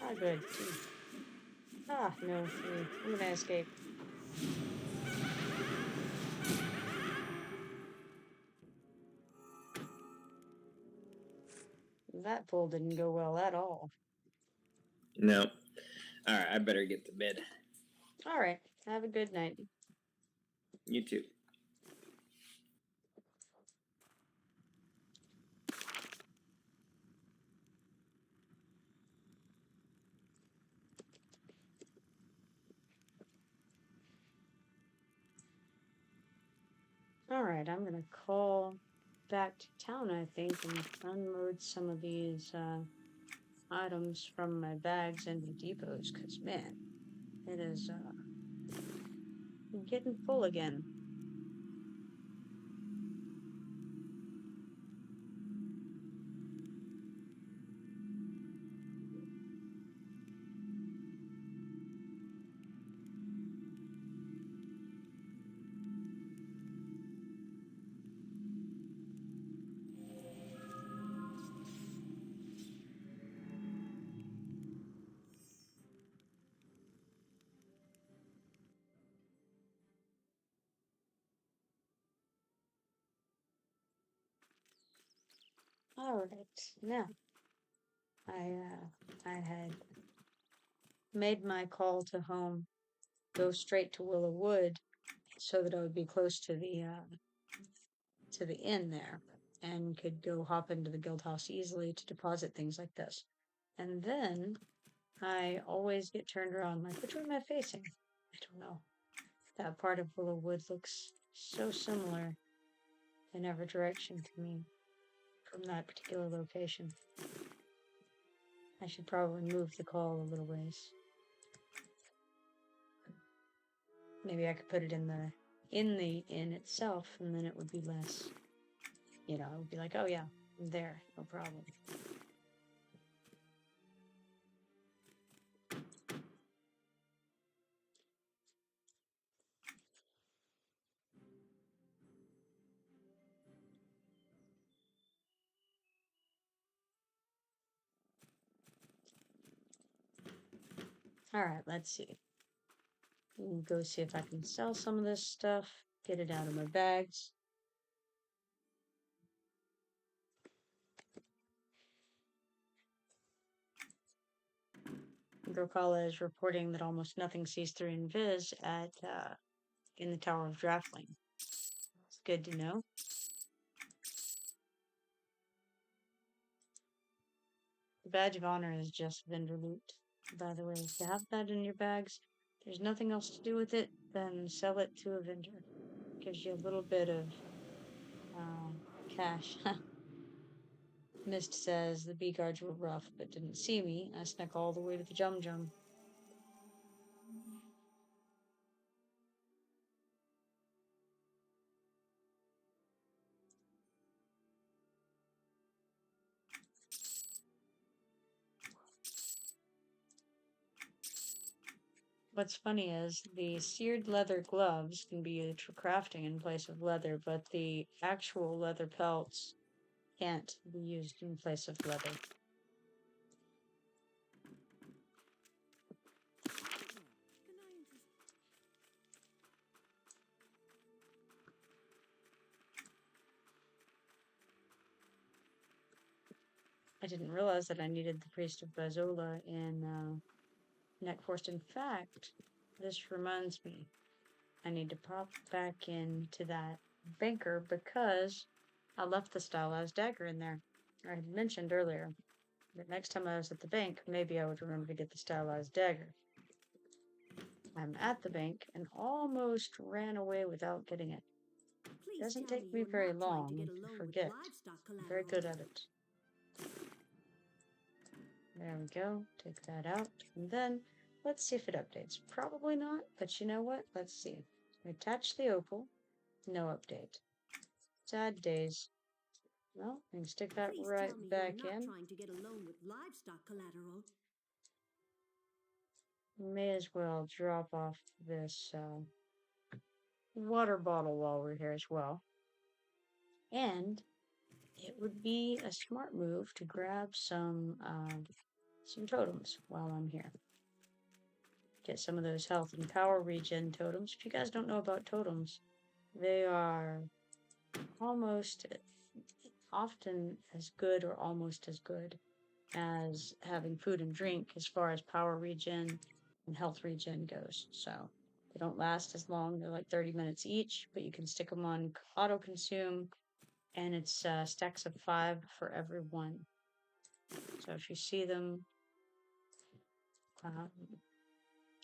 Ah, good. 2. Ah, no, 3. I'm gonna escape. That pull didn't go well at all. No. All right, I better get to bed. All right. Have a good night. You too. Alright, I'm gonna call back to town, I think, and unload some of these items from my bags into depots, because, man, it is getting full again. Alright, now, I had made my call to home, go straight to Willow Wood, so that I would be close to the inn there, and could go hop into the guild house easily to deposit things like this. And then I always get turned around, like, which way am I facing? I don't know. That part of Willow Wood looks so similar in every direction to me from that particular location. I should probably move the call a little ways. Maybe I could put it in the inn itself, and then it would be less, it would be like, oh yeah, I'm there, no problem. Alright, let's see. Go see if I can sell some of this stuff, get it out of my bags. Grokala is reporting that almost nothing sees through invis in the Tower of Draftling. It's good to know. The badge of honor is just vendor loot, by the way. If you have that in your bags, there's nothing else to do with it, then sell it to a vendor. Gives you a little bit of cash. Mist says the bee guards were rough, but didn't see me. I snuck all the way to the Jum. What's funny is the seared leather gloves can be used for crafting in place of leather, but the actual leather pelts can't be used in place of leather. I didn't realize that I needed the Priest of Bazola in Neckforest. In fact, this reminds me, I need to pop back into that banker because I left the stylized dagger in there. I had mentioned earlier that next time I was at the bank, maybe I would remember to get the stylized dagger. I'm at the bank and almost ran away without getting it. It doesn't take me very long to forget. I'm very good at it. There we go. Take that out. And then, let's see if it updates. Probably not, but you know what? Let's see. Attach the opal. No update. Sad days. Well, I can stick that right back in. May as well drop off this water bottle while we're here as well. And it would be a smart move to grab some totems while I'm here. Get some of those health and power regen totems. If you guys don't know about totems, they are almost often as good or almost as good as having food and drink as far as power regen and health regen goes. So they don't last as long. They're like 30 minutes each, but you can stick them on auto consume, and it's stacks of 5 for every one. So if you see them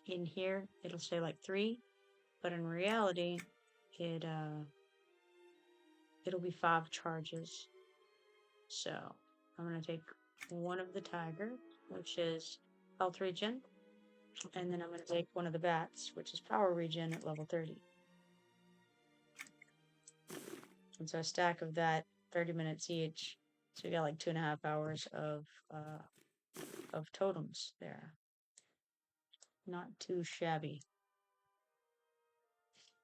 in here, it'll say like 3, but in reality, it'll be 5 charges. So I'm going to take one of the tiger, which is health regen, and then I'm going to take one of the bats, which is power regen at level 30. And so a stack of that, 30 minutes each. So we got like 2.5 hours of totems there. Not too shabby.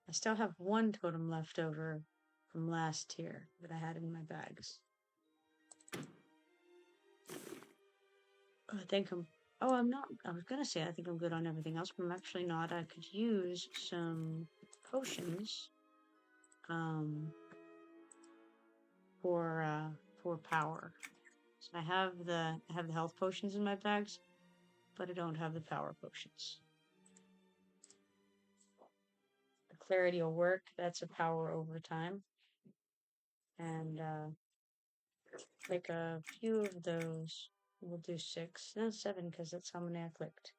I still have one totem left over from last tier that I had in my bags. I think I'm... Oh, I'm not... I was gonna say I think I'm good on everything else, but I'm actually not. I could use some potions for power. So I have the health potions in my bags, but I don't have the power potions. The clarity will work. That's a power over time. And like a few of those. We'll do 6. No, 7, because that's how many I clicked.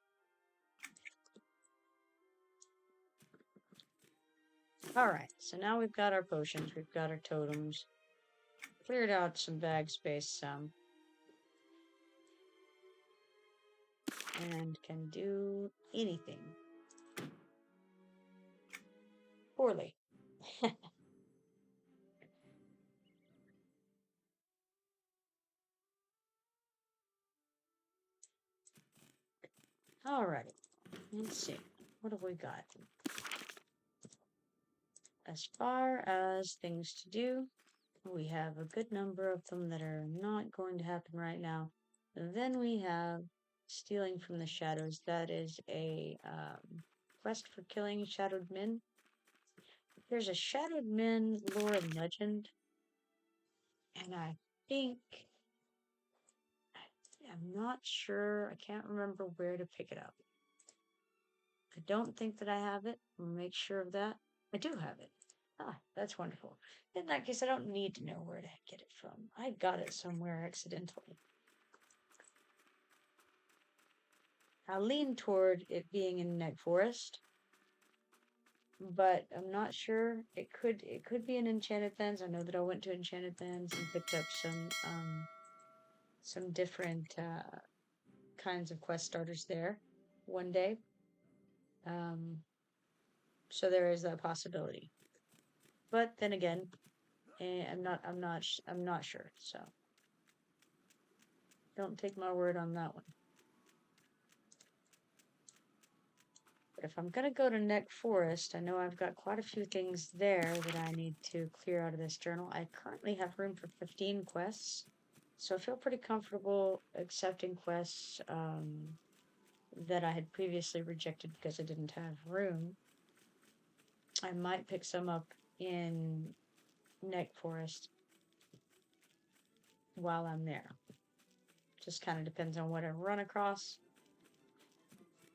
Alright, so now we've got our potions, we've got our totems. Cleared out some bag space some. And can do anything. Poorly. Alrighty, let's see. What have we got? As far as things to do, we have a good number of them that are not going to happen right now. And then we have Stealing from the Shadows. That is a quest for killing shadowed men. There's a shadowed men lore and legend, and I think I'm not sure. I can't remember where to pick it up. I don't think that I have it. I'll make sure of that. I do have it. Ah, that's wonderful. In that case, I don't need to know where to get it from. I got it somewhere accidentally. I lean toward it being in Neck Forest, but I'm not sure. It could be in Enchanted Lands. I know that I went to Enchanted Lands and picked up some different kinds of quest starters there one day. So there is that possibility. But then again, I'm not sure. So don't take my word on that one. But if I'm gonna go to Neck Forest, I know I've got quite a few things there that I need to clear out of this journal. I currently have room for 15 quests, so I feel pretty comfortable accepting quests that I had previously rejected because I didn't have room. I might pick some up in Neck Forest while I'm there. Just kind of depends on what I run across.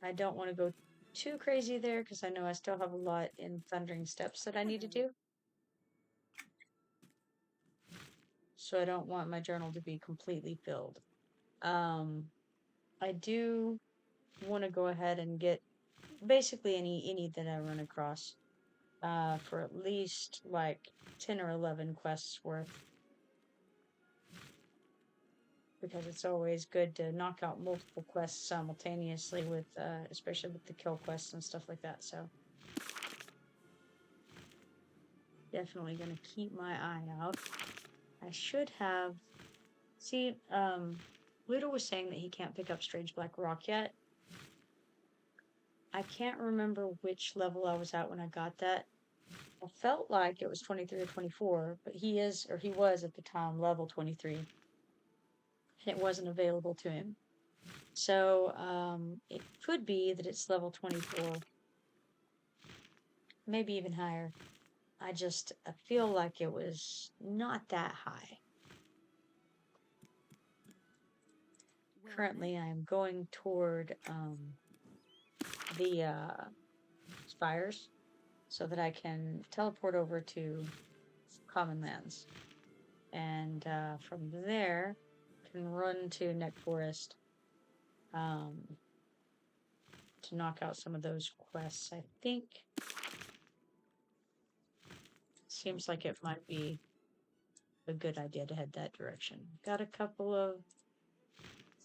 I don't want to go too crazy there because I know I still have a lot in Thundering Steps that I need to do. So I don't want my journal to be completely filled. I do want to go ahead and get basically any that I run across for at least like 10 or 11 quests worth. Because it's always good to knock out multiple quests simultaneously with, especially with the kill quests and stuff like that, so. Definitely gonna keep my eye out. I should have, see, Luda was saying that he can't pick up Strange Black Rock yet. I can't remember which level I was at when I got that. I felt like it was 23 or 24, but he was at the time level 23. And it wasn't available to him. So, it could be that it's level 24. Maybe even higher. I feel like it was not that high. Currently, I am going toward, the, spires so that I can teleport over to Commonlands. And, from there, can run to Neck Forest, to knock out some of those quests. I think seems like it might be a good idea to head that direction. Got a couple of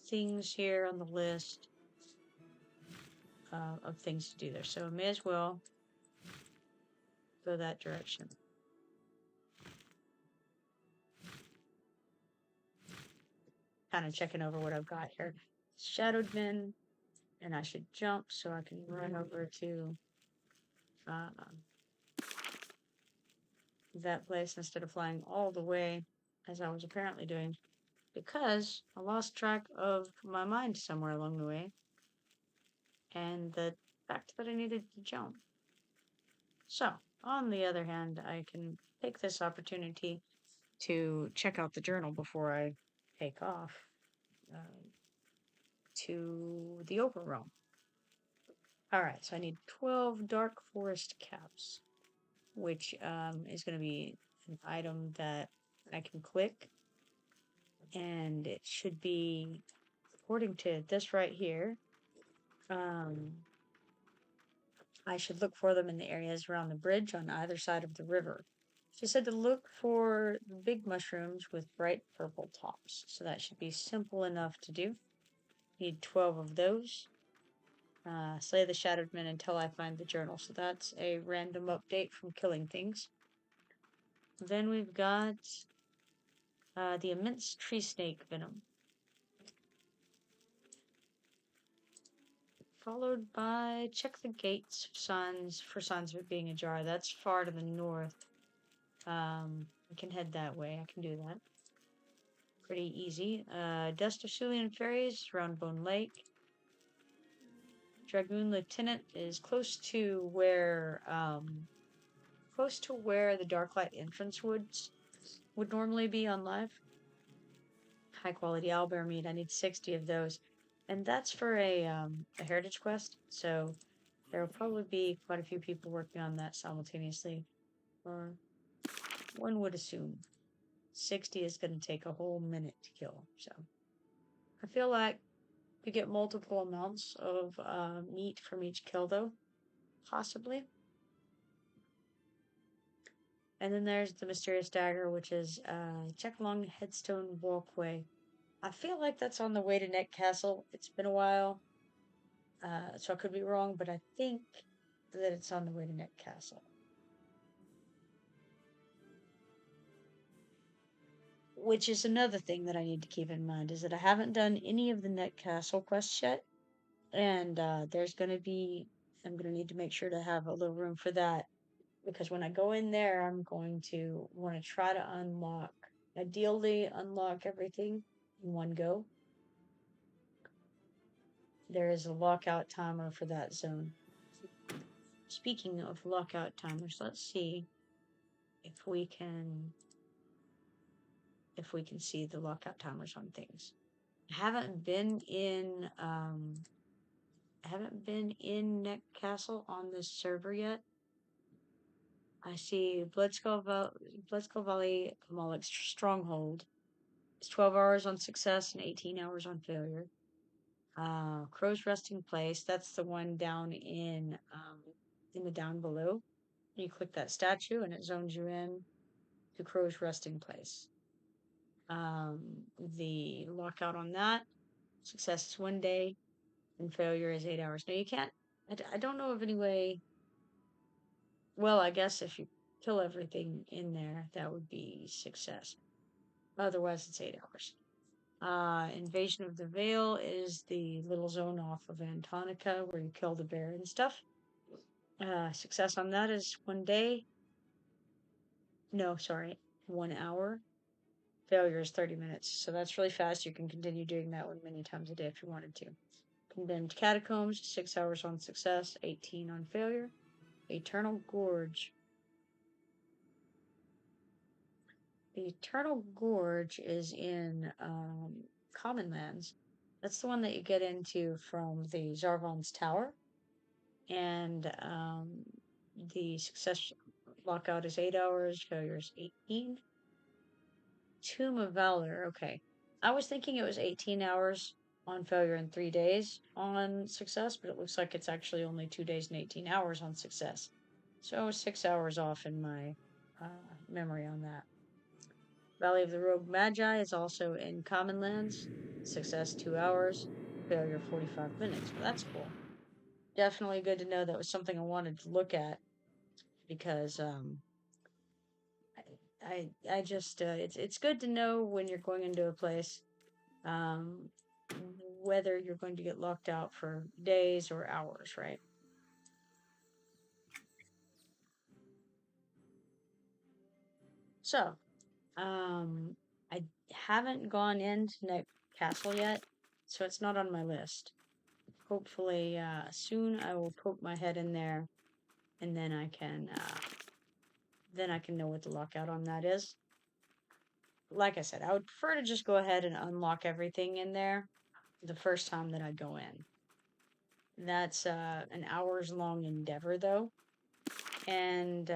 things here on the list of things to do there, so I may as well go that direction. Kind of checking over what I've got here. Shadowed Men, and I should jump so I can run over to that place instead of flying all the way as I was apparently doing, because I lost track of my mind somewhere along the way and the fact that I needed to jump. So, on the other hand, I can take this opportunity to check out the journal before I take off to the overwhelm. Alright, so I need 12 dark forest caps, which is going to be an item that I can click, and it should be, according to this right here, I should look for them in the areas around the bridge on either side of the river. She said to look for the big mushrooms with bright purple tops, so that should be simple enough to do. Need 12 of those. Slay the Shadowed Men until I find the journal, so that's a random update from killing things. Then we've got the immense tree snake venom, followed by check the gates of signs for signs of it being ajar. That's far to the north. I can head that way. I can do that. Pretty easy. Dust of Sulian Fairies around Bone Lake. Dragoon Lieutenant is close to where the Darklight entrance woods would normally be on live. High quality owlbear meat. I need 60 of those, and that's for a heritage quest. So there will probably be quite a few people working on that simultaneously, or one would assume. 60 is going to take a whole minute to kill. So I feel like you get multiple amounts of meat from each kill, though, possibly. And then there's the Mysterious Dagger, which is check along Headstone Walkway. I feel like that's on the way to Neck Castle. It's been a while, so I could be wrong, but I think that it's on the way to Neck Castle. Which is another thing that I need to keep in mind, is that I haven't done any of the Neck Castle quests yet, and there's going to be, I'm going to need to make sure to have a little room for that, because when I go in there, I'm going to want to try to ideally unlock everything in one go. There is a lockout timer for that zone. Speaking of lockout timers, let's see if we can see the lockout timers on things. I haven't been in Neck Castle on this server yet. I see Bloodskull Valley Commonlands Stronghold. It's 12 hours on success and 18 hours on failure. Crow's Resting Place, that's the one down in the down below. You click that statue and it zones you in to Crow's Resting Place. The lockout on that, success is 1 day and failure is 8 hours. Now you can't, I don't know of any way, well, I guess if you kill everything in there, that would be success. Otherwise, it's 8 hours. Invasion of the Vale is the little zone off of Antonica where you kill the bear and stuff. Success on that is 1 day. No, sorry, 1 hour. Failure is 30 minutes. So that's really fast. You can continue doing that one many times a day if you wanted to. Condemned Catacombs, 6 hours on success, 18 on failure. Eternal Gorge. The Eternal Gorge is in Commonlands. That's the one that you get into from the Zarvan's Tower. And the success lockout is 8 hours, failure is 18. Tomb of Valor, okay. I was thinking it was 18 hours on failure and 3 days on success, but it looks like it's actually only 2 days and 18 hours on success. So 6 hours off in my memory on that. Valley of the Rogue Magi is also in Commonlands. Success 2 hours, failure 45 minutes. Well, that's cool. Definitely good to know. That was something I wanted to look at because I just it's good to know when you're going into a place whether you're going to get locked out for days or hours, right? So, I haven't gone into Night Castle yet, so it's not on my list. Hopefully, soon I will poke my head in there, and then I can know what the lockout on that is. Like I said, I would prefer to just go ahead and unlock everything in there the first time that I go in. That's an hours long endeavor, though, and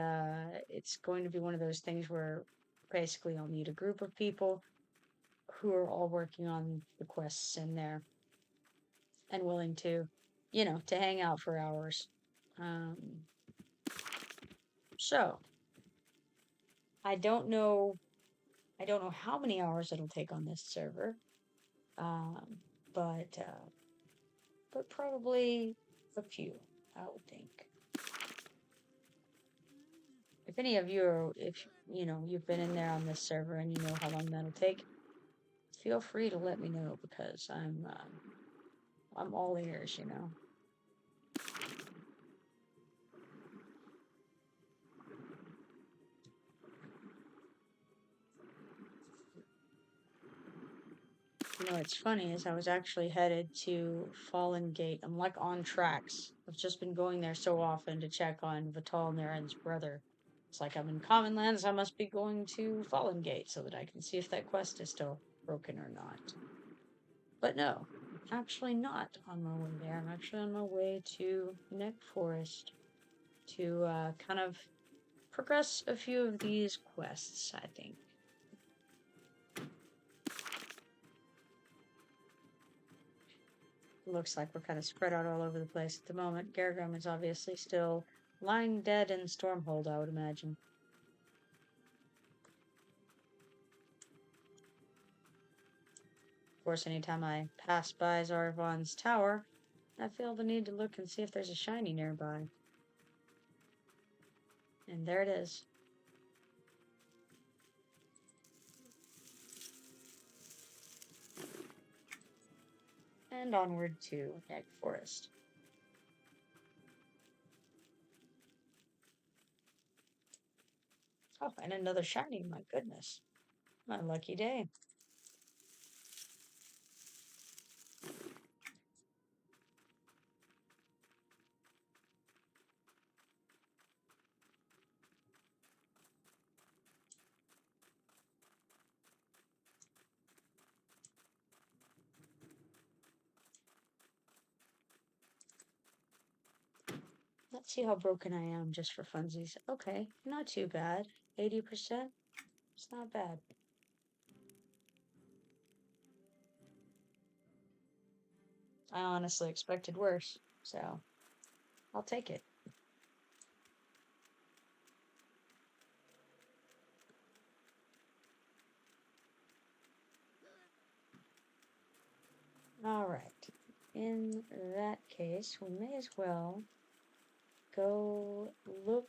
it's going to be one of those things where basically I'll need a group of people who are all working on the quests in there and willing to, to hang out for hours. So I don't know how many hours it'll take on this server, but probably a few, I would think. If any of you are, if you've been in there on this server and you know how long that'll take, feel free to let me know because I'm all ears, What's funny is I was actually headed to Fallen Gate. I'm like on tracks. I've just been going there so often to check on V'Tal Narin's brother. It's like I'm in Commonlands, I must be going to Fallen Gate so that I can see if that quest is still broken or not. But no, actually not on my way there. I'm actually on my way to Neck Forest to kind of progress a few of these quests, I think. Looks like we're kind of spread out all over the place at the moment. Gargum is obviously still lying dead in Stormhold, I would imagine. Of course, anytime I pass by Zarvan's tower, I feel the need to look and see if there's a shiny nearby. And there it is. And onward to Neck Forest. Oh, and another shiny, my goodness. My lucky day. Let's see how broken I am just for funsies. Okay, not too bad. 80%? It's not bad. I honestly expected worse, so I'll take it. Alright, in that case, we may as well go look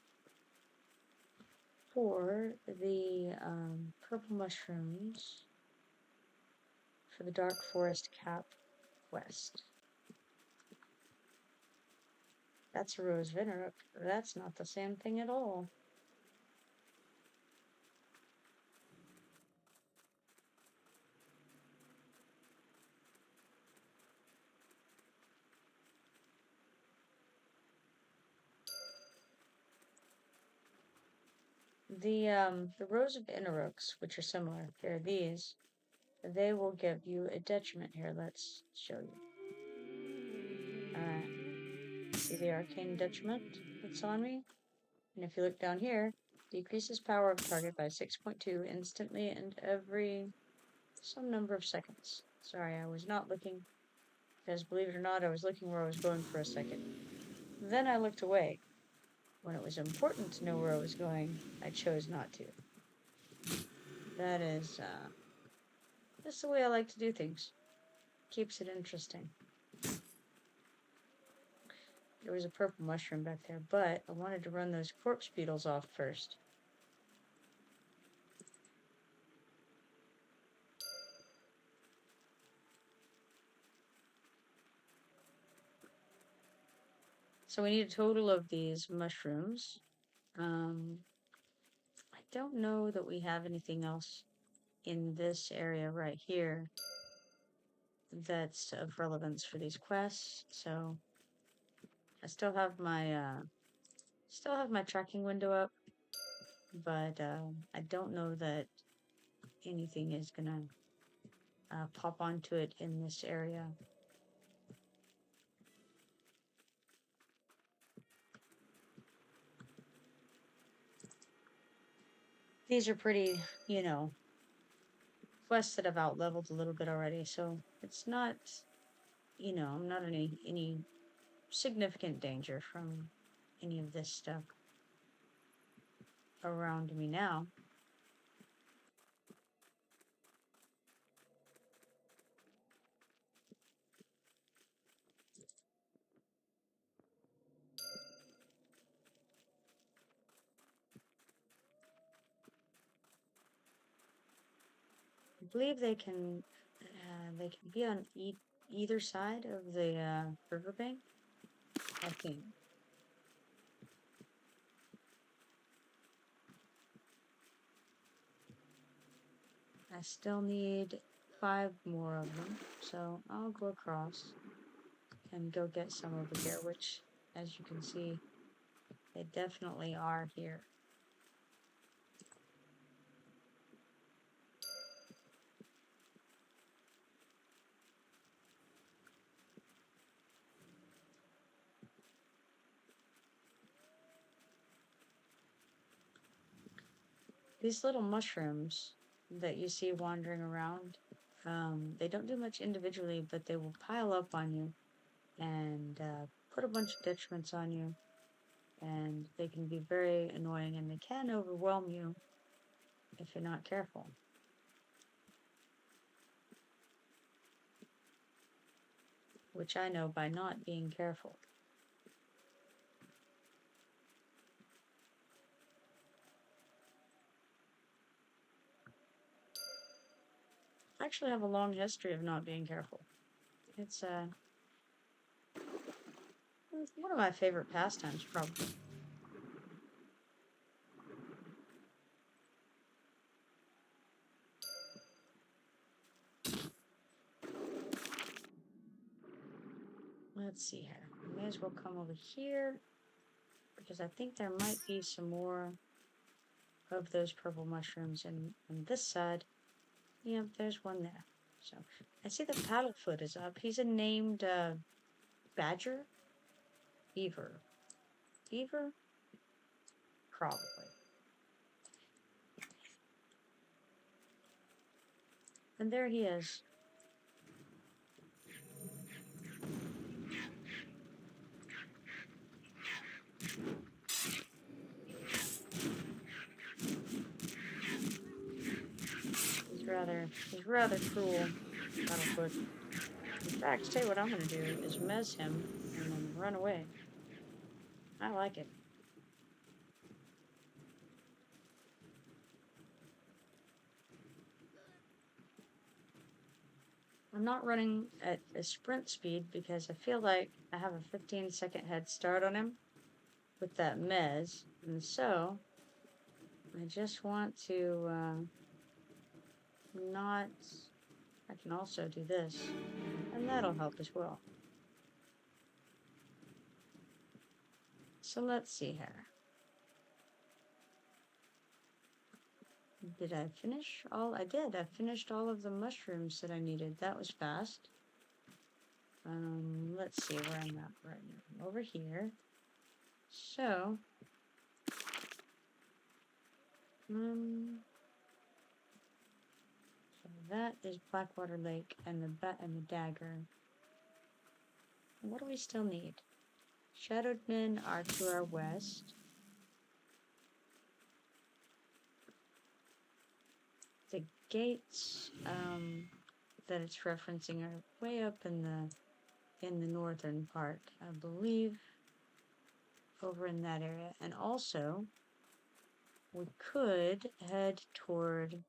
for the purple mushrooms for the Dark Forest Cap quest. That's a Rose Vinnerook. That's not the same thing at all. The Rose of Innerooks, which are similar, they're these. They will give you a detriment here. Let's show you. Alright. See the arcane detriment that's on me? And if you look down here, decreases power of target by 6.2 instantly and every some number of seconds. Sorry, I was not looking, because believe it or not, I was looking where I was going for a second. Then I looked away. When it was important to know where I was going, I chose not to. That is, that's the way I like to do things. Keeps it interesting. There was a purple mushroom back there, but I wanted to run those corpse beetles off first. So we need a total of these mushrooms. I don't know that we have anything else in this area right here that's of relevance for these quests. So I still have my tracking window up, but I don't know that anything is gonna pop onto it in this area. These are pretty, you know, quests that I've out-leveled a little bit already, so it's not, you know, I'm not in any significant danger from any of this stuff around me now. I believe they can be on either side of the riverbank, I think. I still need 5 more of them, so I'll go across and go get some over here, which, as you can see, they definitely are here. These little mushrooms that you see wandering around, they don't do much individually, but they will pile up on you and put a bunch of detriments on you, and they can be very annoying, and they can overwhelm you if you're not careful. Which I know by not being careful. I actually have a long history of not being careful. It's one of my favorite pastimes, probably. Let's see here. I may as well come over here, because I think there might be some more of those purple mushrooms on this side. Yep, there's one there. So I see the paddlefoot is up. He's a named badger? Beaver. Beaver? Probably. And there he is. He's rather cruel, Battlefoot. In fact, tell you what I'm gonna do is mezz him and then run away. I like it. I'm not running at a sprint speed because I feel like I have a 15-second head start on him with that mezz, and so I just want to not. I can also do this, and that'll help as well. So let's see here. Did I finish all? I did. I finished all of the mushrooms that I needed. That was fast. Let's see where I'm at right now. Over here. So, so that is Blackwater Lake and the dagger. What do we still need? Shadowed men are to our west. gates that it's referencing are way up in the northern part, I believe, over in that area. And also, we could head toward.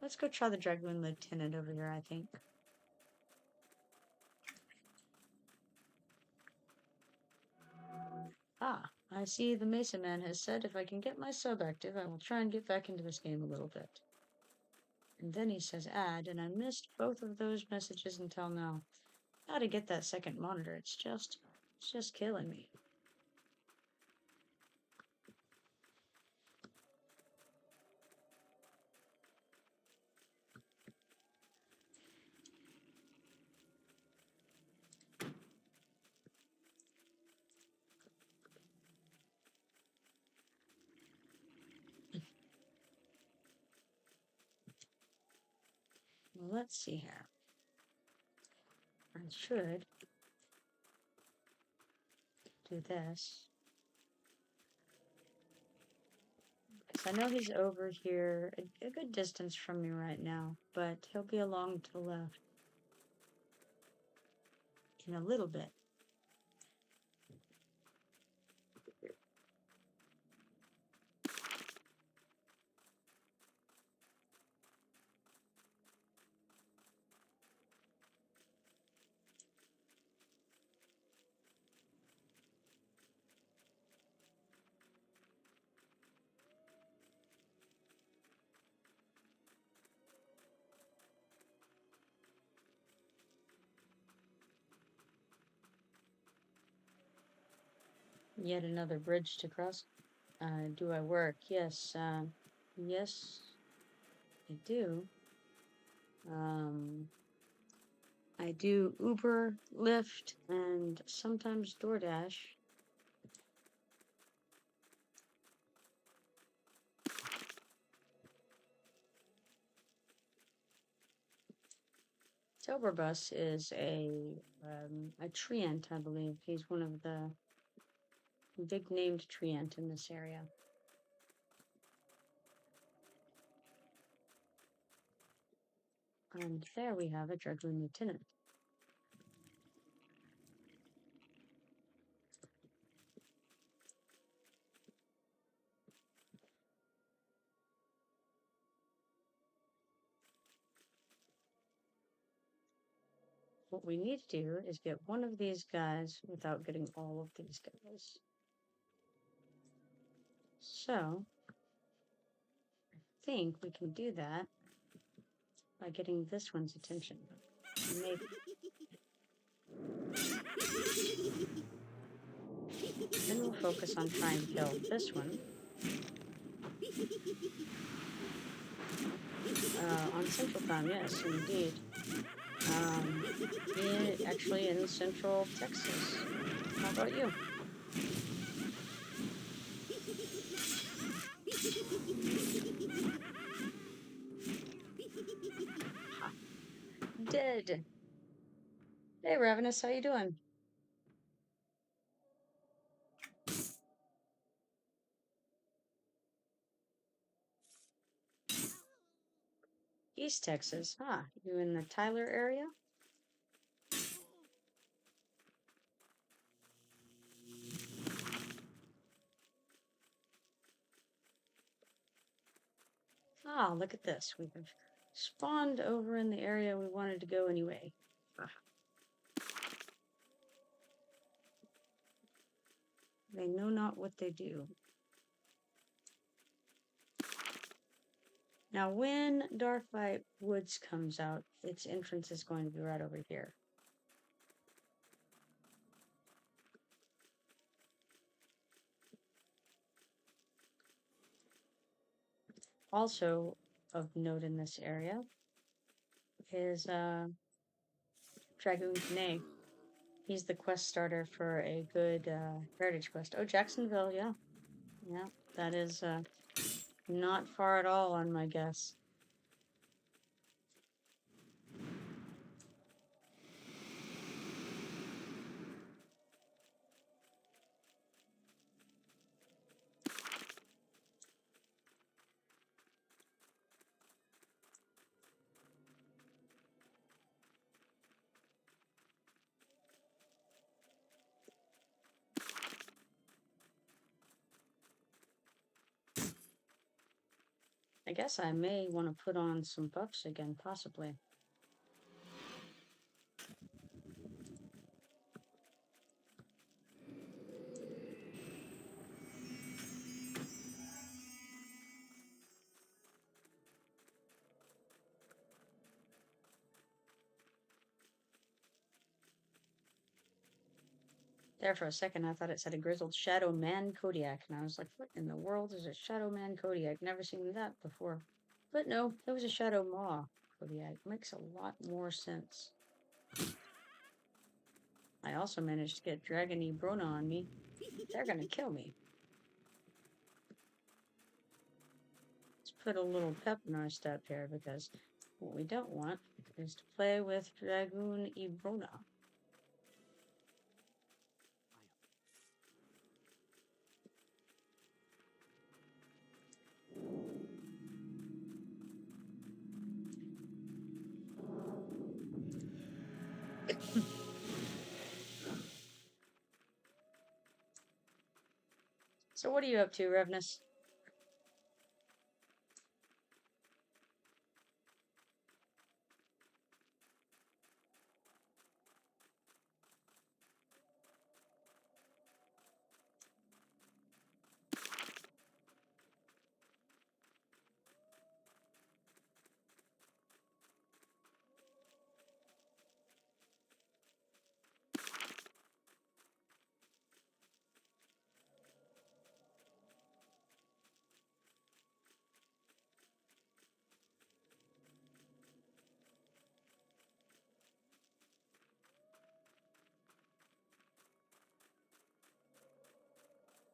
Let's go try the Dragoon Lieutenant over here, I think. Ah, I see the Mason Man has said if I can get my sub active, I will try and get back into this game a little bit. And then he says add, and I missed both of those messages until now. How to get that second monitor, it's just killing me. Well, let's see here. I should do this. Because I know he's over here a good distance from me right now, but he'll be along to the left in a little bit. Yet another bridge to cross. Do I work? Yes. Yes, I do. I do Uber, Lyft, and sometimes DoorDash. Silverbus is a treant, I believe. He's one of the big named treant in this area. And there we have a Dragoon Lieutenant. What we need to do is get one of these guys without getting all of these guys. So, I think we can do that by getting this one's attention. Maybe. Then we'll focus on trying to kill this one. On Central Time, yes, indeed. Actually in Central Texas. How about you? Dead. Hey, Ravenous, how you doing? East Texas, huh? You in the Tyler area? Ah, look at this. We've spawned over in the area we wanted to go anyway. They know not what they do. Now, when Darklight Woods comes out, its entrance is going to be right over here. Also of note in this area is Dragoon Kane. He's the quest starter for a good heritage quest. Oh, Jacksonville, yeah. Yeah, that is not far at all on my guess. guess I may want to put on some buffs again, possibly. There for a second, I thought it said a grizzled shadow man Kodiak, and I was like, what in the world is a shadow man Kodiak? Never seen that before. But no, it was a shadow maw Kodiak. Makes a lot more sense. I also managed to get Dragony Brona on me. They're gonna kill me. Let's put a little pep in our step here, because what we don't want is to play with Dragoon Ibrona. So what are you up to, Revnus?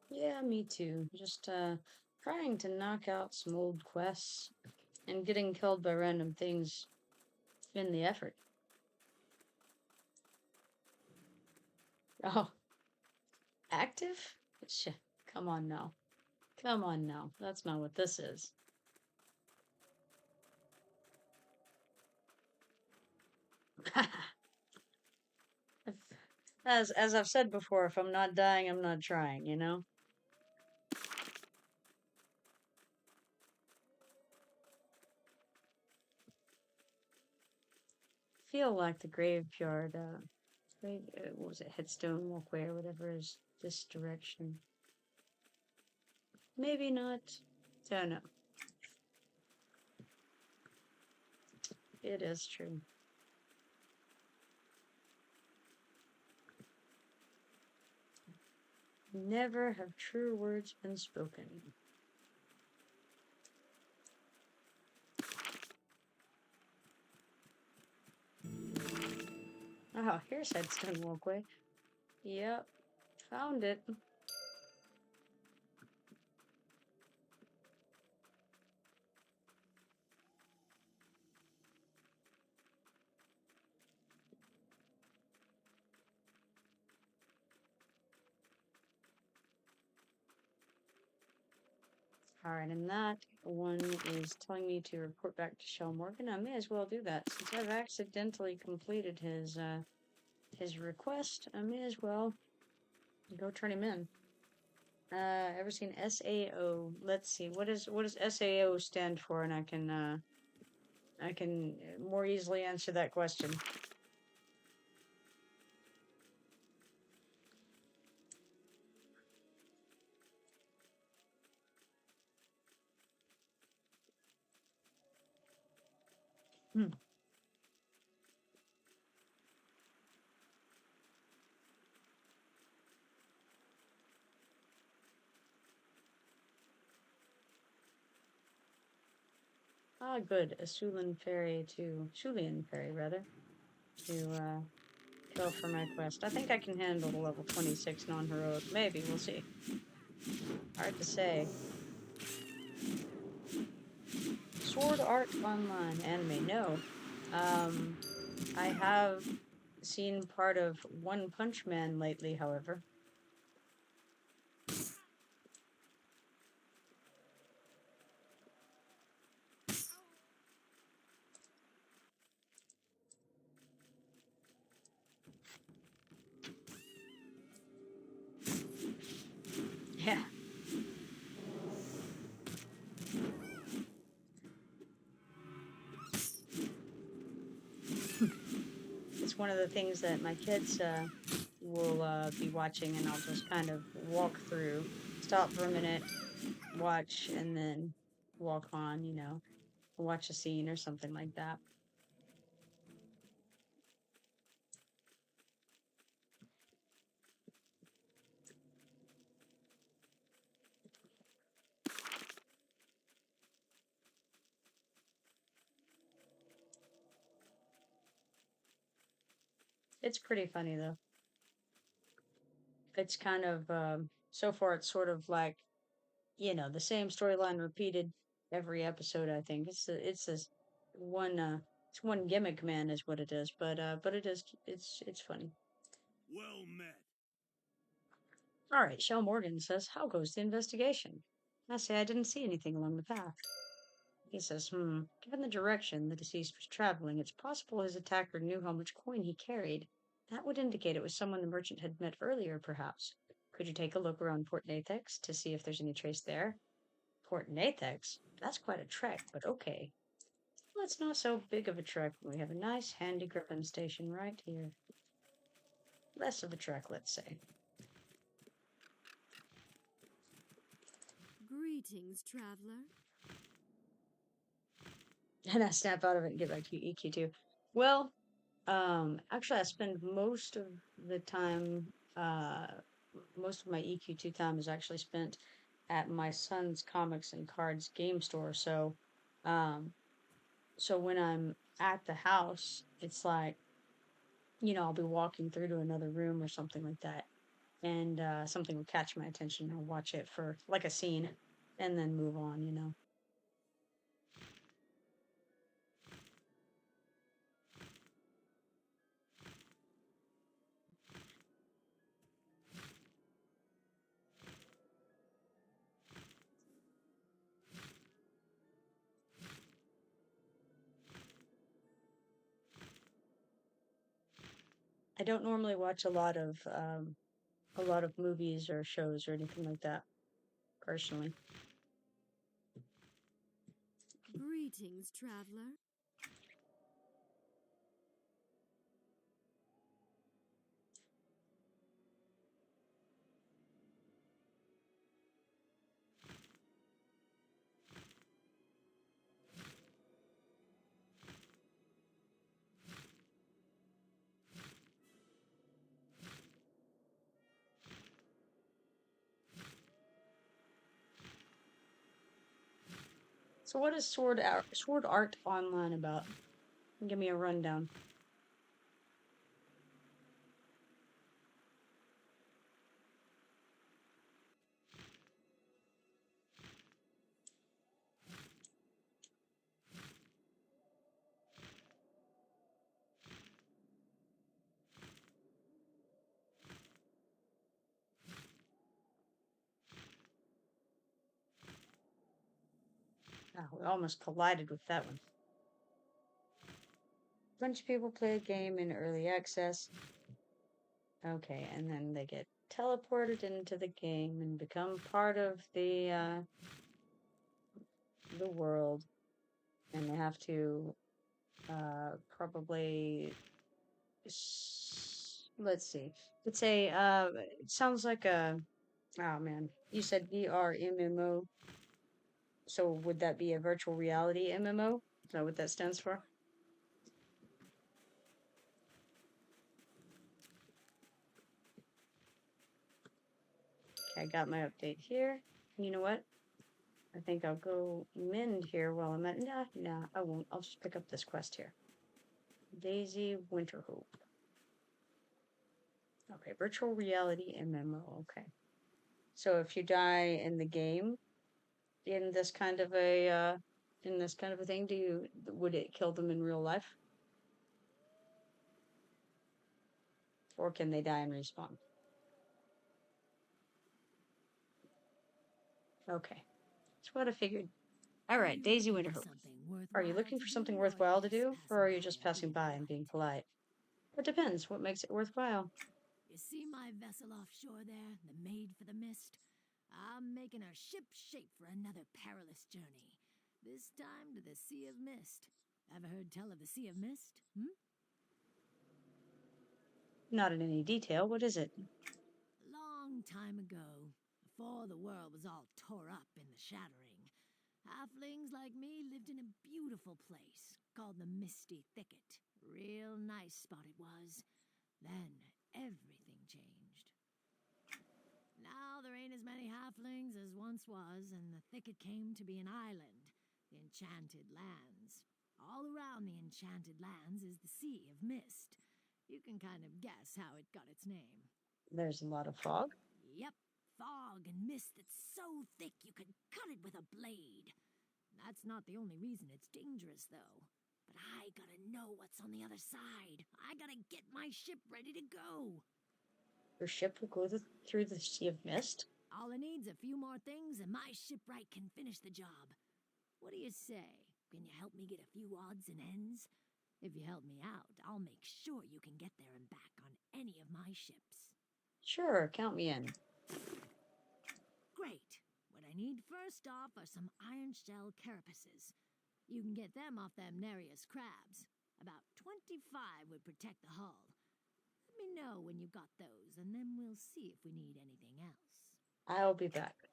Yeah, me too. Just trying to knock out some old quests and getting killed by random things in the effort. Oh, active? Come on now. Come on now. That's not what this is. As I've said before, if I'm not dying, I'm not trying, you know? Feel like the graveyard, what was it, Headstone Walkway or whatever is this direction. Maybe not. Don't know. It is true. Never have true words been spoken. Oh, here's Headstone Walkway. Yep, found it. Alright, and that one is telling me to report back to Shell Morgan. I may as well do that. Since I've accidentally completed his request, I may as well go turn him in. Ever seen SAO? Let's see, what does SAO stand for? And I can more easily answer that question. Ah, good. A Sulian fairy, rather, to kill for my quest. I think I can handle the level 26 non-heroic. Maybe, we'll see. Hard to say. Sword Art Online anime, no. I have seen part of One Punch Man lately, however. Yeah. it's one of the things that my kids will be watching, and I'll just kind of walk through, stop for a minute, watch, and then walk on, you know, watch a scene or something like that. It's pretty funny though. It's kind of so far it's sort of like, you know, the same storyline repeated every episode. I think it's this one it's one gimmick man is what it is, but it's funny. Well met. All right, Shell Morgan says, "How goes the investigation?" I say I didn't see anything along the path. He says, given the direction the deceased was traveling, it's possible his attacker knew how much coin he carried. That would indicate it was someone the merchant had met earlier, perhaps. Could you take a look around Port Nathex to see if there's any trace there? Port Nathex? That's quite a trek, but okay. Well, it's not so big of a trek when we have a nice, handy griffin station right here. Less of a trek, let's say. Greetings, traveler. And I snap out of it and get back to EQ2. Well, actually, I spend most of the time, most of my EQ2 time is actually spent at my son's comics and cards game store. So, so when I'm at the house, it's like, you know, I'll be walking through to another room or something like that, and something will catch my attention. I'll watch it for like a scene, and then move on. You know. I don't normally watch a lot of movies or shows or anything like that, personally. Greetings, traveler. So what is Sword Art Online about? Give me a rundown. Ah, we almost collided with that one. A bunch of people play a game in early access. Okay, and then they get teleported into the game and become part of the world, and they have to probably let's see. It's a it sounds like a oh man. You said VR MMO. So would that be a virtual reality MMO? Is that what that stands for? Okay, I got my update here. You know what? I think I'll go mend here while I'm at... Nah, I won't. I'll just pick up this quest here. Daisy Winterhope. Okay, virtual reality MMO. Okay. So if you die in the game, in this kind of a thing, would it kill them in real life? Or can they die and respawn? Okay. That's what I figured. Alright, Daisy Winterhope. Are you looking for something worthwhile to do, or are you just passing by and being polite? It depends. What makes it worthwhile? You see my vessel offshore there, the Maid for the Mist? I'm making her ship shape for another perilous journey. This time to the Sea of Mist. Ever heard tell of the Sea of Mist? not in any detail. What is it? Long time ago, before the world was all tore up in the shattering, halflings like me lived in a beautiful place called the Misty Thicket. Real nice spot it was. Then everything changed. Now there ain't as many halflings as once was, and the thicket came to be an island, the Enchanted Lands. All around the Enchanted Lands is the Sea of Mist. You can kind of guess how it got its name. There's a lot of fog. Yep, fog and mist that's so thick you could cut it with a blade. That's not the only reason it's dangerous, though. But I gotta know what's on the other side. I gotta get my ship ready to go. Your ship will go through the Sea of Mist? All it needs a few more things and my shipwright can finish the job. What do you say? Can you help me get a few odds and ends? If you help me out, I'll make sure you can get there and back on any of my ships. Sure, count me in. Great. What I need first off are some iron shell carapaces. You can get them off them Nereus crabs. About 25 would protect the hull. Let me know when you got those, and then we'll see if we need anything else. I'll be back.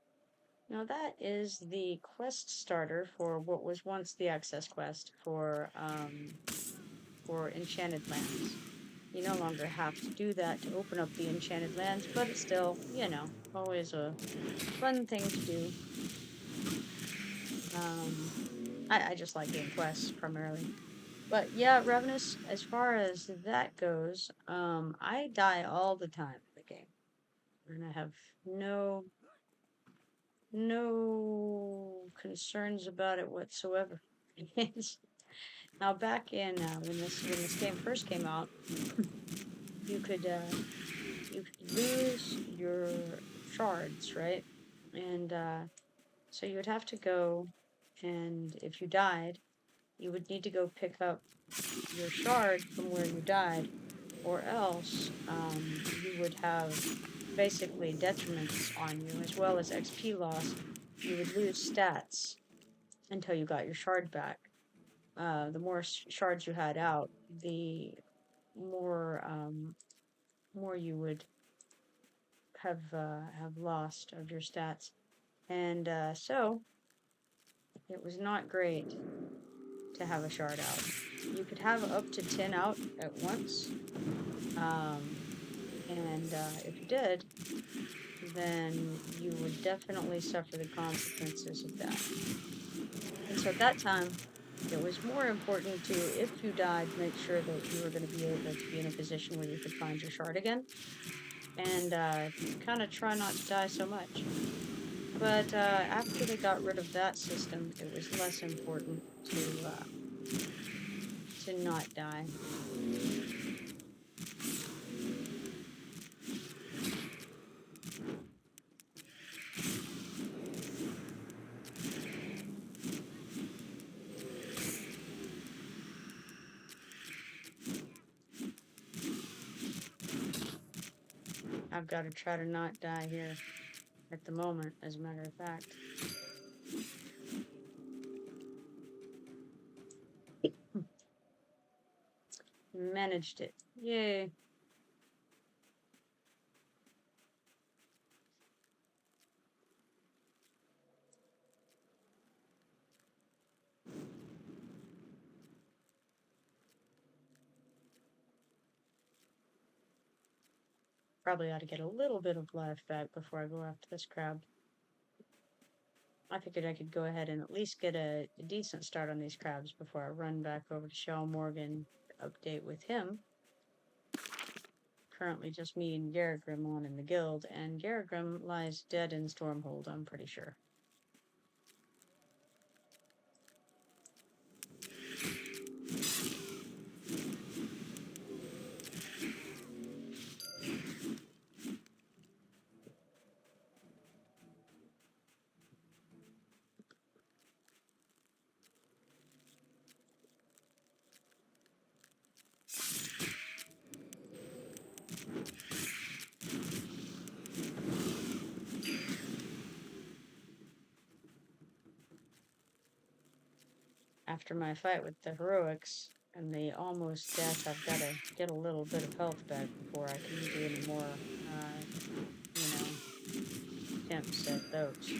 Now that is the quest starter for what was once the access quest for Enchanted Lands. You no longer have to do that to open up the Enchanted Lands, but it's still, you know, always a fun thing to do. I just like doing quests primarily. But yeah, Ravenous, as far as that goes, I die all the time in the game. And I have no concerns about it whatsoever. Now back in when this game first came out, you could lose your shards, right? And so you would have to go, and if you died, you would need to go pick up your shard from where you died, or else you would have basically detriments on you, as well as XP loss. You would lose stats until you got your shard back. The more shards you had out, the more you would have lost of your stats, and so it was not great to have a shard out. You could have up to 10 out at once, and if you did, then you would definitely suffer the consequences of that. And so at that time, it was more important to, if you died, make sure that you were going to be able to be in a position where you could find your shard again, and kind of try not to die so much. But after they got rid of that system, it was less important to not die. I've got to try to not die here at the moment, as a matter of fact. Managed it. Yay. Probably ought to get a little bit of life back before I go after this crab. I figured I could go ahead and at least get a decent start on these crabs before I run back over to Shell Morgan to update with him. Currently just me and Garagrim on in the guild, and Garagrim lies dead in Stormhold, I'm pretty sure. After my fight with the heroics, and the almost death, I've got to get a little bit of health back before I can do any more, attempts at those.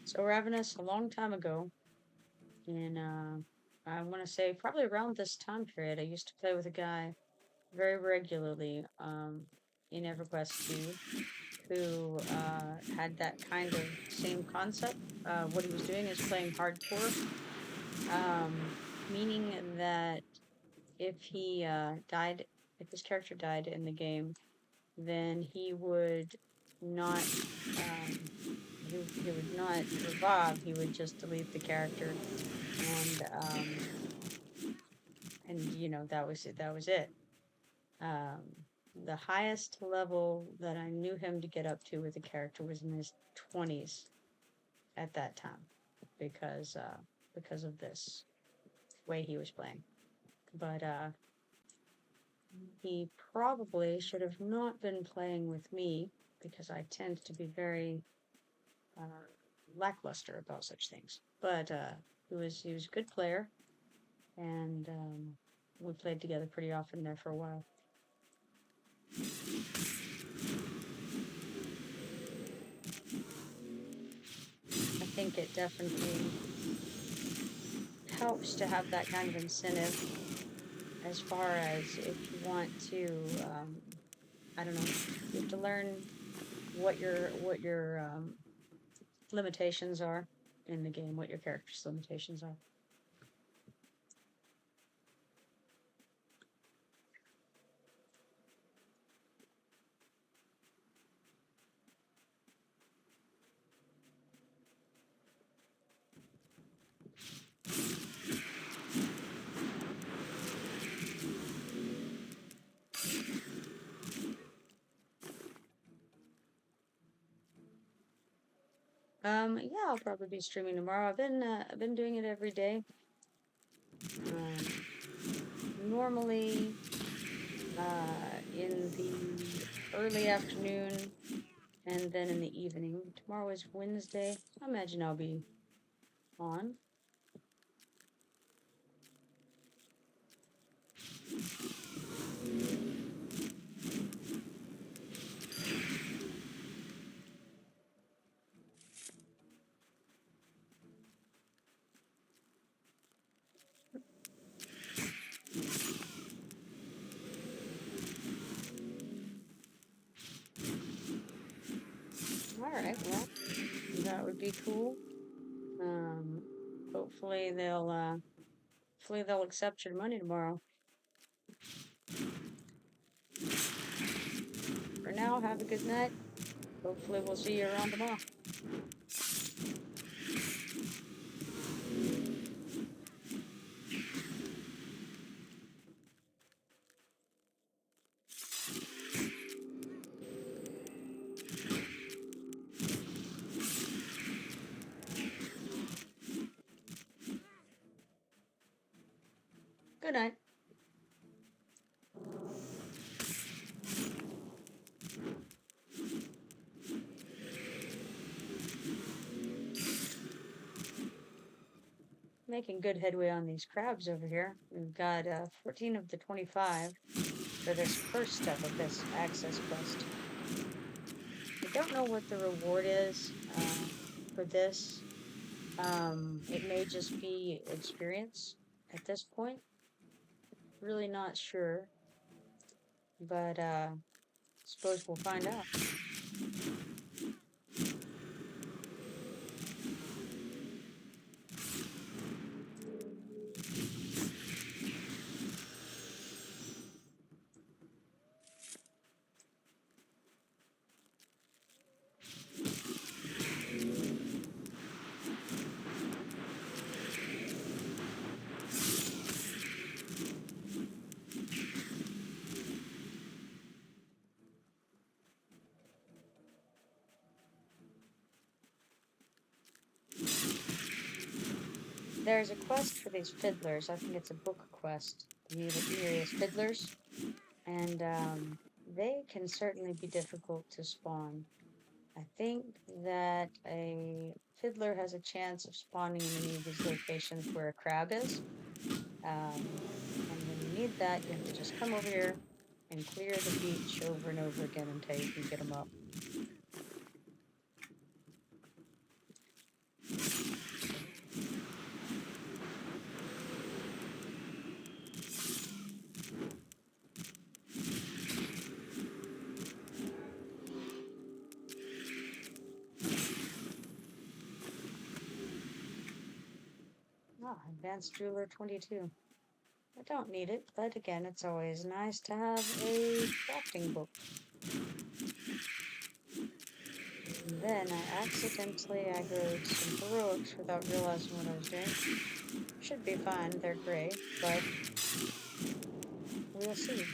So Ravenous, a long time ago, in I want to say probably around this time period, I used to play with a guy very regularly in EverQuest 2 who had that kind of same concept. What he was doing is playing hardcore, meaning that if he died, if his character died in the game, then he would not he would not revive. He would just delete the character, and that was it. That was it. The highest level that I knew him to get up to with the character was in his 20s at that time, because of this way he was playing. But he probably should have not been playing with me, because I tend to be very lackluster about such things. But he was a good player, and we played together pretty often there for a while. I think it definitely helps to have that kind of incentive, as far as if you want to, I don't know, you have to learn what your limitations are in the game, what your character's limitations are. Yeah, I'll probably be streaming tomorrow. I've been doing it every day. Normally, in the early afternoon, and then in the evening. Tomorrow is Wednesday. I imagine I'll be on. Alright, well, that would be cool. Hopefully they'll accept your money tomorrow. For now, have a good night. Hopefully we'll see you around tomorrow. Good night. Making good headway on these crabs over here. We've got 14 of the 25 for this first step of this access quest. I don't know what the reward is for this. It may just be experience at this point. Really not sure. But suppose we'll find out. there's a quest for these fiddlers. I think it's a book quest. You need these fiddlers, and they can certainly be difficult to spawn. I think that a fiddler has a chance of spawning in any of these locations where a crab is. And when you need that, you have to just come over here and clear the beach over and over again until you can get them up. Oh, Advanced Jeweler 22. I don't need it, but again, it's always nice to have a crafting book. And then I accidentally aggroed some heroics without realizing what I was doing. Should be fine, they're gray, but we'll see.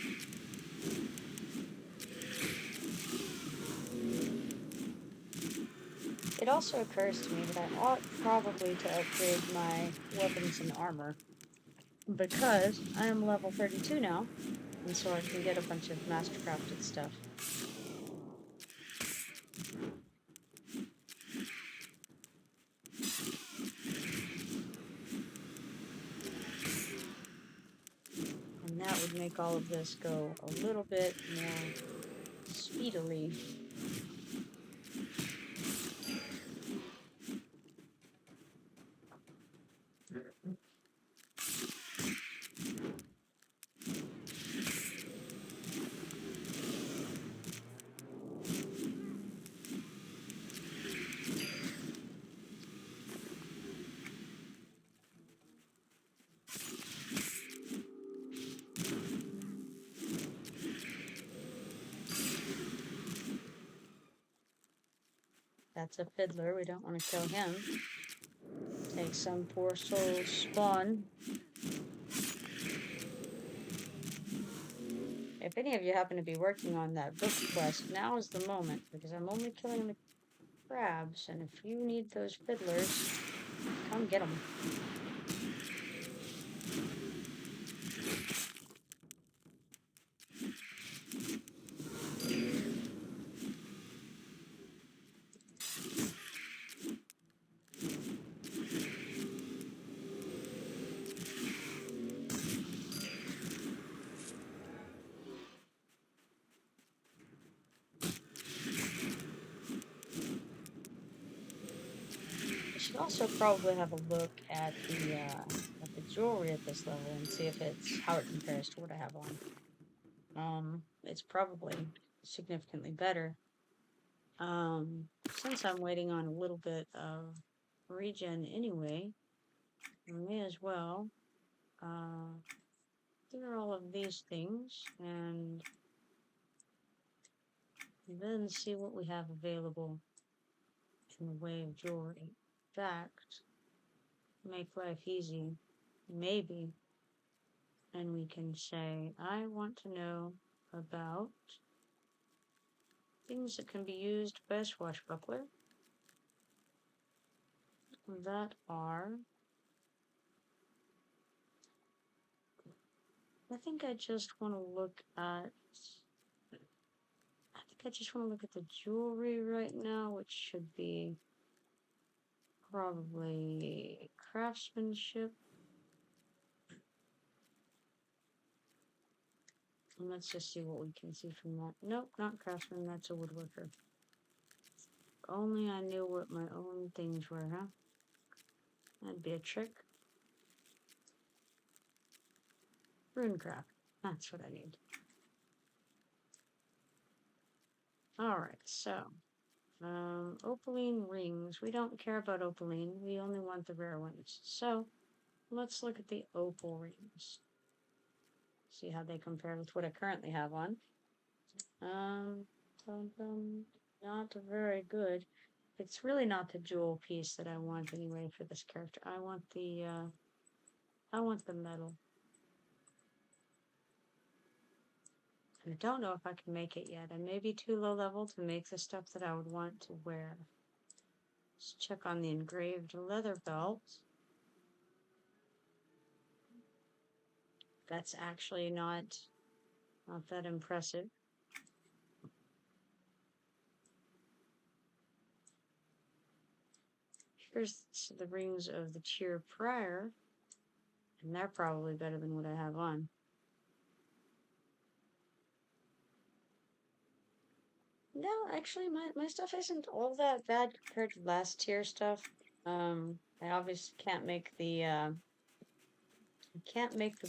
It also occurs to me that I ought probably to upgrade my weapons and armor, because I am level 32 now, and so I can get a bunch of mastercrafted stuff. And that would make all of this go a little bit more speedily. That's a fiddler, we don't want to kill him. Take some poor soul's spawn. If any of you happen to be working on that book quest, now is the moment, because I'm only killing the crabs, and if you need those fiddlers, come get them. I should also probably have a look at the jewelry at this level and see if it's how it compares to what I have on. It's probably significantly better. Since I'm waiting on a little bit of regen anyway, I may as well clear all of these things and then see what we have available in the way of jewelry. In fact, make life easy, maybe, and we can say, I want to know about things that can be used by a swashbuckler that are, I think I just want to look at the jewelry right now, which should be probably craftsmanship. And let's just see what we can see from that. Nope, not craftsman, that's a woodworker. If only I knew what my own things were, huh? That'd be a trick. Runecraft, that's what I need. Alright, so opaline rings. We don't care about opaline, we only want the rare ones. So let's look at the opal rings. See how they compare with what I currently have on. Not very good. It's really not the jewel piece that I want anyway for this character. I want the metal. I don't know if I can make it yet. I may be too low level to make the stuff that I would want to wear. Let's check on the engraved leather belt. That's actually not that impressive. Here's the rings of the cheer prior, and they're probably better than what I have on. No, actually, my stuff isn't all that bad compared to last tier stuff. I obviously can't make the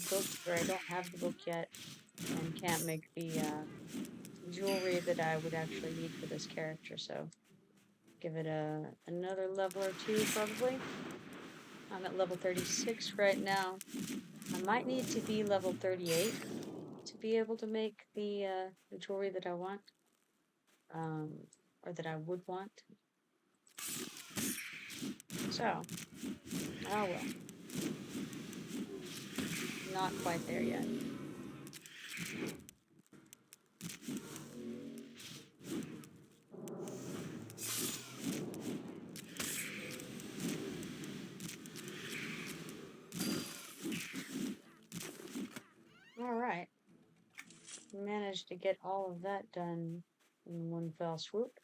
book, or I don't have the book yet, and can't make the jewelry that I would actually need for this character. So give it another level or two probably. I'm at level 36 right now. I might need to be level 38 to be able to make the jewelry that I want, or that I would want. So, oh well. Not quite there yet. Alright. Managed to get all of that done in one fell swoop.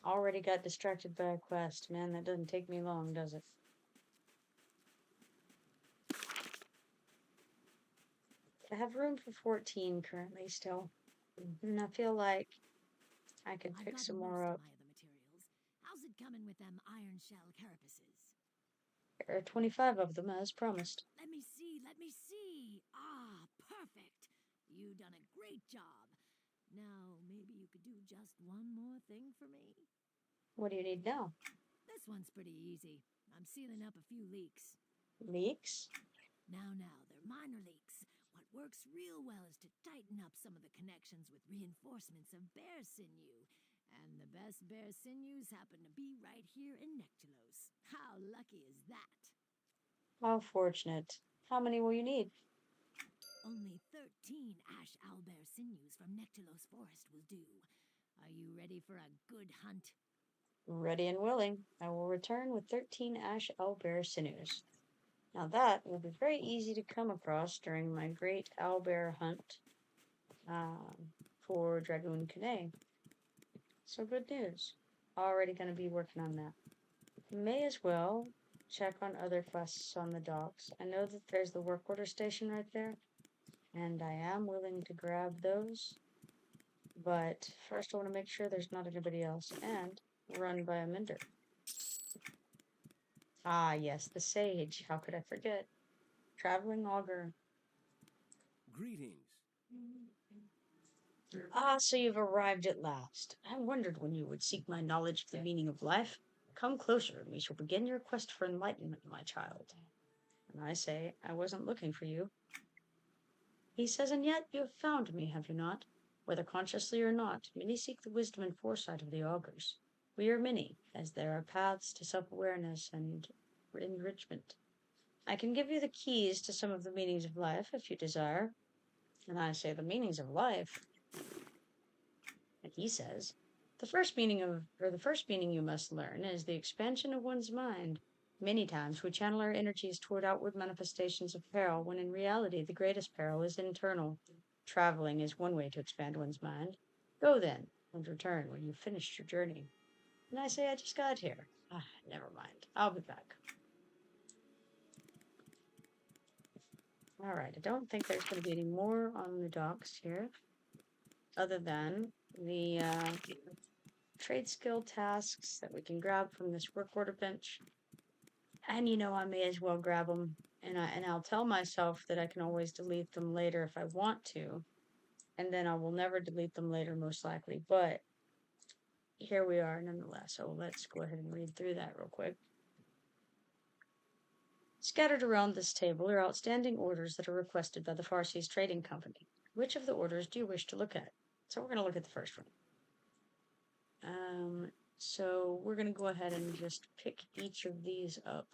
Already got distracted by a quest. Man, that doesn't take me long, does it? I have room for 14 currently still. And I feel like I could pick some more up. Of my other materials. How's it coming with them iron shell carapaces? There are 25 of them, as promised. Let me see, let me see. Ah, perfect. You done a great job. Now, maybe you could do just one more thing for me? What do you need now? This one's pretty easy. I'm sealing up a few leaks. Leaks? Now, they're minor leaks. What works real well is to tighten up some of the connections with reinforcements of bear sinew. And the best bear sinews happen to be right here in Nectalos. How lucky is that? How fortunate. How many will you need? Only 13 ash owlbear sinews from Nectalos Forest will do. Are you ready for a good hunt? Ready and willing. I will return with 13 ash owlbear sinews. Now that will be very easy to come across during my great owlbear hunt for Dragoon Kane. So good news. Already going to be working on that. May as well check on other quests on the docks. I know that there's the work order station right there, and I am willing to grab those. But first I want to make sure there's not anybody else, and run by a mender. Ah, yes, the sage. How could I forget? Traveling augur. Greetings. Ah, so you've arrived at last. I wondered when you would seek my knowledge of the meaning of life. Come closer, and we shall begin your quest for enlightenment, my child. And I say, I wasn't looking for you. He says, and yet you have found me, have you not? Whether consciously or not, many seek the wisdom and foresight of the augurs. We are many, as there are paths to self-awareness and enrichment. I can give you the keys to some of the meanings of life, if you desire. And I say, the meanings of life? And he says, the first meaning you must learn is the expansion of one's mind. Many times we channel our energies toward outward manifestations of peril, when in reality the greatest peril is internal. Traveling is one way to expand one's mind. Go then, and return when you've finished your journey. And I say, I just got here. Ah, never mind. I'll be back. Alright, I don't think there's going to be any more on the docks here, other than the trade skill tasks that we can grab from this work order bench. And you know, I may as well grab them, and I'll tell myself that I can always delete them later if I want to, and then I will never delete them later, most likely. But here we are nonetheless, so let's go ahead and read through that real quick. Scattered around this table are outstanding orders that are requested by the Farseas Trading Company. Which of the orders do you wish to look at? So we're going to look at the first one. So we're going to go ahead and just pick each of these up.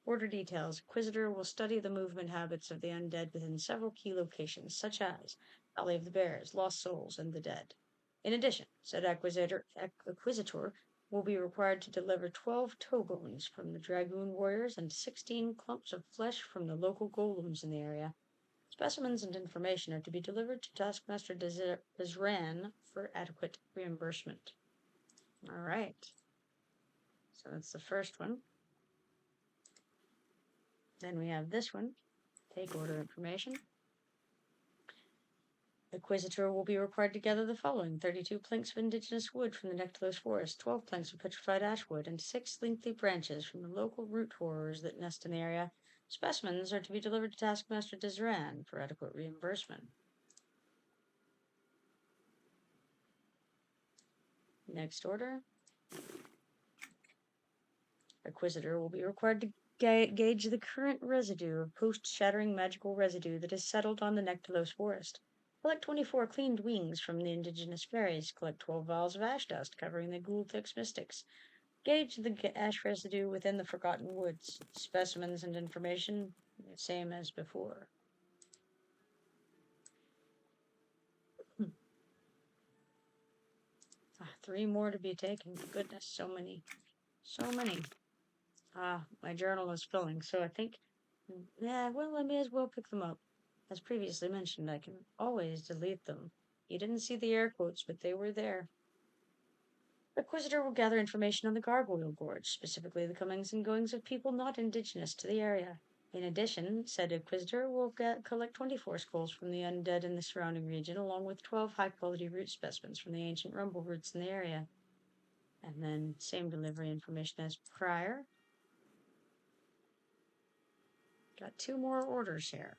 Order details. Inquisitor will study the movement habits of the undead within several key locations, such as Valley of the Bears, Lost Souls, and the Dead. In addition, said Inquisitor will be required to deliver 12 toe bones from the dragoon warriors and 16 clumps of flesh from the local golems in the area. Specimens and information are to be delivered to Taskmaster Dizran for adequate reimbursement. Alright. So that's the first one. Then we have this one. Take order information. Acquisitor will be required to gather the following: 32 planks of indigenous wood from the Nectalos forest, 12 planks of petrified ashwood, and 6 lengthy branches from the local root horrors that nest in the area. Specimens are to be delivered to Taskmaster Dizran for adequate reimbursement. Next order. Acquisitor will be required to gauge the current residue of post-shattering magical residue that is settled on the Nectalos forest. Collect 24 cleaned wings from the indigenous fairies. Collect 12 vials of ash dust covering the Ghoul-Thix mystics. Gauge the ash residue within the Forgotten Woods. Specimens and information, same as before. 3 more to be taken. Goodness, so many. So many. My journal is filling, so I think, yeah, well, I may as well pick them up. As previously mentioned, I can always delete them. You didn't see the air quotes, but they were there. Acquisitor will gather information on the Gargoyle Gorge, specifically the comings and goings of people not indigenous to the area. In addition, said Acquisitor will collect 24 skulls from the undead in the surrounding region, along with 12 high-quality root specimens from the ancient rumble roots in the area. And then, same delivery information as prior. Got 2 more orders here.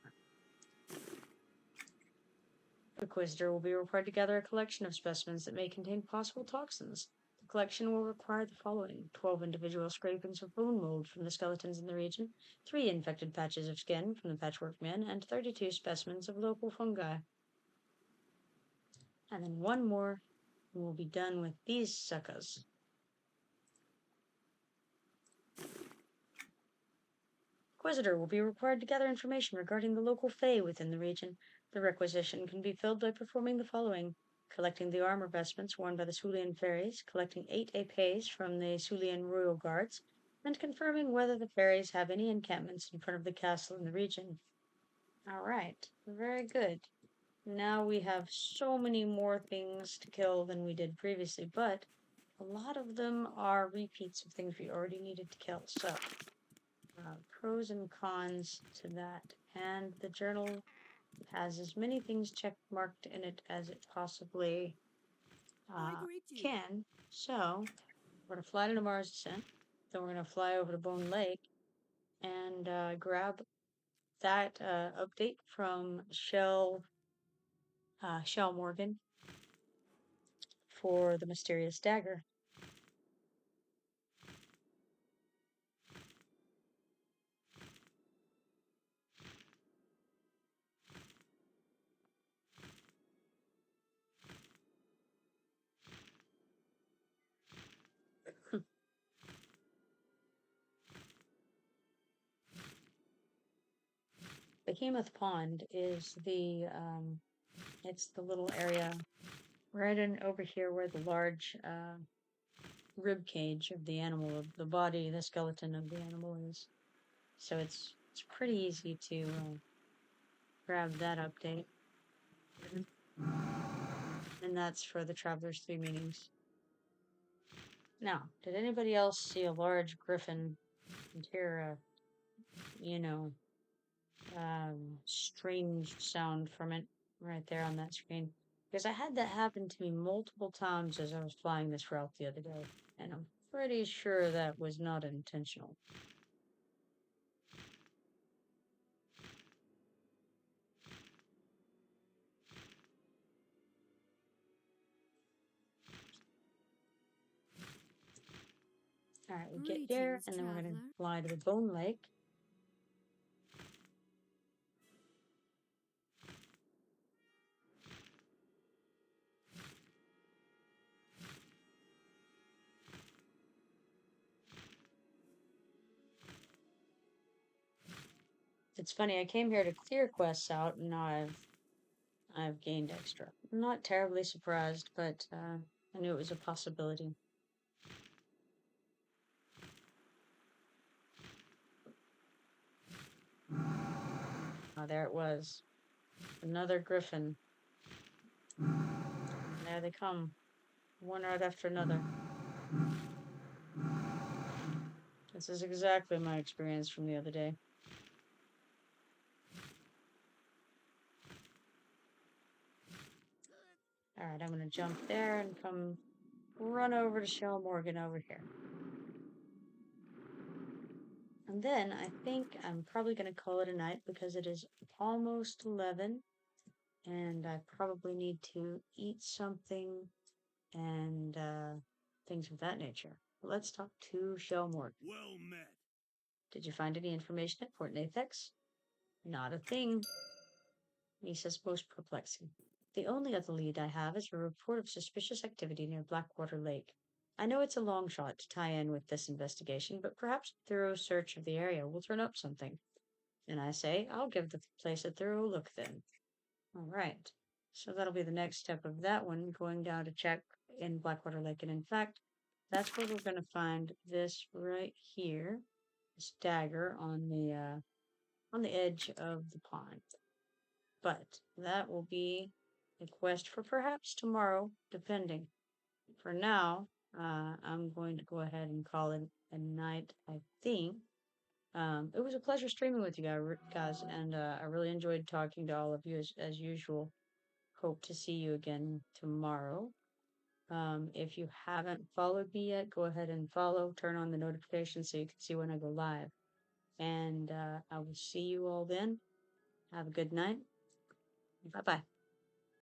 Acquisitor will be required to gather a collection of specimens that may contain possible toxins. The collection will require the following: 12 individual scrapings of bone mold from the skeletons in the region, 3 infected patches of skin from the patchwork men, and 32 specimens of local fungi. And then 1 more, and we'll be done with these suckers. Acquisitor will be required to gather information regarding the local fae within the region. The requisition can be filled by performing the following: collecting the armor vestments worn by the Sulian fairies, collecting 8 épées from the Sulian royal guards, and confirming whether the fairies have any encampments in front of the castle in the region. Alright, very good. Now we have so many more things to kill than we did previously, but a lot of them are repeats of things we already needed to kill, so pros and cons to that. And the journal has as many things check marked in it as it possibly can. So we're going to fly to Mars Descent, then we're going to fly over to Bone Lake and grab that update from Shell Morgan for the Mysterious Dagger. Behemoth Pond is it's the little area right in over here where the large rib cage of the animal, of the body, the skeleton of the animal is. So it's pretty easy to grab that update. And that's for the Traveler's 3 meetings. Now, did anybody else see a large griffin and hear a, strange sound from it right there on that screen? Because I had that happen to me multiple times as I was flying this route the other day, and I'm pretty sure that was not intentional. Alright, we get there, and then we're going to fly to the Bone Lake. It's funny, I came here to clear quests out, and now I've gained extra. I'm not terribly surprised, but I knew it was a possibility. there it was. Another griffin. There they come. One right after another. This is exactly my experience from the other day. Alright, I'm gonna jump there and come run over to Shell Morgan over here. And then I think I'm probably gonna call it a night because it is almost 11 and I probably need to eat something and things of that nature. Let's talk to Shell Morgan. Well met. Did you find any information at Port Nathex? Not a thing. Nisa's most perplexing. The only other lead I have is a report of suspicious activity near Blackwater Lake. I know it's a long shot to tie in with this investigation, but perhaps a thorough search of the area will turn up something. And I say, I'll give the place a thorough look then. Alright. So that'll be the next step of that one, going down to check in Blackwater Lake. And in fact, that's where we're going to find this right here. This dagger on the edge of the pond. But that will be a quest for perhaps tomorrow, depending. For now, I'm going to go ahead and call it a night, I think. It was a pleasure streaming with you guys, and I really enjoyed talking to all of you as usual. Hope to see you again tomorrow. If you haven't followed me yet, go ahead and follow. Turn on the notifications so you can see when I go live. And I will see you all then. Have a good night. Bye-bye.